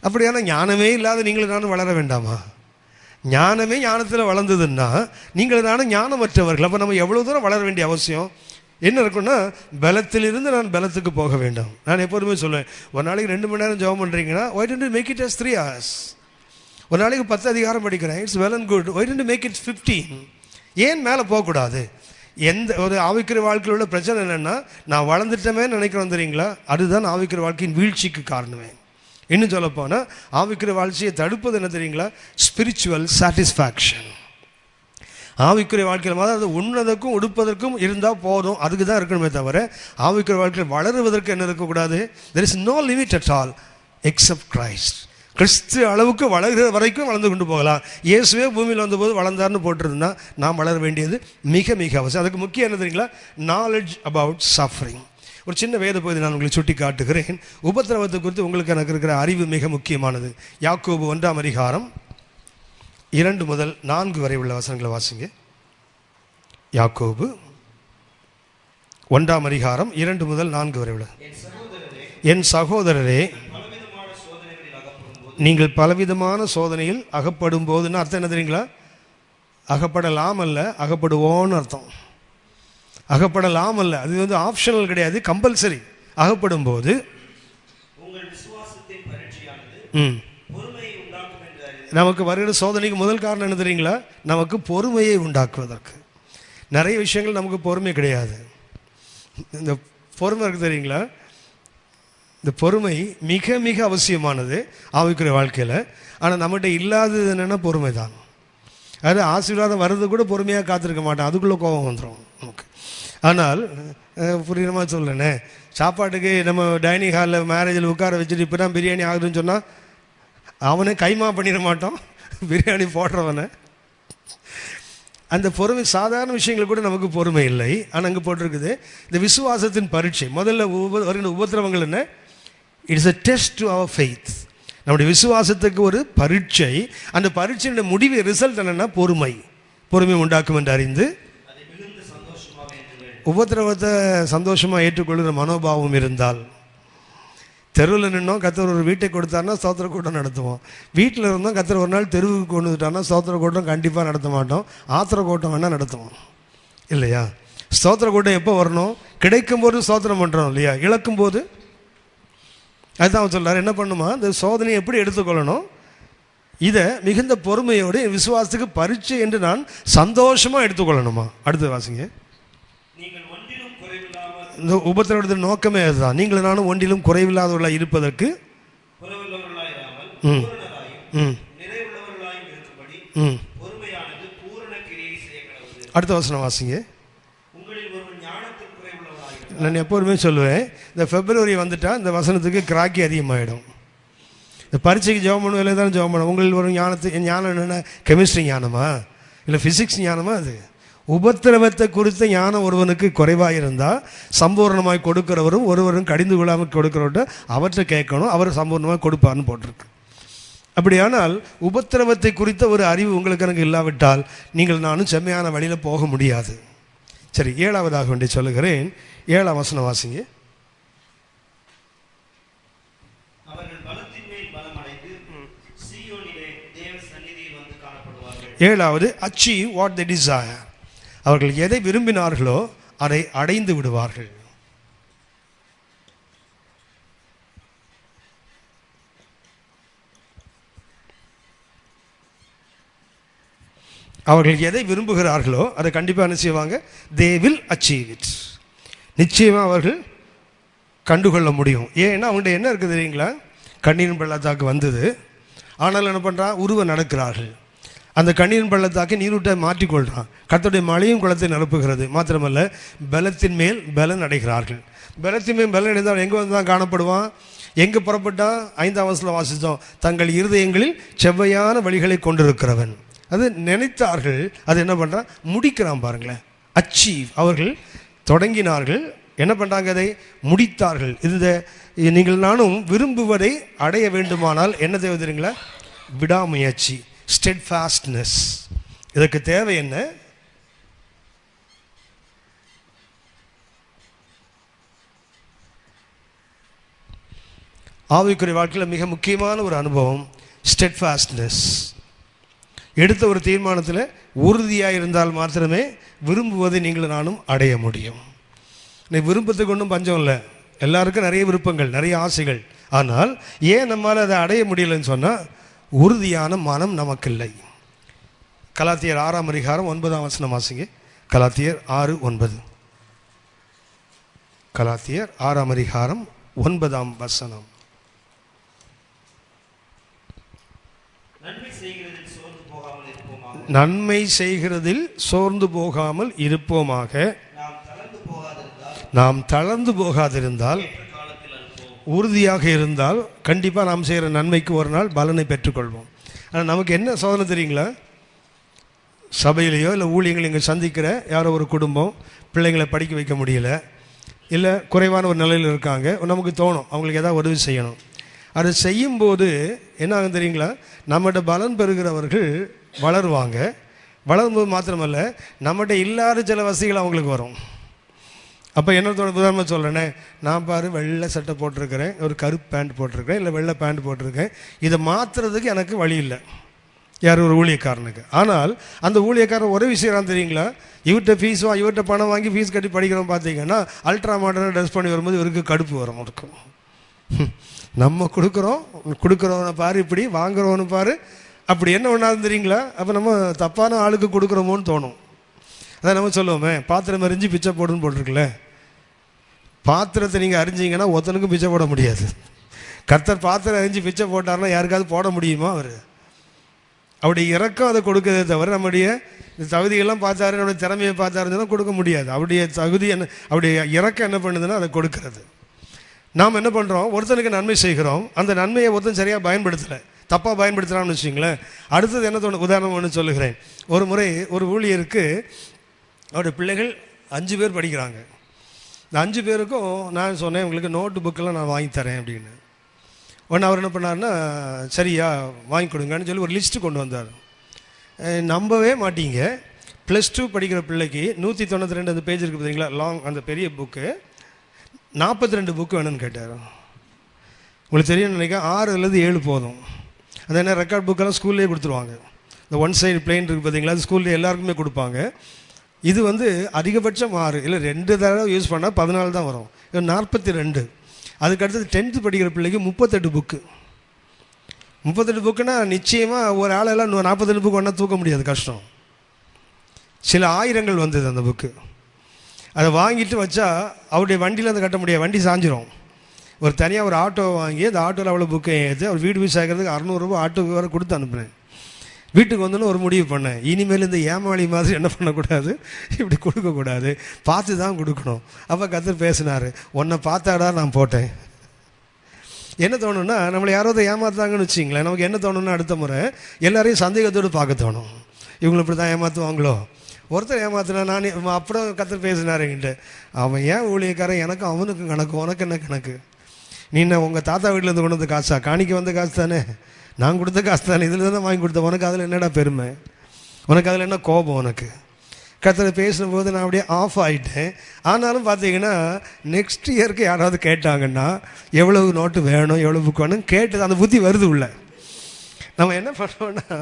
அப்படியான ஞானமே இல்லாத நீங்களும் நானும் வளர வேண்டாமா? ஞானமே ஞானத்தில் வளர்ந்ததுன்னா நீங்கள் நானும் ஞானமற்றவர்கள். அப்போ நம்ம எவ்வளோ தூரம் வளர வேண்டிய அவசியம் என்ன இருக்குன்னா, பலத்திலிருந்து நான் பலத்துக்கு போக வேண்டும். நான் எப்போதுமே சொல்லுவேன், ஒரு நாளைக்கு 2 மணி நேரம் ஜெபம் பண்ணுறீங்கன்னா, why don't you make it as 3 hours? ஒரு நாளைக்கு 10 அதிகாரம் படிக்கிறேன், it's well and good. why don't you make it 15? ஏன் மேலே போகக்கூடாது? எந்த ஒரு ஆவிக்கிற வாழ்க்கையில் உள்ள பிரச்சனை என்னென்னா, நான் வளர்ந்துட்டமே நினைக்கிறோம் தெரியுங்களா, அதுதான் ஆவிக்கிற வாழ்க்கையின் வீழ்ச்சிக்கு காரணமே. இன்னும் சொல்லப்போனால் ஆவிக்குரிய வாழ்க்கையை தடுப்பது என்ன தெரியுங்களா? Spiritual satisfaction. ஆவிக்குரிய வாழ்க்கையில் அதாவது உண்ணதற்கும் உடுப்பதற்கும் இருந்தால் போதும், அதுக்கு தான் இருக்கணுமே தவிர ஆவிக்குரிய வாழ்க்கையில் வளருவதற்கு என்ன இருக்கக்கூடாது? there is no limit at all except Christ. கிறிஸ்து அளவுக்கு வளர்கிற வரைக்கும் வளர்ந்து கொண்டு போகலாம். இயேசுவே பூமியில் வந்தபோது வளர்ந்தார்னு போட்டிருந்தா நாம் வளர வேண்டியது மிக மிக அவசியம். அதுக்கு முக்கியம் என்ன தெரியுங்களா? Knowledge about suffering. ஒரு சின்ன வேத பகுதி நான் உங்களுக்கு சுட்டி காட்டுகிறேன். உபத்திரவத்தை குறித்து உங்களுக்கு எனக்கு இருக்கிற அறிவு மிக முக்கியமானது. யாக்கோபு 1ஆம் அதிகாரம் 2 முதல் 4 வரை உள்ள வசனங்களை வாசிங்க. யாக்கோபு 1ஆம் அதிகாரம் 2 முதல் 4 வரை உள்ள. என் சகோதரரே, நீங்கள் பலவிதமான சோதனையில் அகப்படும் போதுன்னு அர்த்தம் என்ன தெரியுங்களா? அகப்படலாம் அல்ல, அகப்படுவோன்னு அர்த்தம். அகப்படலாம் அல்ல, அது வந்து ஆப்ஷனல் கிடையாது, கம்பல்சரி. அகப்படும் போது நமக்கு வருகிற சோதனைக்கு முதல் காரணம் என்ன தெரியுங்களா? நமக்கு பொறுமையை உண்டாக்குவதற்கு. நிறைய விஷயங்கள் நமக்கு பொறுமை கிடையாது. இந்த பொறுமை இருக்கு தெரியுங்களா? இந்த பொறுமை மிக மிக அவசியமானது ஆவிக்குரிய வாழ்க்கையில். ஆனால் நம்மகிட்ட இல்லாதது என்னென்னா பொறுமை தான். அது ஆசீர்வாதம் வர்றது கூட பொறுமையாக காத்திருக்க மாட்டோம், அதுக்குள்ளே கோபம் வந்துடும் நமக்கு. ஆனால் புரியுற மாதிரி சொல்லணே, சாப்பாட்டுக்கு நம்ம டைனிங் ஹாலில் மேரேஜில் உட்கார வச்சுட்டு இப்போ தான் பிரியாணி ஆகுதுன்னு சொன்னால் அவனை கைமா பண்ணிட மாட்டோம், பிரியாணி போடுறவனை. அந்த பொறுமை சாதாரண விஷயங்கள் கூட நமக்கு பொறுமை இல்லை. ஆனால் அங்கே போட்டிருக்குது இந்த விசுவாசத்தின் பரீட்சை. முதல்ல வருகிற உபத்திரவங்கள் என்ன? It's a test to our faith. நம்முடைய விசுவாசத்துக்கு ஒரு பரீட்சை. அந்த பரீட்சையுடைய முடிவு ரிசல்ட் என்னென்னா பொறுமை. பொறுமை உண்டாக்கும் என்று அறிந்து உபத்திரவத்தை சந்தோஷமாக ஏற்றுக்கொள்கிற மனோபாவம் இருந்தால், தெருவில் நின்னோம் கர்த்தர் ஒரு வீட்டை கொடுத்தாருன்னா ஸ்தோத்திர கூட்டம் நடத்துவோம். வீட்டில் இருந்தோம் கர்த்தர் ஒரு நாள் தெருவுக்கு கொண்டு வந்துட்டாருன்னா ஸ்தோத்திர கூட்டம் கண்டிப்பாக நடத்த மாட்டோம், ஆத்திர கூட்டம் வேணால் நடத்துவோம் இல்லையா? ஸ்தோத்திர கூட்டம் எப்போ வரணும்? கிடைக்கும் போது ஸ்தோத்திரம் பண்ணுறோம் இல்லையா? இழக்கும் போது அதுதான் அவன் சொல்கிறார். என்ன பண்ணுமா? இந்த சோதனையை எப்படி எடுத்துக்கொள்ளணும்? இதை மிகுந்த பொறுமையோடு விசுவாசத்துக்கு பரீட்சை என்று நான் சந்தோஷமாக எடுத்துக்கொள்ளணுமா? அடுத்து வாசிங்க. இந்த உபத்திரவத்தின் நோக்கமே அதுதான். நீங்கள் நானும் ஒன்றிலும் குறைவில்லாதவர்களாக இருப்பதற்கு அடுத்த வசனம் வாசிங்க. நான் எப்போதுமே சொல்லுவேன், இந்த பிப்ரவரி வந்துட்டா இந்த வசனத்துக்கு கிராக்கி அதிகமாகிடும். இந்த பரீட்சைக்கு ஜெபம் பண்ணுவேல தான் ஜெபம் பண்ண. உங்களில் ஒரு ஞானம் என்னென்ன? கெமிஸ்ட்ரி ஞானமா இல்லை ஃபிசிக்ஸ் ஞானமா? அது உபத்திரவத்தை குறித்த ஞானம் ஒருவனுக்கு குறைவாக இருந்தால் சம்பூர்ணமாய் கொடுக்கிறவரும் ஒருவரும் கடிந்து கொள்ளாமல் கொடுக்கிறவர்கிட்ட அவற்றை கேட்கணும், அவர் சம்பூர்ணமாக கொடுப்பார்னு போட்டிருக்கு. அப்படியானால் உபத்திரவத்தை குறித்த ஒரு அறிவு உங்களுக்கு எனக்கு இல்லாவிட்டால் நீங்கள் நானும் செம்மையான வழியில் போக முடியாது. சரி, 7ஆவதாக வேண்டி சொல்லுகிறேன். 7ஆம் வசனம் வாசிங்க. 7வது அச்சீவ் வாட் they desire. அவர்கள் எதை விரும்பினார்களோ அதை அடைந்து விடுவார்கள். அவர்கள் எதை விரும்புகிறார்களோ அதை கண்டிப்பாக என்ன செய்வாங்க? they will achieve it. நிச்சயமாக அவர்கள் கண்டுகொள்ள முடியும். ஏன்னா அவங்கள்ட்ட என்ன இருக்குது தெரியுங்களா? கண்ணீரின் பள்ளத்தாக்கு வந்தது, ஆனால் என்ன பண்ணுறான்? உருவ நடக்கிறார்கள். அந்த கண்ணீரின் பள்ளத்தாக்கை நீரூட்டை மாற்றிக்கொள்கிறான். கர்த்தருடைய மழையும் குளத்தை நிரப்புகிறது. மாத்திரமல்ல, பலத்தின் மேல் பலன் அடைகிறார்கள். பலத்தின் மேல் பலன் அடைந்தால் எங்கே வந்து தான் காணப்படுவான்? எங்கே புறப்பட்டால் 5ஆம் வசனத்தில் வாசித்தோம், தங்கள் இருதயங்களில் செவ்வையான வழிகளை கொண்டிருக்கிறவன். அது நினைத்தார்கள், அது என்ன பண்ணுறான்? முடிக்கிறான். பாருங்களேன், அச்சீவ். அவர்கள் தொடங்கினார்கள், என்ன பண்ணுறாங்க? அதை முடித்தார்கள். இந்த நீங்கள் நானும் விரும்புவதை அடைய வேண்டுமானால் என்ன தேவை தெரியுங்களா? விடாமுயற்சி, ஸ்டெட்ஃபாஸ்ட்னஸ். இதற்கு தேவை என்ன? ஆவிக்குரிய வாழ்க்கையில் மிக முக்கியமான ஒரு அனுபவம் ஸ்டெட்ஃபாஸ்ட்னஸ். எடுத்த ஒரு தீர்மானத்தில் உறுதியாக இருந்தால் மாத்திரமே விரும்புவதை நீங்கள் நானும் அடைய முடியும். நீ விருப்பத்துக்கு ஒன்றும் பஞ்சம் இல்லை, எல்லாருக்கும் நிறைய விருப்பங்கள், நிறைய ஆசைகள். ஆனால் ஏன் நம்மளால் அதை அடைய முடியலைன்னு சொன்னால் உறுதியான மனம் நமக்கு இல்லை. கலாத்தியர் 6ஆம் அதிகாரம் 9ஆம் வசனம் வாசிங்க. கலாத்தியர் 6:9. கலாத்தியர் 6ஆம் அதிகாரம் 9ஆம் வசனம். நன்மை செய்கிறதில் சோர்ந்து போகாமல் இருப்போமாக. நன்மை செய்கிறதில் சோர்ந்து போகாமல் இருப்போமாக. நாம் தளர்ந்து போகாதிருந்தால் உறுதியாக இருந்தால் கண்டிப்பாக நாம் செய்கிற நன்மைக்கு ஒரு நாள் பலனை பெற்றுக்கொள்வோம். ஆனால் நமக்கு என்ன சோதனை தெரியுங்களா? சபையிலையோ இல்லை ஊழியங்கள் இங்கே சந்திக்கிற யாரோ ஒரு குடும்பம் பிள்ளைங்களை படிக்க வைக்க முடியல, இல்லை குறைவான ஒரு நிலையில் இருக்காங்க, நமக்கு தோணும் அவங்களுக்கு ஏதாவது உதவி செய்யணும். அதை செய்யும்போது என்ன ஆகும் தெரியுங்களா? நம்மகிட்ட பலன் பெறுகிறவர்கள் வளருவாங்க. வளரும்போது மாத்திரமல்ல, நம்மகிட்ட இல்லாத சில வசதிகள் அவங்களுக்கு வரும். அப்போ என்ன உதாரணமாக சொல்கிறேனே, நான் பாரு வெள்ளை சட்டை போட்டிருக்கிறேன், ஒரு கருப்பு பேண்ட் போட்டிருக்கேன், இல்லை வெள்ளை பேண்ட் போட்டிருக்கேன், இதை மாற்றுறதுக்கு எனக்கு வழி இல்லை யார் ஒரு ஊழியக்காரனுக்கு. ஆனால் அந்த ஊழியக்காரன் உதவி செய்கிறான் தெரியுங்களா? இவர்கிட்ட பணம் வாங்கி ஃபீஸ் கட்டி படிக்கிறோம் பார்த்தீங்கன்னா அல்ட்ரா மாடர்னாக ட்ரெஸ் பண்ணி வரும்போது இவருக்கு கடுப்பு வரும். இருக்கும் நம்ம கொடுக்குறவனை பாரு, இப்படி வாங்குறவனு பாரு, அப்படி என்ன ஒன்றாது தெரியுங்களா? அப்போ நம்ம தப்பான ஆளுக்கு கொடுக்குறோமோன்னு தோணும். அதான் நம்ம சொல்லுவோமே, பாத்திரம் அறிஞ்சு பிச்சை போடுன்னு போட்டிருக்குல்ல. பாத்திரத்தை நீங்கள் அறிஞ்சிங்கன்னா ஒருத்தனுக்கும் பிச்சை போட முடியாது. கர்த்தர் பாத்திரம் அறிஞ்சு பிச்சை போட்டார்னா யாருக்காவது போட முடியுமா? அவர் அவருடைய இறக்கம் அதை கொடுக்கறதே தவிர நம்முடைய தகுதியெல்லாம் பார்த்தாரு, நம்முடைய திறமையை பார்த்தாருன்னா கொடுக்க முடியாது. அவருடைய தகுதி என்ன, அவருடைய இறக்கம் என்ன பண்ணுதுன்னா அதை கொடுக்கறது. நாம் என்ன பண்ணுறோம்? ஒருத்தனுக்கு நன்மை செய்கிறோம், அந்த நன்மையை ஒருத்தன் சரியாக பயன்படுத்தலை, தப்பாக பயன்படுத்துகிறான்னு வச்சுங்களேன். அடுத்தது என்ன தோணும்? உதாரணம் ஒன்று சொல்லுகிறேன். ஒரு முறை ஒரு ஊழியருக்கு அவருடைய பிள்ளைகள் 5 பேர் படிக்கிறாங்க. இந்த 5 பேருக்கும் நான் சொன்னேன், உங்களுக்கு நோட்டு புக்கெல்லாம் நான் வாங்கி தரேன் அப்படின்னு. உடனே அவர் என்ன பண்ணார்னா, சரியா வாங்கி கொடுங்கன்னு சொல்லி ஒரு லிஸ்ட்டு கொண்டு வந்தார். நம்பவே மாட்டீங்க, +2 படிக்கிற பிள்ளைக்கு 192 அந்த பேஜ் இருக்குது பார்த்தீங்களா, லாங், அந்த பெரிய புக்கு 42 புக்கு வேணும்னு கேட்டார். உங்களுக்கு தெரியும் நினைக்க 6 அல்லது 7 போதும். அது என்ன, ரெக்கார்ட் புக்கெல்லாம் ஸ்கூல்லேயே கொடுத்துருவாங்க. இந்த 1 சைடு பிளெயின் இருக்குது பார்த்தீங்களா, அது ஸ்கூல்லேயே எல்லாருக்குமே கொடுப்பாங்க. இது அதிகபட்சம் 6 இல்லை 2 தடவை யூஸ் பண்ணால் 14 தான் வரும். இது 42. அதுக்கடுத்தது 10th படிக்கிற பிள்ளைக்கு 38 புக்கு. 38 புக்குன்னா நிச்சயமாக ஒரு ஆளெல்லாம் 42 புக்கு ஒன்றா தூக்க முடியாது, கஷ்டம். சில ஆயிரங்கள் வந்தது அந்த புக்கு. அதை வாங்கிட்டு வச்சா அவருடைய வண்டியில் அதை கட்ட முடியாது, வண்டி சாஞ்சிரும். ஒரு தனியாக ஒரு ஆட்டோவை வாங்கி அந்த ஆட்டோவில் அவ்வளோ புக்கை ஏற்று அவர் வீடு போய் சேர்க்கறதுக்கு 600 ரூபா ஆட்டோவுக்கு வேறு கொடுத்து அனுப்புனேன். வீட்டுக்கு வந்தோன்னு ஒரு முடிவு பண்ணேன், இனிமேல் இந்த ஏமாளி மாதிரி என்ன பண்ணக்கூடாது, இப்படி கொடுக்கக்கூடாது, பார்த்து தான் கொடுக்கணும். அப்போ கர்த்தர் பேசினார், உன்னை பார்த்தாடா நான் போட்டேன். என்ன தோணுன்னா, நம்மளை யாராவது ஏமாத்துறாங்கன்னு வச்சிங்களேன், நமக்கு என்ன தோணுன்னா அடுத்த முறை எல்லாரையும் சந்தேகத்தோடு பார்க்க தோணும். இவங்களை இப்படி தான் ஏமாற்றுவாங்களோ. ஒருத்தர் ஏமாத்தினா நான் அப்புறம் கர்த்தர் பேசினார் என்கிட்ட, அவன் ஏன் ஊழியக்காரன், எனக்கும் அவனுக்கும் கணக்கு, உனக்கு என்ன கணக்கு? நீ என்ன உங்கள் தாத்தா வீட்டிலேருந்து கொண்டு வந்து காசா? காணிக்க வந்த காசு தானே, நான் கொடுத்த காசு தானே, இதில் தானே வாங்கி கொடுத்தேன், உனக்கு அதில் என்னடா பெருமை, உனக்கு அதில் என்ன கோபம்? உனக்கு கர்த்தர் பேசும்போது நான் அப்படியே ஆஃப் ஆகிட்டேன். ஆனாலும் பார்த்தீங்கன்னா நெக்ஸ்ட் இயருக்கு யாராவது கேட்டாங்கன்னா எவ்வளவு நோட்டு வேணும், எவ்வளோ புக் வேணும் கேட்டது அந்த புத்தி வருது உள்ள. நம்ம என்ன பண்ணுவோன்னா,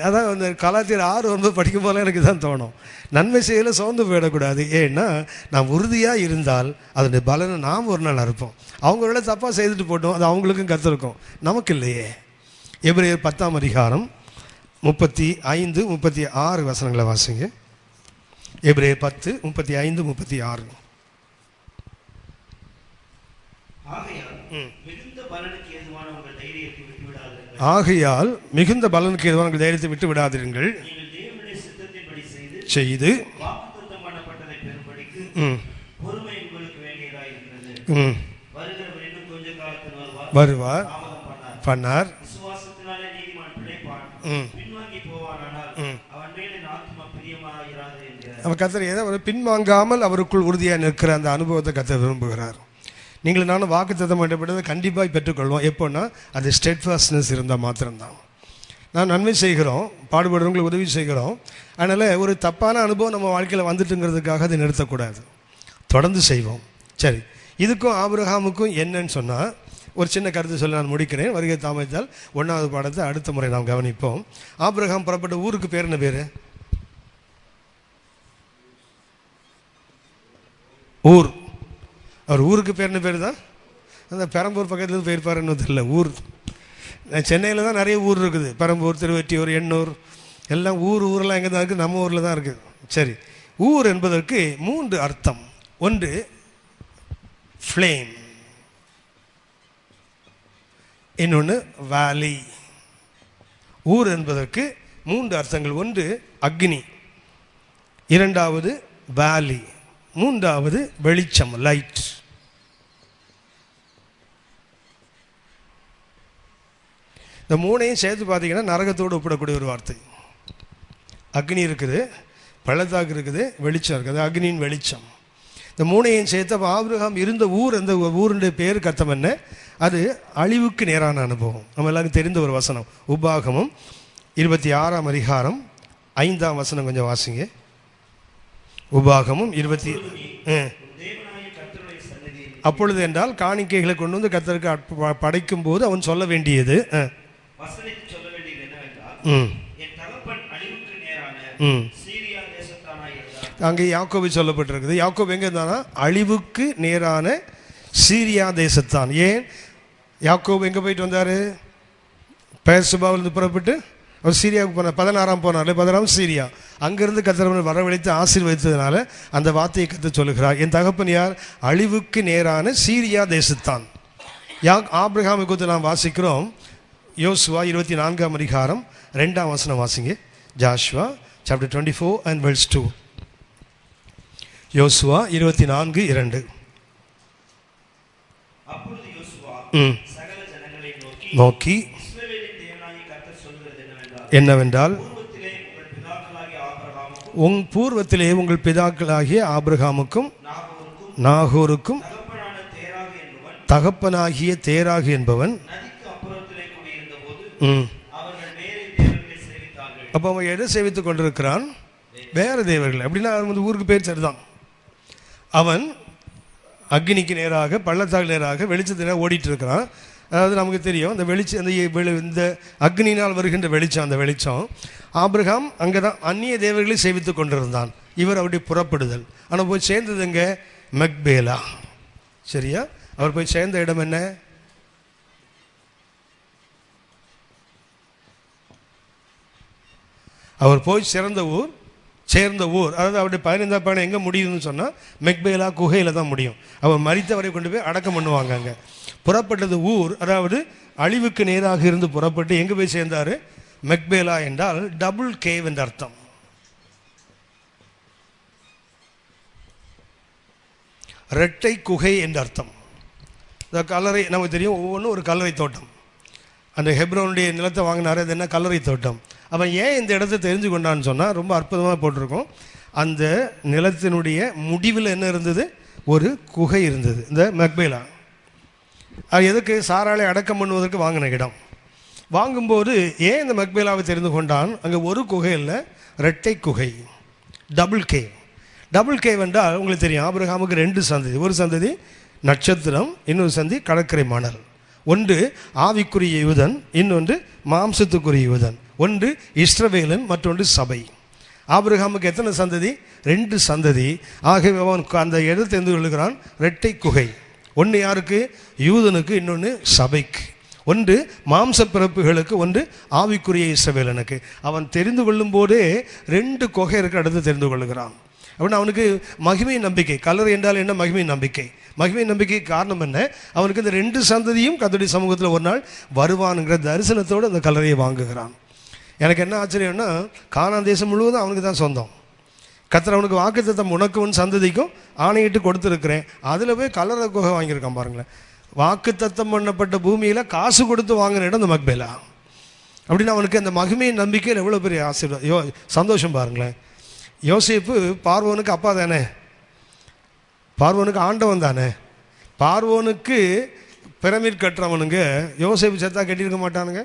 அதான் அந்த கலாச்சாரம் 6-9 படிக்கும் போதெல்லாம் எனக்கு தான் தோணும், நன்மை செய்யல சோர்ந்து போயிடக்கூடாது. ஏன்னா நாம் உறுதியாக இருந்தால் அதனுடைய பலனை நாம் ஒரு நாள் அறுப்போம். அவங்க வேலை தப்பாக செய்துட்டு போட்டோம், அது அவங்களுக்கும் கற்றுருக்கும், நமக்கு இல்லையே. எபிரேயர் 10ஆம் அதிகாரம் 35-36 வசனங்களை வாசிங்க. எபிரேயர் 10:35-36. ஆகையால் மிகுந்த பலனுக்கு ஏதுவான உங்கள் தைரியத்தை விட்டு விடாதிருங்கள், செய்து வருவார் பண்ணார். அவர் கர்த்தர் ஏதோ பின்வாங்காமல் அவருக்குள் உறுதியாக நிற்கிற அந்த அனுபவத்தை கர்த்தர் விரும்புகிறார். நீங்கள் நானும் வாக்குத்தத்தம் பண்ணப்பட்டதை கண்டிப்பாக பெற்றுக்கொள்வோம். எப்போன்னா அது ஸ்டெட்ஃபாஸ்ட்னஸ் இருந்தால் மாத்திரம்தான். நான் நன்மை செய்கிறோம், பாடுபடுறவங்களுக்கு உதவி செய்கிறோம், அதனால் ஒரு தப்பான அனுபவம் நம்ம வாழ்க்கையில் வந்துட்டுங்கிறதுக்காக அதை நிறுத்தக்கூடாது, தொடர்ந்து செய்வோம். சரி, இதுக்கும் ஆபிரகாமுக்கும் என்னன்னு சொன்னால் ஒரு சின்ன கருத்து சொல்லி நான் முடிக்கிறேன். வருகை தாமதித்தால் 1வது பாடத்தை அடுத்த முறை நாம் கவனிப்போம். ஆபிரகாம் புறப்பட்ட ஊருக்கு பேர் என்ன பேர்? ஊர். அவர் ஊருக்கு பேர் என்ன பேர் தான்? அந்த பெரம்பூர் பக்கத்தில் போயிருப்பார், இன்னும் தெரியல. ஊர் சென்னையில் தான் நிறைய ஊர் இருக்குது, பெரம்பூர், திருவெட்டியூர், எண்ணூர் எல்லாம் ஊரெலாம் எங்கே தான் இருக்குது? நம்ம ஊரில் தான் இருக்குது. சரி, ஊர் என்பதற்கு 3 அர்த்தம். ஒன்று ஃப்ளேம், இன்னொன்று வேலி. ஊர் என்பதற்கு 3 அர்த்தங்கள். ஒன்று அக்னி, இரண்டாவது வேலி, மூன்றாவது வெளிச்சம், லைட். இந்த மூணையும் சேர்த்து பார்த்தீங்கன்னா நரகத்தோடு ஒப்பிடக்கூடிய ஒரு வார்த்தை. அக்னி இருக்குது, பள்ளத்தாக்கு இருக்குது, வெளிச்சம் இருக்குது. அக்னியின் வெளிச்சம். இந்த மூணையும் சேர்த்து ஆபிரகாம் இருந்த ஊர், அந்த ஊருடைய பேர் கர்த்தம் என்ன? அது அழிவுக்கு நேரான அனுபவம். நம்ம எல்லாருக்கும் தெரிந்த ஒரு வசனம். உபாகமம் 26ஆம் அதிகாரம் 5ஆம் வசனம் கொஞ்சம் வாசிங்க. உபாகமம் 20. அப்பொழுது என்றால் காணிக்கைகளை கொண்டு வந்து கர்த்தருக்கு படைக்கும் போது அவன் சொல்ல வேண்டியது அங்கே யாக்கோபு சொல்லப்பட்டிருக்குது. யாக்கோபு எங்கே இருந்தானா? அழிவுக்கு நேரான சீரியா தேசத்தான். ஏன் யாக்கோபு எங்கே போயிட்டு வந்தார்? பெயர்சபாவிலிருந்து புறப்பட்டு அவர் சீரியாவுக்கு போனார். 16ஆம் போனார், 16ஆம் சீரியா. அங்கிருந்து கர்த்தர் வரவழைத்து ஆசீர்வதித்ததுனால அந்த வார்த்தையை கர்த்தர் சொல்லுகிறார். என் தகப்பன் யார்? அழிவுக்கு நேரான சீரியா தேசத்தான். ஆபிரகாமை குறித்து நாம் வாசிக்கிறோம். யோசுவா 24ஆம் அதிகாரம் 2ஆம் வசனம் வாசிங்க. Joshua chapter 24 and verse 2. யோசுவா 24:2. அப்பொழுது யோசுவா சகல ஜனங்களை நோக்கி என்னவென்றால், உன் பூர்வத்திலே உங்கள் பிதாக்களாகிய ஆபிரகாமுக்கும் நாகோருக்கும் தகப்பனாகிய தேராகு என்பவன். அப்போ அவன் எதை சேவித்துக் கொண்டிருக்கிறான்? வேறு தேவர்கள். அப்படின்னா அவன் ஊருக்கு பேர் சரிதான். அவன் அக்னிக்கு நேராக, பள்ளத்தாக்கு நேராக, வெளிச்சத்து நேராக ஓடிட்டு இருக்கிறான். அதாவது நமக்கு தெரியும் அந்த வெளிச்சம், இந்த அக்னினால் வருகின்ற வெளிச்சம், அந்த வெளிச்சம். ஆபிரகாம் அங்கே தான் அந்நிய தேவர்களை சேவித்து கொண்டிருந்தான். இவர் அவருடைய புறப்படுதல். ஆனால் போய் சேர்ந்ததுங்க மெக்பேலா. சரியா? அவர் போய் சேர்ந்த இடம் என்ன? அவர் போய் சேர்ந்த ஊர் அதாவது அவருடைய 15ஆம் பயணம் எங்கே முடியுதுன்னு சொன்னால் மெக்பேலா குகையில் தான் முடியும். அவர் மரித்தவரை கொண்டு போய் அடக்கம் பண்ணுவாங்க. அங்கே புறப்பட்டது ஊர், அதாவது அழிவுக்கு நேராக இருந்து புறப்பட்டு எங்கே போய் சேர்ந்தார்? மெக்பேலா என்றால் டபுள் கேவ் என்ற அர்த்தம். இரட்டை குகை என்ற அர்த்தம். இந்த கல்லறை நமக்கு தெரியும், ஒவ்வொன்றும் ஒரு கல்லறை தோட்டம். அந்த ஹெப்ரோனுடைய நிலத்தை வாங்கினார், அது என்ன? கல்லறை தோட்டம். அவன் ஏன் இந்த இடத்த தெரிஞ்சு கொண்டான்னு சொன்னால் ரொம்ப அற்புதமாக போட்டிருக்கோம். அந்த நிலத்தினுடைய முடிவில் என்ன இருந்தது? ஒரு குகை இருந்தது, இந்த மெக்பேலா. அது எதுக்கு? சாராளை அடக்கம் பண்ணுவதற்கு வாங்கின இடம். வாங்கும்போது ஏன் இந்த மெக்பேலாவை தெரிந்து கொண்டான்? அங்கே ஒரு குகை இல்லை, இரட்டை குகை, டபுள் கேவ். டபுள் கேவ் என்றால் உங்களுக்கு தெரியும், ஆபிரகாமுக்கு 2 சந்ததி. ஒரு சந்ததி நட்சத்திரம், இன்னொரு சந்தி கடற்கரை மணல். ஒன்று ஆவிக்குரிய யூதன், இன்னொன்று மாம்சத்துக்குரிய யூதன். ஒன்று இஸ்ரவேலன், மற்றொன்று சபை. ஆபிரகாமுக்கு எத்தனை சந்ததி? 2 சந்ததி. ஆகவே அவன் அந்த இடத்தை தெரிந்து கொள்கிறான், இரட்டை குகை. ஒன்று யாருக்கு? யூதனுக்கு, இன்னொன்று சபைக்கு. ஒன்று மாம்ச பிறப்புகளுக்கு, ஒன்று ஆவிக்குரிய இஸ்ரவேலனுக்கு. அவன் தெரிந்து கொள்ளும் போதே 2 குகை இருக்க இடத்தை தெரிந்து கொள்ளுகிறான். அப்படின்னா அவனுக்கு மகிமை நம்பிக்கை. கல்லறை என்றால் என்ன? மகிமை நம்பிக்கை. மகிமை நம்பிக்கை காரணம் என்ன? அவனுக்கு இந்த 2 சந்ததியும் கர்த்தருடைய சமூகத்தில் ஒரு நாள் வருவானுங்கிற தரிசனத்தோடு அந்த கல்லறையை வாங்குகிறான். எனக்கு என்ன ஆச்சரியம்னா, கானான் தேசம் முழுவதும் அவனுக்கு தான் சொந்தம். கர்த்தர் அவனுக்கு வாக்குத்தத்தம், உனக்கு உன் சந்ததிக்கும் ஆணையிட்டு கொடுத்துருக்கிறேன். அதில் போய் கல்லறை குகை வாங்கியிருக்கான் பாருங்களேன். வாக்குத்தத்தம் பண்ணப்பட்ட பூமியில் காசு கொடுத்து வாங்கின இடம் இந்த மெக்பேலா. அப்படின்னு அவனுக்கு அந்த மகிமை நம்பிக்கையில் எவ்வளோ பெரிய ஆசீர்வாதம், சந்தோஷம் பாருங்களேன். யோசேப்பு பார்வோனுக்கு அப்பா தானே, பார்வோனுக்கு ஆண்டவன் தானே. பார்வோனுக்கு பிரமிட் கட்டுறவனுங்க யோசேப்பு செத்தா கட்டியிருக்க மாட்டானுங்க.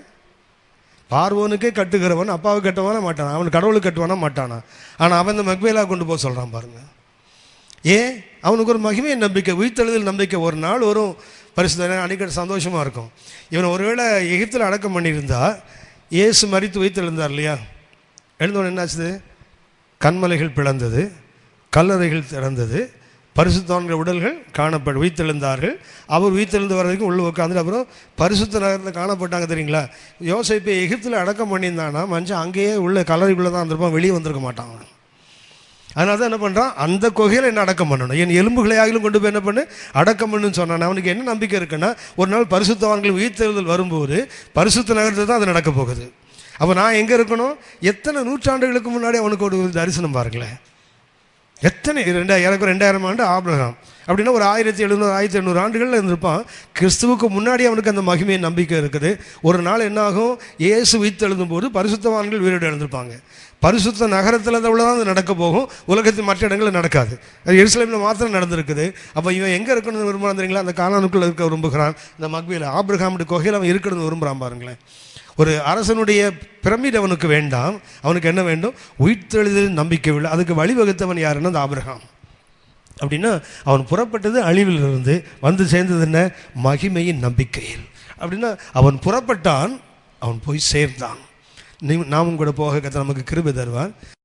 பார்வோனுக்கே கட்டுகிறவன் அப்பாவுக்கு கட்டுவானா மாட்டானா? அவன் கடவுளுக்கு கட்டுவானா மாட்டானா? ஆனால் அவன் இந்த மெக்பேலா கொண்டு போக சொல்கிறான் பாருங்க. ஏன்? அவனுக்கு ஒரு மகிமை நம்பிக்கை, உயிர்த்தெழுதல் நம்பிக்கை. ஒரு நாள் வரும், பரிசுத்தனை அடிக்கடி சந்தோஷமாக இருக்கும். இவனை ஒருவேளை எகிப்தில் அடக்கம் பண்ணியிருந்தா, இயேசு மரித்து உயிர்த்தெழுந்தார் இல்லையா? எழுந்தவன் என்னாச்சுது? கண்மலைகள் பிளந்தது, கல்லறைகள் திறந்தது, பரிசுத்தவான்கள் உடல்கள் உயிர்த்தெழுந்தார்கள். அவர் உயிர்த்தெழுந்து வர வரைக்கும் உள்ளே உட்காந்துட்டு அப்புறம் பரிசுத்த நகரத்தில் காணப்பட்டாங்க. தெரியுங்களா? யோசேப்பை எகிப்தில் அடக்கம் பண்ணியிருந்தானா மனுஷன் அங்கேயே உள்ள கல்லறைக்குள்ளே தான் இருந்திருப்பான், வெளியே வந்திருக்க மாட்டான். அதனால தான் என்ன பண்ணுறான்? அந்த குகையில் என்ன அடக்கம் பண்ணணும், என் எலும்புகளை ஆகிலும் கொண்டு போய் என்ன பண்ணு, அடக்கம் பண்ணுன்னு சொன்னான். அவனுக்கு என்ன நம்பிக்கை இருக்குன்னா, ஒரு நாள் பரிசுத்தவான்கள் உயிர்த்தெழுதல் வரும்போது பரிசுத்த நகரத்தில் தான் அது நடக்க போகுது. அப்போ நான் எங்கே இருக்கணும்? எத்தனை நூற்றாண்டுகளுக்கு முன்னாடி அவனுக்கு ஒரு தரிசனம் பாருங்களேன். எத்தனை 2000 ஆண்டு ஆபிரகாம் அப்படின்னா ஒரு 1700 1800 ஆண்டுகளில் இருந்திருப்பான். கிறிஸ்துவுக்கு முன்னாடி அவனுக்கு அந்த மகிமை நம்பிக்கை இருக்குது. ஒரு நாள் என்னாகும்? இயேசு உயிர்த்தெழுதும் போது பரிசுத்தவான்கள் உயிரோடு எழுந்திருப்பாங்க. பரிசுத்த நகரத்தில் தான் அது நடக்க போகும். உலகத்தின் மற்ற இடங்களில் நடக்காது. அது எருசலேமில் மாத்திரம் நடந்திருக்குது. அப்போ இவன் எங்கே இருக்கணும்னு விரும்புகிறான் தெரியுங்களா? அந்த கானானுக்குள்ளே இருக்க விரும்புகிறான். இந்த மக்பீல் ஆபிரகாமுடைய குகையில் அவன் இருக்கணும்னு விரும்புகிறான் பாருங்களேன். ஒரு அரசனுடைய பிரமிட் அவனுக்கு வேண்டாம். அவனுக்கு என்ன வேண்டும்? உயிர்த்தெழுதல் நம்பிக்கை இல்லை. அதுக்கு வழிவகுத்தவன் யாருன்னா அந்த ஆபிரகாம். அப்படின்னா அவன் புறப்பட்டது அழிவில் இருந்து, வந்து சேர்ந்தது என்ன? மகிமையின் நம்பிக்கையில். அப்படின்னா அவன் புறப்பட்டான், அவன் போய் சேர்ந்தான். நாமும் கூட போக கர்த்தர் நமக்கு கிருபை தருவார்.